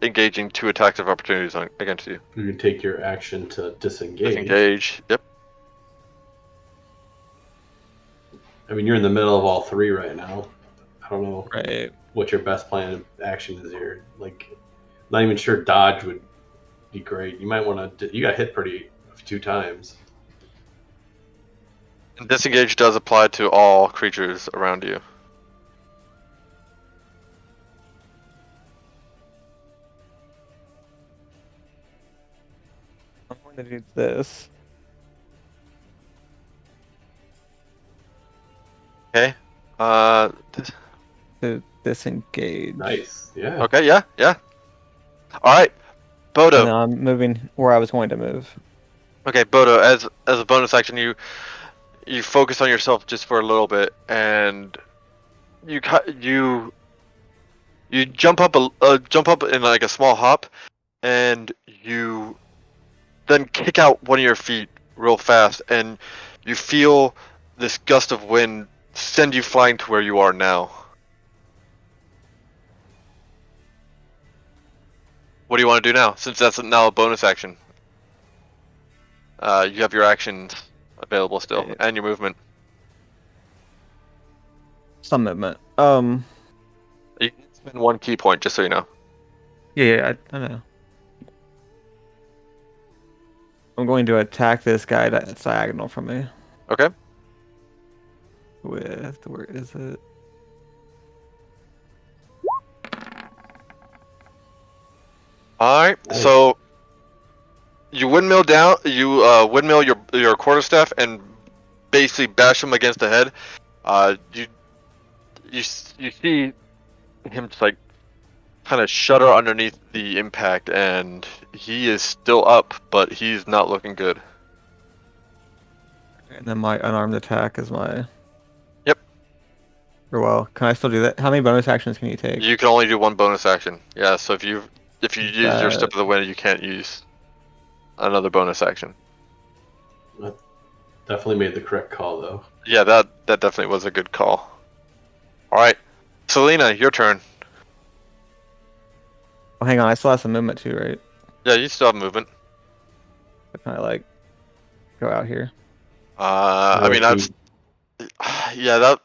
engaging 2 attacks of opportunities against you. You can take your action to disengage. Disengage. Yep. I mean, you're in the middle of all 3 right now. I don't know Right. what your best plan of action is here. Like, not even sure dodge would be great. You might want to. You got hit pretty 2 times. And disengage does apply to all creatures around you. I'm going to do this. Okay. To disengage. Nice. Yeah. Okay. Yeah. All right. And Bodo. now I'm moving where I was going to move. Okay, Bodo. As a bonus action, you focus on yourself just for a little bit, and you jump up in like a small hop, and you then kick out one of your feet real fast, and you feel this gust of wind send you flying to where you are now. What do you want to do now? Since that's now a bonus action. You have your actions available still, Yeah. and your movement. Some movement. You can spend 1 key point, just so you know. Yeah, I know. I'm going to attack this guy that's diagonal from me. Okay. With where is it? All right. Nice. So you windmill down. You windmill your quarterstaff and basically bash him against the head. You see him just like kind of shudder underneath the impact, and he is still up, but he's not looking good. And then my unarmed attack is my. Yep. Or well, can I still do that? How many bonus actions can you take? You can only do 1 bonus action. Yeah. So if you use your That- step of the wind, you can't use another bonus action. Definitely made the correct call, though. Yeah, that definitely was a good call. All right, Selena, your turn. Oh, hang on, I still have some movement too, right? Yeah, you still have movement. Can I like go out here? I mean, Like, that's yeah. That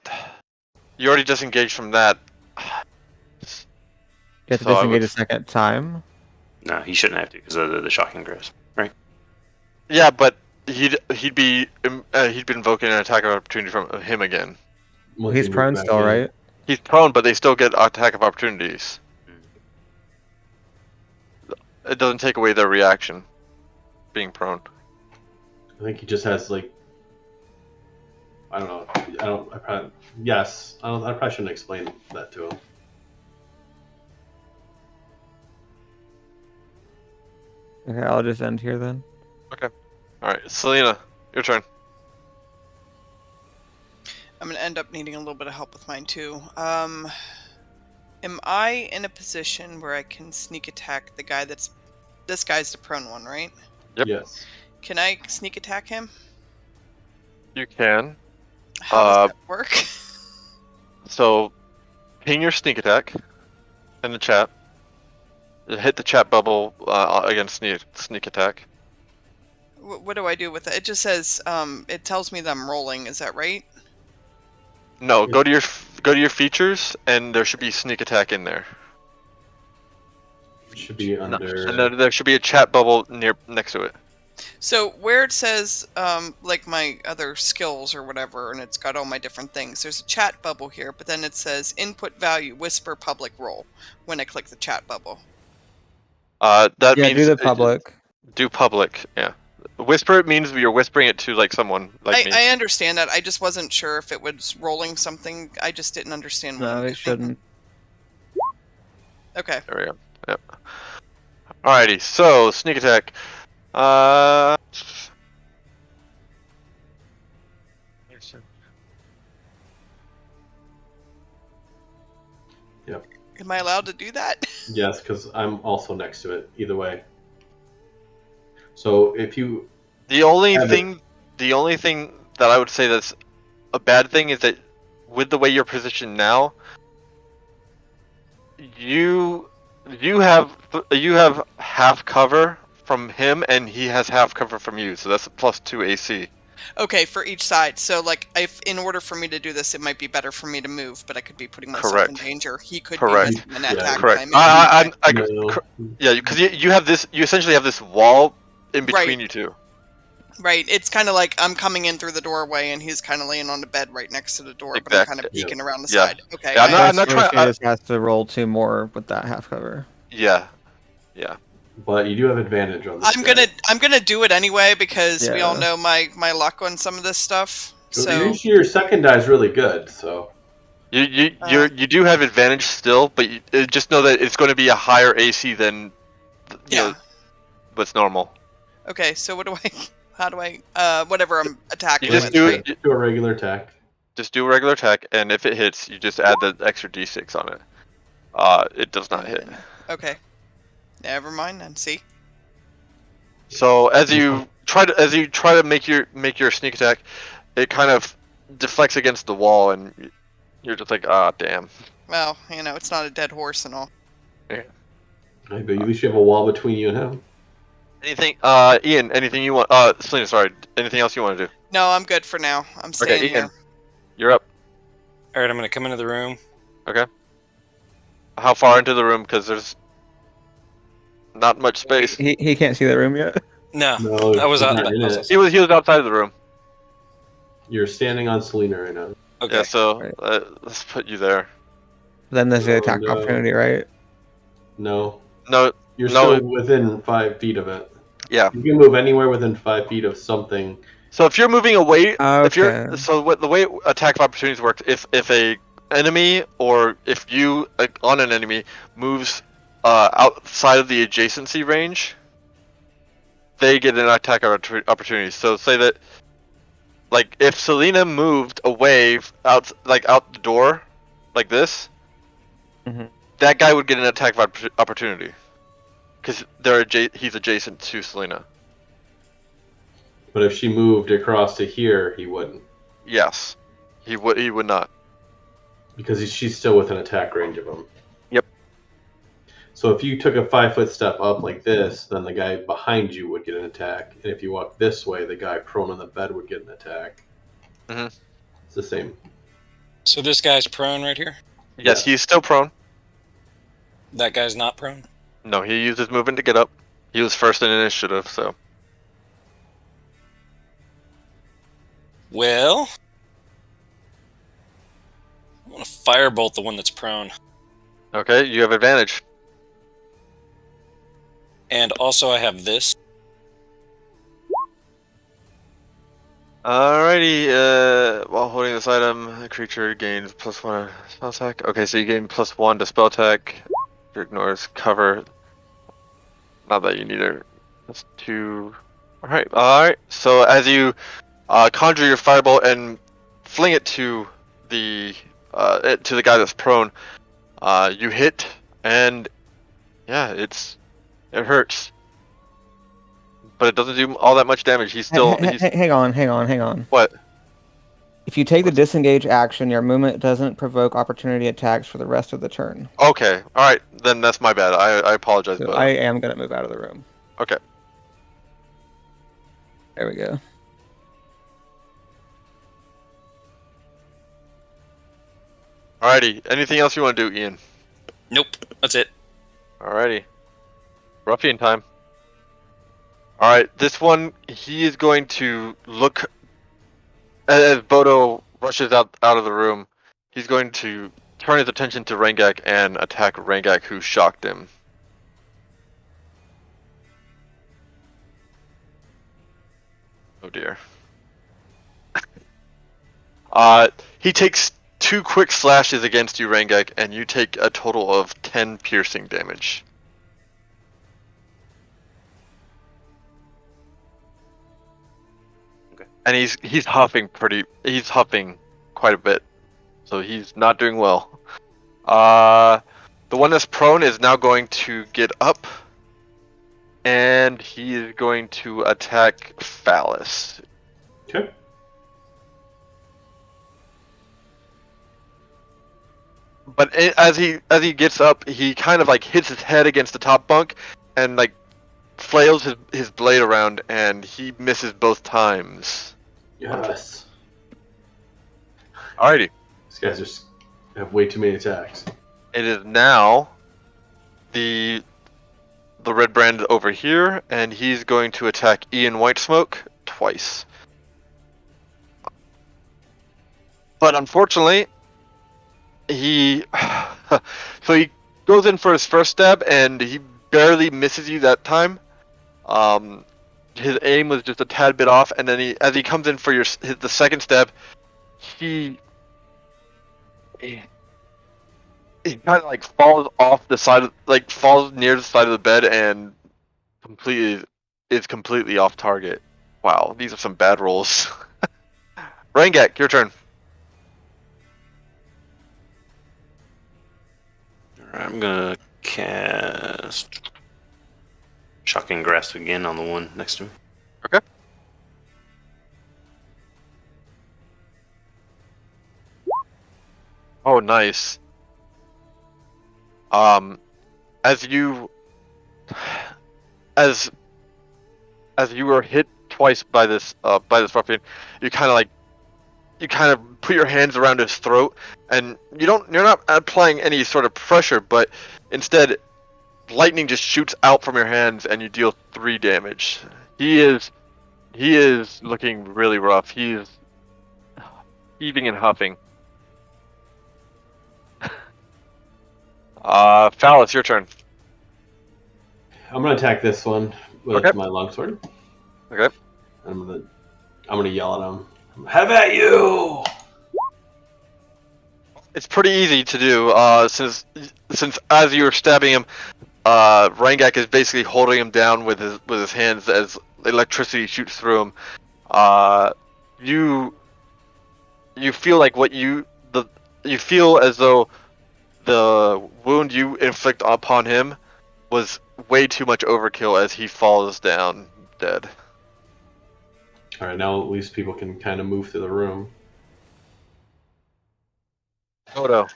you already disengaged from that. You have to So I disengage would- a second time. No, he shouldn't have to because of the shocking grasp, right? Yeah, but he'd be invoking an attack of opportunity from him again. once He's you move prone back still, in. right? He's prone, but they still get attack of opportunities. It doesn't take away their reaction, being prone. I think he just has like. I don't know. I probably. Yes. I probably shouldn't explain that to him. Okay, I'll just end here then. All right, Selena, your turn. I'm gonna end up needing a little bit of help with mine too. Am I in a position where I can sneak attack the guy that's... This guy's the prone one, right? Yep. Yes. Can I sneak attack him? You can. How does that work? So, ping your sneak attack in the chat. Hit the chat bubble against sneak attack. What do I do with it? It just says, it tells me that I'm rolling. Is that right? No, go to your features, and there should be sneak attack in there. It should be No, under. and there should be a chat bubble next to it. So where it says, like my other skills or whatever, and it's got all my different things, there's a chat bubble here, but then it says input value, whisper public roll when I click the chat bubble. That Yeah, means do the public. Do public, yeah. Whisper it means you're whispering it to like someone like me. I understand that. I just wasn't sure if it was rolling something. I just didn't understand what No, I'm it doing. shouldn't. Okay. There we go. Yep. Alrighty, so sneak attack. Am I allowed to do that? Yes, because I'm also next to it. Either way. So if you. The only Have thing that I would say that's a bad thing is that with the way you're positioned now, you have half cover from him and he has half cover from you, so that's a +2 AC. Okay, for each side. So, like, if in order for me to do this, it might be better for me to move, but I could be putting myself Correct. in danger. He could Correct. be missing an Yeah, attack. Correct. That I made. No. Yeah, because you have this. You essentially have this wall in between Right. you two. Right. It's kind of like I'm coming in through the doorway, and he's kind of laying on the bed right next to the door, but I'm kind of Exactly. peeking around the Yeah. side. Okay. Yeah, I'm I- not So trying- she just has to roll 2 more with that half cover. Yeah. But you do have advantage on this. I'm gonna do it anyway because we all Yeah. know my luck on some of this stuff. So Your second die is really good, so. You do have advantage still, but just know that it's going to be a higher AC than you know what's normal. okay. So what do I? How do I? Whatever I'm attacking You just with. do Do a regular attack. Just do a regular attack, and if it hits, you just add the extra d6 on it. It does not hit. Okay. Never mind then. See. So as you as you try to make your sneak attack, it kind of deflects against the wall, and you're just like, ah, damn. Well, it's not a dead horse and all. Right, but at least you have a wall between you and him. Anything, Ian? Anything you want? Selena, sorry. Anything else you want to do? No, I'm good for now. I'm staying Okay, Ian, here. you're up. All right, I'm gonna come into the room. Okay. How far into the room? Because there's not much space. He can't see the room yet. No, No, I was he's out. not in I was it. outside. He was outside of the room. You're standing on Selena right now. Okay. Yeah, so Right. let's put you there. Then there's the attack no. opportunity, right? No, No, you're No. still within 5 feet of it. yeah. You can move anywhere within 5 feet of something. So if you're moving away, Okay. what the way attack of opportunities works, if a enemy or if you on an enemy moves outside of the adjacency range, they get an attack opportunity. So say that, like, if Selena moved away out the door, like this, Mhm. that guy would get an attack of opportunity, because he's adjacent to Selena. But if she moved across to here, he wouldn't. Yes, he would not. Because she's still within attack range of him. Yep. So if you took a 5-foot step up like this, then the guy behind you would get an attack. And if you walk this way, the guy prone on the bed would get an attack. Mhm. It's the same. So this guy's prone right here. Yes, he's still prone. That guy's not prone. No, he used his movement to get up. He was first in initiative, so. Well, I want to firebolt the one that's prone, Okay, you have advantage. and also I have this. Alrighty, while holding this item, the creature gains +1 spell attack. Okay, so you gain +1 to spell attack. It ignores cover. Not that you need it. That's 2. Alright. So as you conjure your firebolt and fling it to the guy that's prone, you hit, and yeah, it hurts, but it doesn't do all that much damage. He's still. Hang on. What? If you take the disengage action, your movement doesn't provoke opportunity attacks for the rest of the turn. Okay. All right. Then that's my bad. I apologize. So but I am gonna move out of the room. okay. There we go. Alrighty. Anything else you want to do, Ian? Nope, that's it. Alrighty. Ruffian time. Alright, this one, he is going to look, as Bodo rushes out of the room, he's going to turn his attention to Rangak and attack Rangak, who shocked him. Oh dear. He takes 2 quick slashes against you, Rangak, and you take a total of 10 piercing damage. Okay. And he's huffing quite a bit, so he's not doing well. The one that's prone is now going to get up, and he is going to attack Phallus. Okay. But as he gets up, he kind of like hits his head against the top bunk, and like flails his blade around, and he misses both times. Yes. Alrighty. These guys just have way too many attacks. It is now the red brand over here, and he's going to attack Ian Whitesmoke twice. But unfortunately, he goes in for his first stab, and he barely misses you that time. His aim was just a tad bit off, and then as he comes in for the second stab, he kind of like falls off the side falls near the side of the bed and is completely off target. Wow, these are some bad rolls. Rangak, your turn. Alright, I'm gonna cast Shocking Grasp again on the one next to me. Okay. Oh, nice. As you as you were hit twice by this ruffian, you kind of put your hands around his throat, and you're not applying any sort of pressure, but instead lightning just shoots out from your hands and you deal 3 damage. He is looking really rough. He is heaving and huffing. Phallus, your turn. I'm gonna attack this one with Okay. my longsword. Okay. I'm gonna yell at him. Have at you! It's pretty easy to do, since as you were stabbing him, Rangak is basically holding him down with his hands as electricity shoots through him. You feel like you feel as though the wound you inflict upon him was way too much overkill as he falls down dead. All right, now at least people can kind of move through the room. Oh no.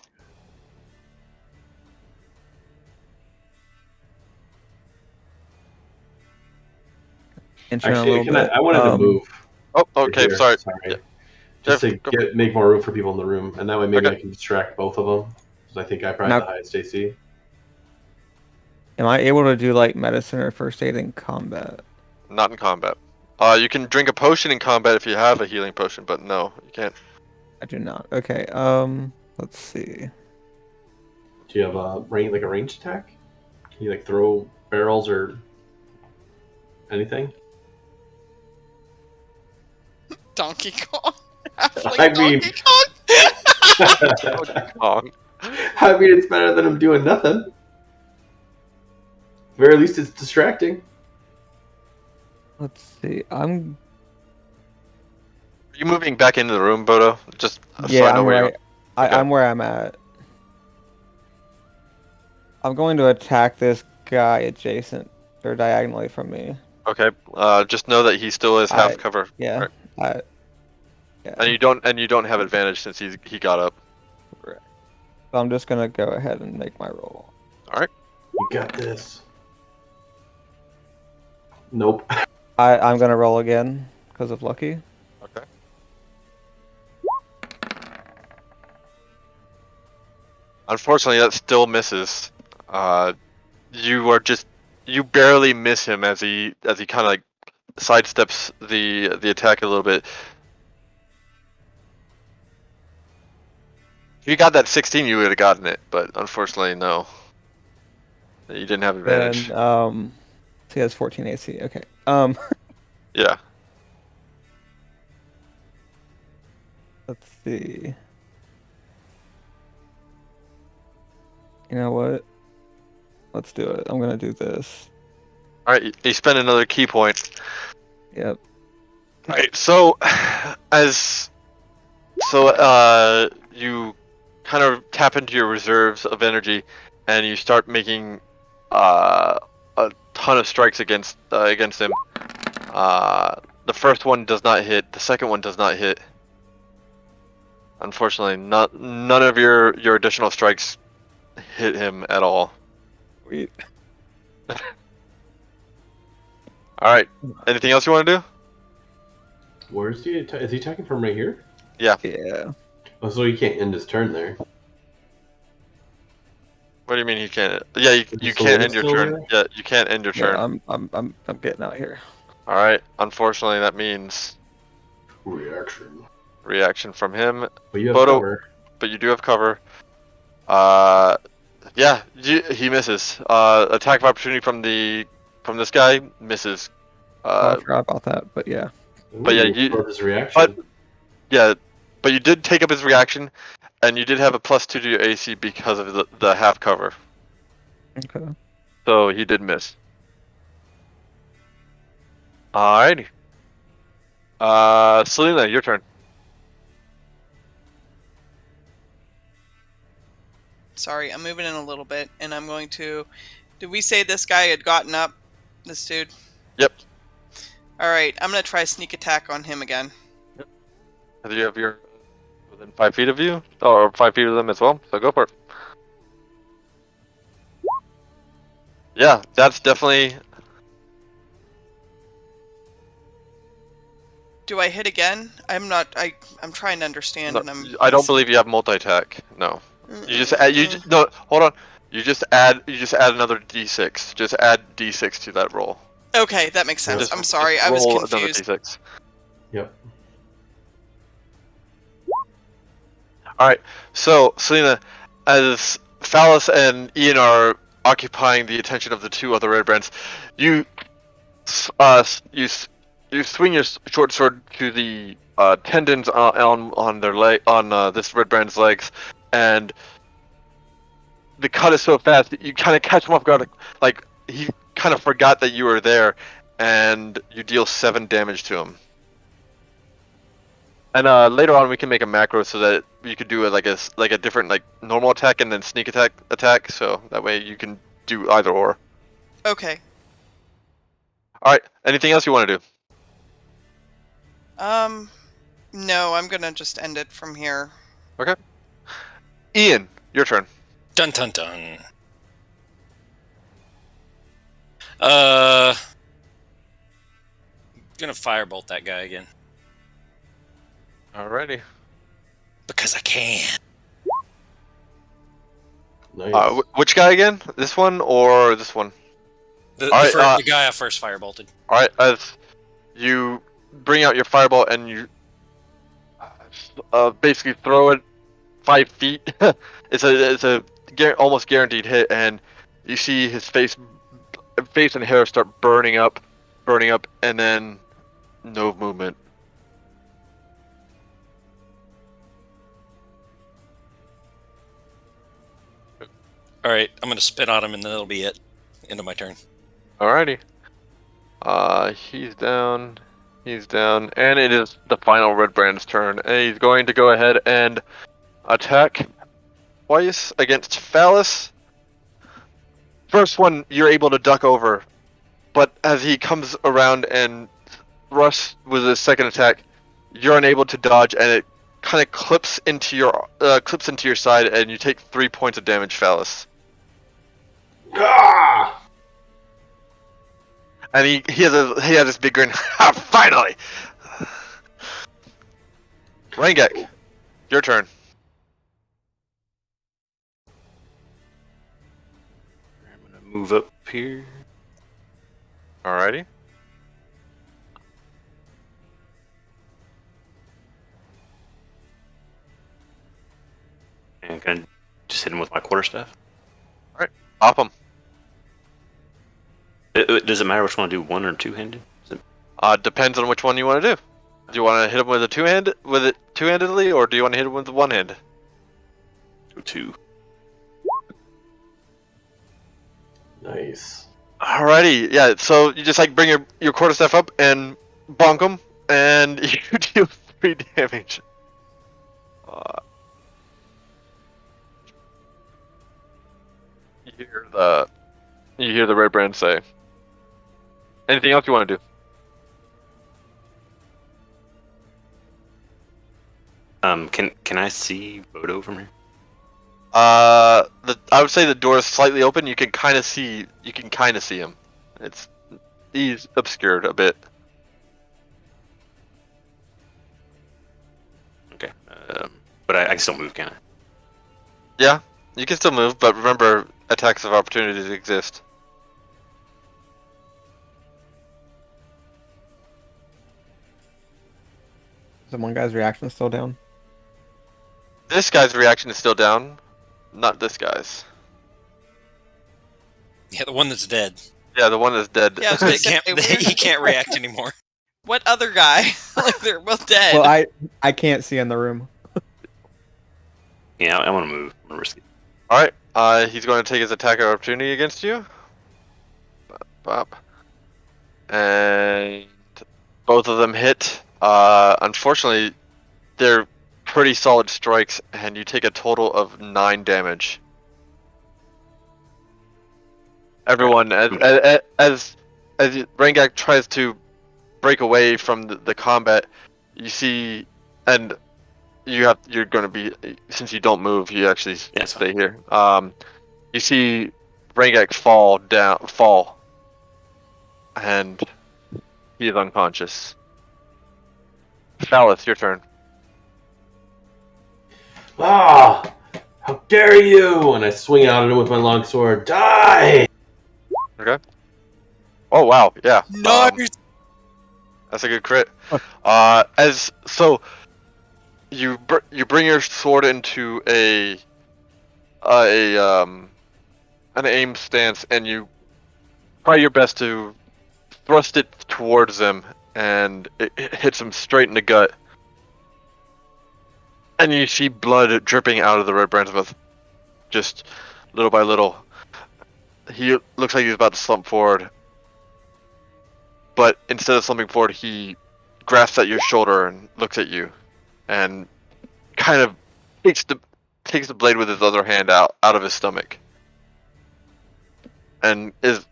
Actually, I wanted to move. Oh, okay. Here. Sorry. Yeah. Just to make more room for people in the room, and that way maybe Okay. I can distract both of them. Because I think I probably have the highest AC. Am I able to do like medicine or first aid in combat? Not in combat. You can drink a potion in combat if you have a healing potion, but no, you can't. I do not. Okay. Let's see. Do you have a ranged attack? Can you like throw barrels or anything? Donkey Kong. I mean, Donkey Kong. Donkey Kong. I mean, it's better than him doing nothing. Very least it's distracting. Let's see. Are you moving back into the room, Bodo? Just Yeah, so I know I'm where right. you're. Okay. I'm where I'm at. I'm going to attack this guy adjacent or diagonally from me. Okay. Just know that he still is half cover. Yeah. Right. Yeah. And you don't have advantage since he got up. Right. So I'm just gonna go ahead and make my roll. All right. You got this. Nope. I'm gonna roll again because of lucky. Okay. Unfortunately, that still misses. You barely miss him as he kind of like sidesteps the attack a little bit. If you got that 16, you would have gotten it, but unfortunately, no. You didn't have advantage. Then so he has 14 AC. Okay. Yeah. Let's see. You know what? Let's do it. I'm gonna do this. All right. You spend another key point. Yep. All right. So, you kind of tap into your reserves of energy, and you start making a ton of strikes against him. The first one does not hit. The second one does not hit. Unfortunately, none of your additional strikes hit him at all. Sweet. All right. Anything else you want to do? Where is he? Is he attacking from right here? Yeah. Yeah. Oh, so he can't end his turn there. What do you mean he can't? Yeah, you So can't it's end your still turn. there? Yeah, you can't end your turn. I'm getting out here. All right. Unfortunately, that means Reaction from him. But you have Bodo, cover. but you do have cover. Yeah, he misses. Attack of opportunity from this guy misses. I forgot about that, but yeah. But yeah, you his reaction. But you did take up his reaction, and you did have a +2 to your AC because of the half cover. Okay. So he did miss. Alrighty. Selena, your turn. Sorry, I'm moving in a little bit, and I'm going to... Did we say this guy had gotten up? This dude? Yep. Alright, I'm going to try a sneak attack on him again. Do you have your within 5 feet of you, or 5 feet of them as well. So go for it. Yeah, that's definitely. Do I hit again? I'm not. I'm trying to understand, No, and I'm. I don't missing. believe you have multi-attack. No. You just add. Mm-mm-mm. No, hold on. You just add. You just add another d6. Just add d6 to that roll. Okay, that makes sense. Yep. I'm sorry, Just I was roll another confused. d6. Yep. All right. So, Selena, as Phallus and Ian are occupying the attention of the two other red brands, you you swing your short sword to the tendons on their leg on this red brand's legs, and the cut is so fast that you kind of catch him off guard. Like he kind of forgot that you were there, and you deal 7 damage to him. And later on, we can make a macro so that you could do like a different like normal attack and then sneak attack. So that way you can do either or. Okay. All right. Anything else you want to do? No, I'm gonna just end it from here. Okay. Ian, your turn. Dun dun dun. Gonna firebolt that guy again Alrighty. because I can. Nice. Which guy again? This one or this one? The Alright, the guy I first firebolted. Alright, as you bring out your fireball and you basically throw it 5 feet. it's a almost guaranteed hit, and you see his face and hair start burning up, and then no movement. All right, I'm gonna spit on him, and then that'll be it. End of my turn. Alrighty. He's down, and it is the final red brand's turn, and he's going to go ahead and attack twice against Phallus. First one, you're able to duck over, but as he comes around and rushes with his second attack, you're unable to dodge, and it kind of clips into your side, and you take 3 points of damage, Phallus. Ah! And he has this big grin. Ha! Finally. Rangek, your turn. I'm gonna move up here. Alrighty. And can I just hit him with my quarterstaff? Pop him. Does it matter which one I do, one or two-handed? Depends on which one you want to do. Do you want to hit him with it two-handedly, or do you want to hit him with one hand? Go two. Nice. Alrighty, yeah. So you just like bring your quarterstaff up and bonk him, and you deal 3 damage. You hear the red brand say. Anything else you want to do? Can I see Bodo from here? I would say the door is slightly open. You can kind of see him. He's obscured a bit. Okay. But I can still move, can I? Yeah, you can still move, but remember, attacks of opportunities exist. Is the one guy's reaction still down? This guy's reaction is still down, not this guy's. Yeah, the one that's dead. Yeah, the one that's dead. Yeah, I was gonna He say, can't, he can't react anymore. What other guy? Like they're both dead. Well, I can't see in the room. Yeah, I want to move. I'm gonna risk it. Alright, he's going to take his attack of opportunity against you. Bop. And both of them hit. Unfortunately, they're pretty solid strikes, and you take a total of 9 damage. Everyone, as Rangak tries to break away from the combat, you see, and you're going to be, since you don't move, you actually Yes. stay here. You see Rangak fall, and he is unconscious. Phallus, your turn. Ah! How dare you! And I swing out at him with my longsword. Die! Okay. Oh wow, yeah. Nice. That's a good crit. Huh. As so, you bring your sword into an aim stance, and you try your best to thrust it towards him, and it hits him straight in the gut. And you see blood dripping out of the red brand's mouth, just little by little. He looks like he's about to slump forward, but instead of slumping forward, he grasps at your shoulder and looks at you, and kind of takes the blade with his other hand out of his stomach, and is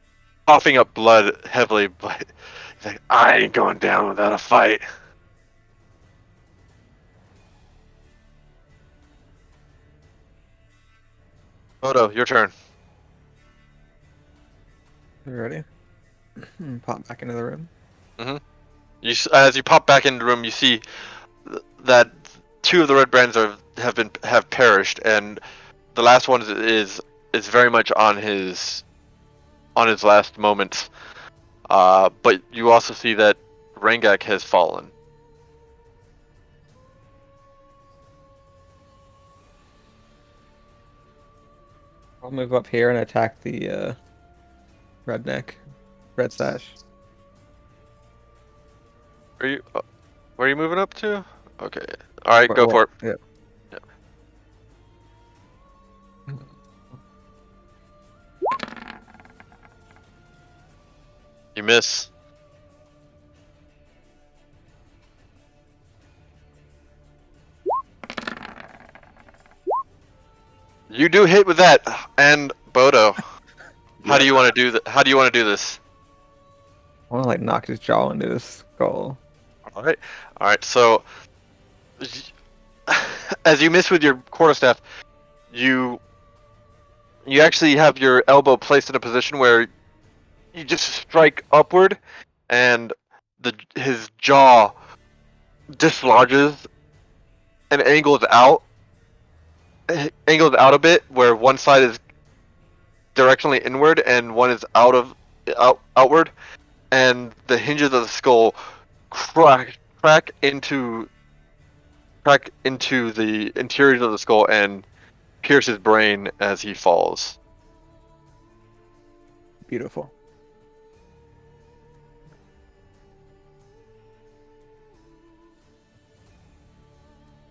coughing up blood heavily. But he's like, "I ain't going down without a fight." Odo, your turn. You ready? Pop back into the room. As you pop back into the room, you see that two of the red brands have perished, and the last one is very much on his last moments. But you also see that Rangak has fallen. I'll move up here and attack the red sash. Where are you moving up to? Okay. All right, go for it. Yeah. You miss. You do hit with that, and Bodo. How do you want to do that? How do you want to do this? I want to like knock his jaw into his skull. All right. So, as you miss with your quarterstaff, you actually have your elbow placed in a position where you just strike upward, and his jaw dislodges and angles out a bit, where one side is directionally inward and one is outward, and the hinges of the skull crack into the interior of the skull and pierce his brain as he falls. Beautiful.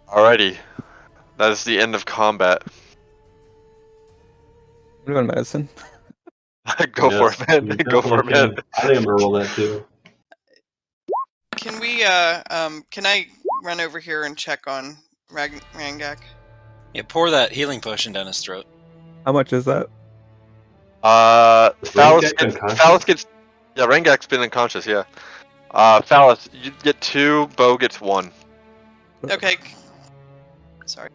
Alrighty, that is the end of combat. I'm doing medicine. Go for it, man. you Go for it, man. definitely can. I think I'm gonna roll that too. Can we can I run over here and check on Rangak? Yeah, pour that healing potion down his throat. How much is that? Phallus unconscious? gets. Yeah, Rangak's been unconscious. Yeah. Phallus, you get 2. Bo gets 1. Okay. Sorry.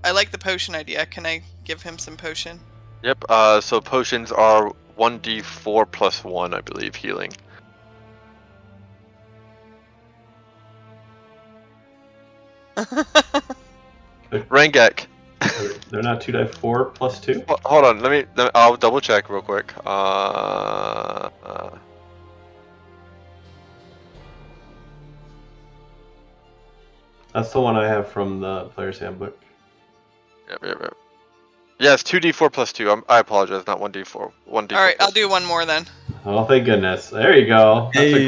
I like the potion idea. Can I give him some potion? Yep. So potions are 1d4 plus 1, I believe, healing. Rangak. They're not 2d4 plus 2? Hold on. I'll double check real quick. That's the one I have from the player's handbook. Yep. Yeah, it's 2d4 plus 2. I apologize, not 1d4. 1d4. All right, I'll do one more then. Oh, thank goodness. There you go. That's a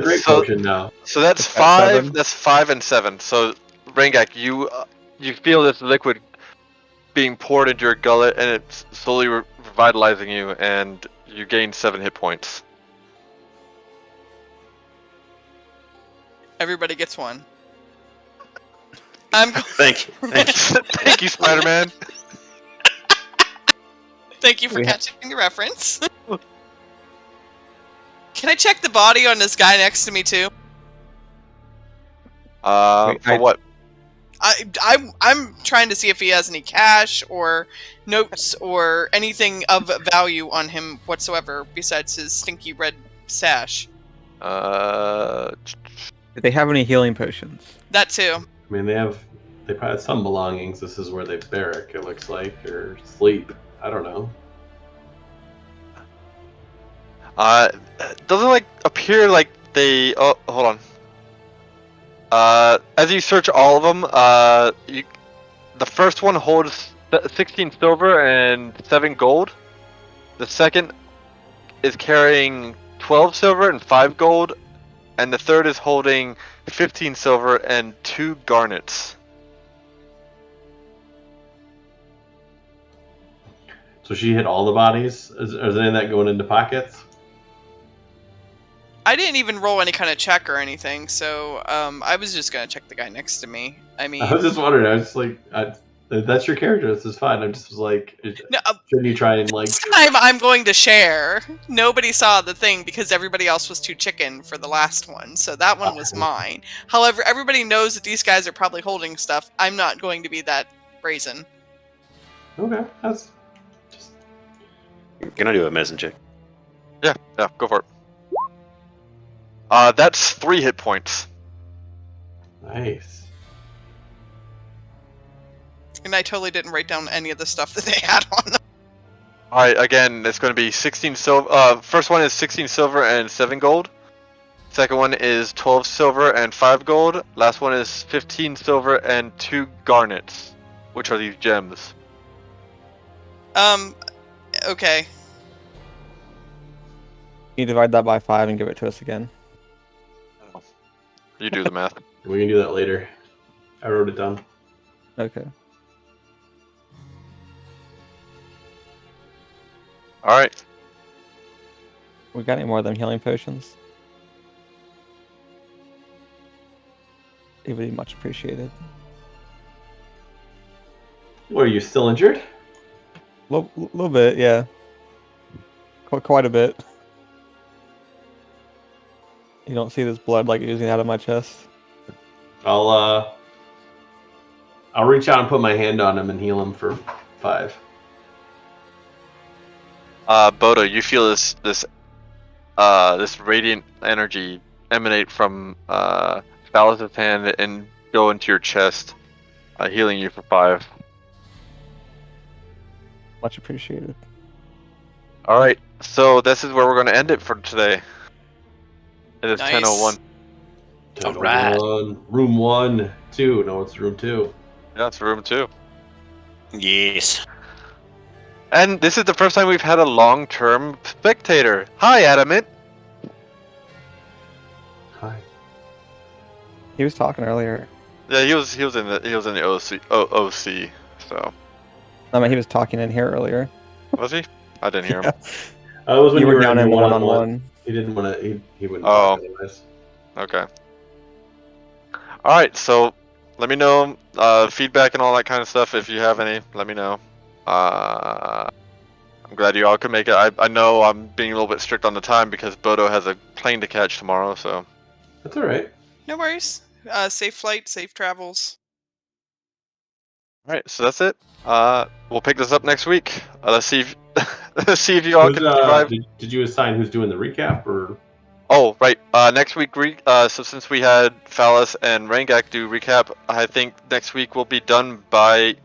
great potion now. So that's That's 5. 7. That's 5 and 7. So Rangak, you feel this liquid being poured into your gullet, and it's slowly revitalizing you, and you gain 7 hit points. Everybody gets 1. I'm. Thank you. Thank you, Spider-Man. Thank you for catching the reference. Can I check the body on this guy next to me too? For what? I'm trying to see if he has any cash or notes or anything of value on him whatsoever besides his stinky red sash. Uh, Do they have any healing potions? That too. I mean, they probably have some belongings. This is where they barrack, it looks like, or sleep. I don't know. doesn't like appear like they. Oh, hold on. As you search all of them, the first one holds 16 silver and 7 gold. The second is carrying 12 silver and 5 gold, and the third is holding 15 silver and 2 garnets. So she hit all the bodies? Is any of that going into pockets? I didn't even roll any kind of check or anything, so I was just gonna check the guy next to me. I mean, I was just wondering. I was just like, that's your character. This is fine. I just was like, no, shouldn't you try and like? this time I'm going to share. Nobody saw the thing because everybody else was too chicken for the last one, so that one was mine. However, everybody knows that these guys are probably holding stuff. I'm not going to be that brazen. Okay, that's just Can I do a medicine check? Yeah, go for it. That's 3 hit points. nice. And I totally didn't write down any of the stuff that they had on them. Alright, again, it's going to be 16 silver. First one is 16 silver and 7 gold. Second one is 12 silver and 5 gold. Last one is 15 silver and 2 garnets, which are these gems. Okay. You divide that by 5 and give it to us again. You do the math. We can do that later. I wrote it down. Okay. Alright. We got any more of them healing potions? It would be much appreciated. What, are you still injured? Little bit, yeah. Quite a bit. You don't see this blood like oozing out of my chest. I'll reach out and put my hand on him and heal him for 5. Bodo, you feel this radiant energy emanate from Phallus' hand and go into your chest, healing you for 5. Much appreciated. Alright, so this is where we're going to end it for today. It is Nice. 10:01. Alright. Room 1, 2. No, it's room 2. Yeah, it's room 2. Yes. And this is the first time we've had a long-term spectator. Hi, Adamant. Hi. He was talking earlier. Yeah, he was in the OC. So I mean, he was talking in here earlier. was he? I didn't hear him. I was when You were down in in the one-on-one. one-on-one. He didn't want to. He wouldn't Oh. talk otherwise. Okay. All right. So let me know feedback and all that kind of stuff. If you have any, let me know. I'm glad you all could make it. I know I'm being a little bit strict on the time because Bodo has a plane to catch tomorrow. So. That's all right. No worries. Safe flight, safe travels. All right. So that's it. We'll pick this up next week. Let's see if let's see if you all can survive. Did you assign who's doing the recap or? Oh, right. Next week, so since we had Phallus and Rangak do recap, I think next week will be done by,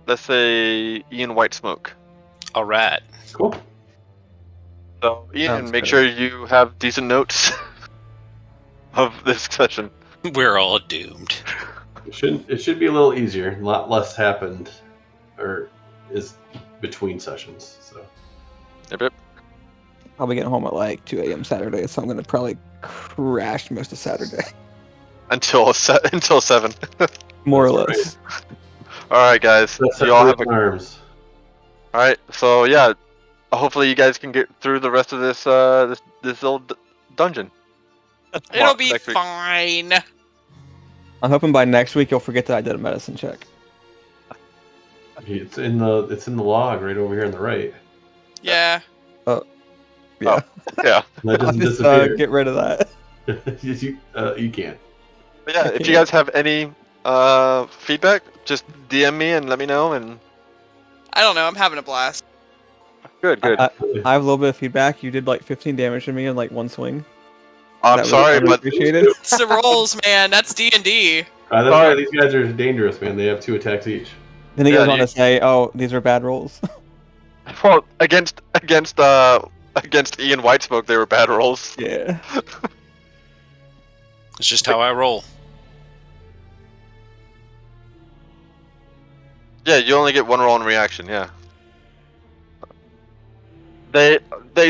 let's say, Ian Whitesmoke. Alright. Cool. So, Ian, Sounds make good. sure you have decent notes of this session. We're all doomed. It should be a little easier. A lot less happened, or is between sessions. So. Yep. I'll be getting home at like 2 a.m. Saturday, so I'm gonna probably crash most of Saturday. Until 7. More or That's less. All right, guys. Let's You all have separate arms. All right. So yeah, hopefully you guys can get through the rest of this this old dungeon. It'll be next week. fine. I'm hoping by next week you'll forget that I did a medicine check. It's in the log right over here on the right. Yeah. Yeah. Yeah. That I'll doesn't just disappear. get rid of that. You can't. But yeah, if you guys have any feedback, just DM me and let me know. And I don't know. I'm having a blast. good. I have a little bit of feedback. You did like 15 damage to me in like one swing. I'm That was sorry, but unappreciated. It's the rolls, man. That's D&D. That's why these guys are dangerous, man. They have 2 attacks each. Then he Yeah, goes on to say, "Oh, these are bad rolls." well, against Ian Whitesmoke, they were bad rolls. Yeah. It's just how I roll. Yeah, you only get 1 roll in reaction. Yeah. They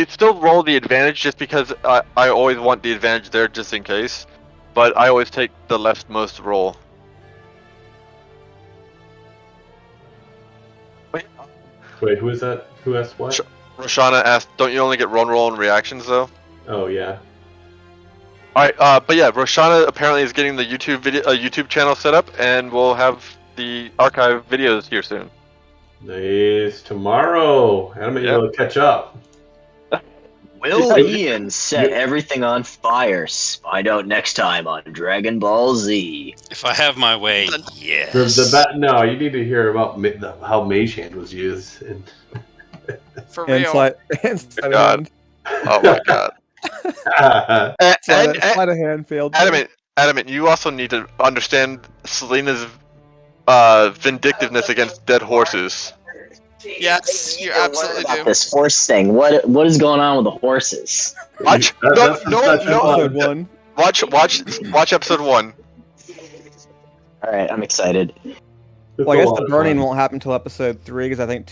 still roll the advantage just because I always want the advantage there just in case, but I always take the leftmost roll. Wait, who is that? Who asked what? Roshana asked, "Don't you only get 1 roll in reactions though?" Oh yeah. All right, but yeah, Roshana apparently is getting the YouTube channel set up, and we'll have the archive videos here soon. Nice. Tomorrow, Adam, Yep. you'll catch up. Will Yeah, Ian set everything on fire? Find out next time on Dragon Ball Z. If I have my way, No, you need to hear about how Mage Hand was used. For real. Inside God. hand. Oh my god. Sleight of hand failed. Adamant, you also need to understand Selena's vindictiveness against dead horses. Yes, you absolutely About do. this horse thing. What is going on with the horses? Watch. That's Episode 1. Watch episode 1. All right, I'm excited. Well, I guess the burning won't happen until episode 3 because I think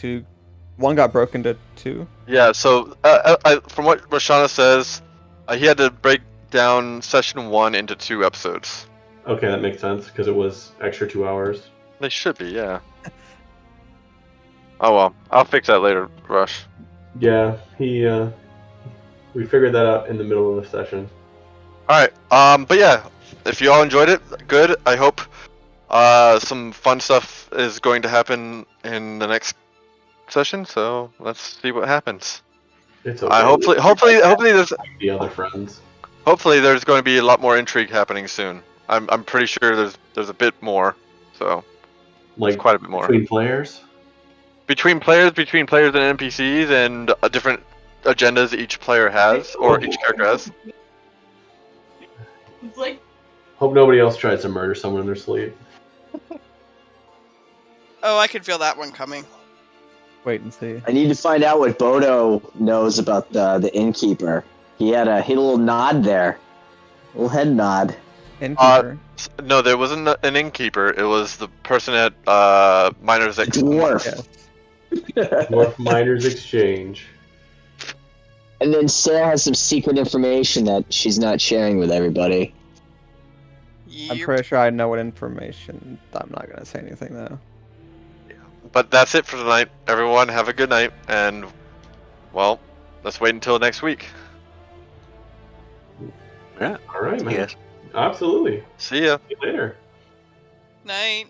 1 got broken to 2. Yeah. So, from what Roshana says, he had to break down session 1 into 2 episodes. Okay, that makes sense because it was extra 2 hours. They should be, yeah. Oh well, I'll fix that later, Rush. Yeah, we figured that out in the middle of the session. Alright, but yeah, if you all enjoyed it, good. I hope some fun stuff is going to happen in the next session, so let's see what happens. It's okay. Hopefully there's the other friends. Hopefully there's going to be a lot more intrigue happening soon. I'm pretty sure there's a bit more, so like quite a bit more. Between players and NPCs, and different agendas each player has, or each character has. Hope nobody else tries to murder someone in their sleep. Oh, I could feel that one coming. Wait and see. I need to find out what Bodo knows about the innkeeper. He had a little nod there, a little head nod. Innkeeper. No, there wasn't an innkeeper. It was the person at Miners Dwarf. Yes. Dwarf Miners Exchange. And then Sarah has some secret information that she's not sharing with everybody. I'm pretty sure I know what information. I'm not gonna say anything though. But that's it for tonight. Everyone, have a good night, and well, let's wait until next week. Yeah. All right, man. Yes. Absolutely. See ya. See you later. Night.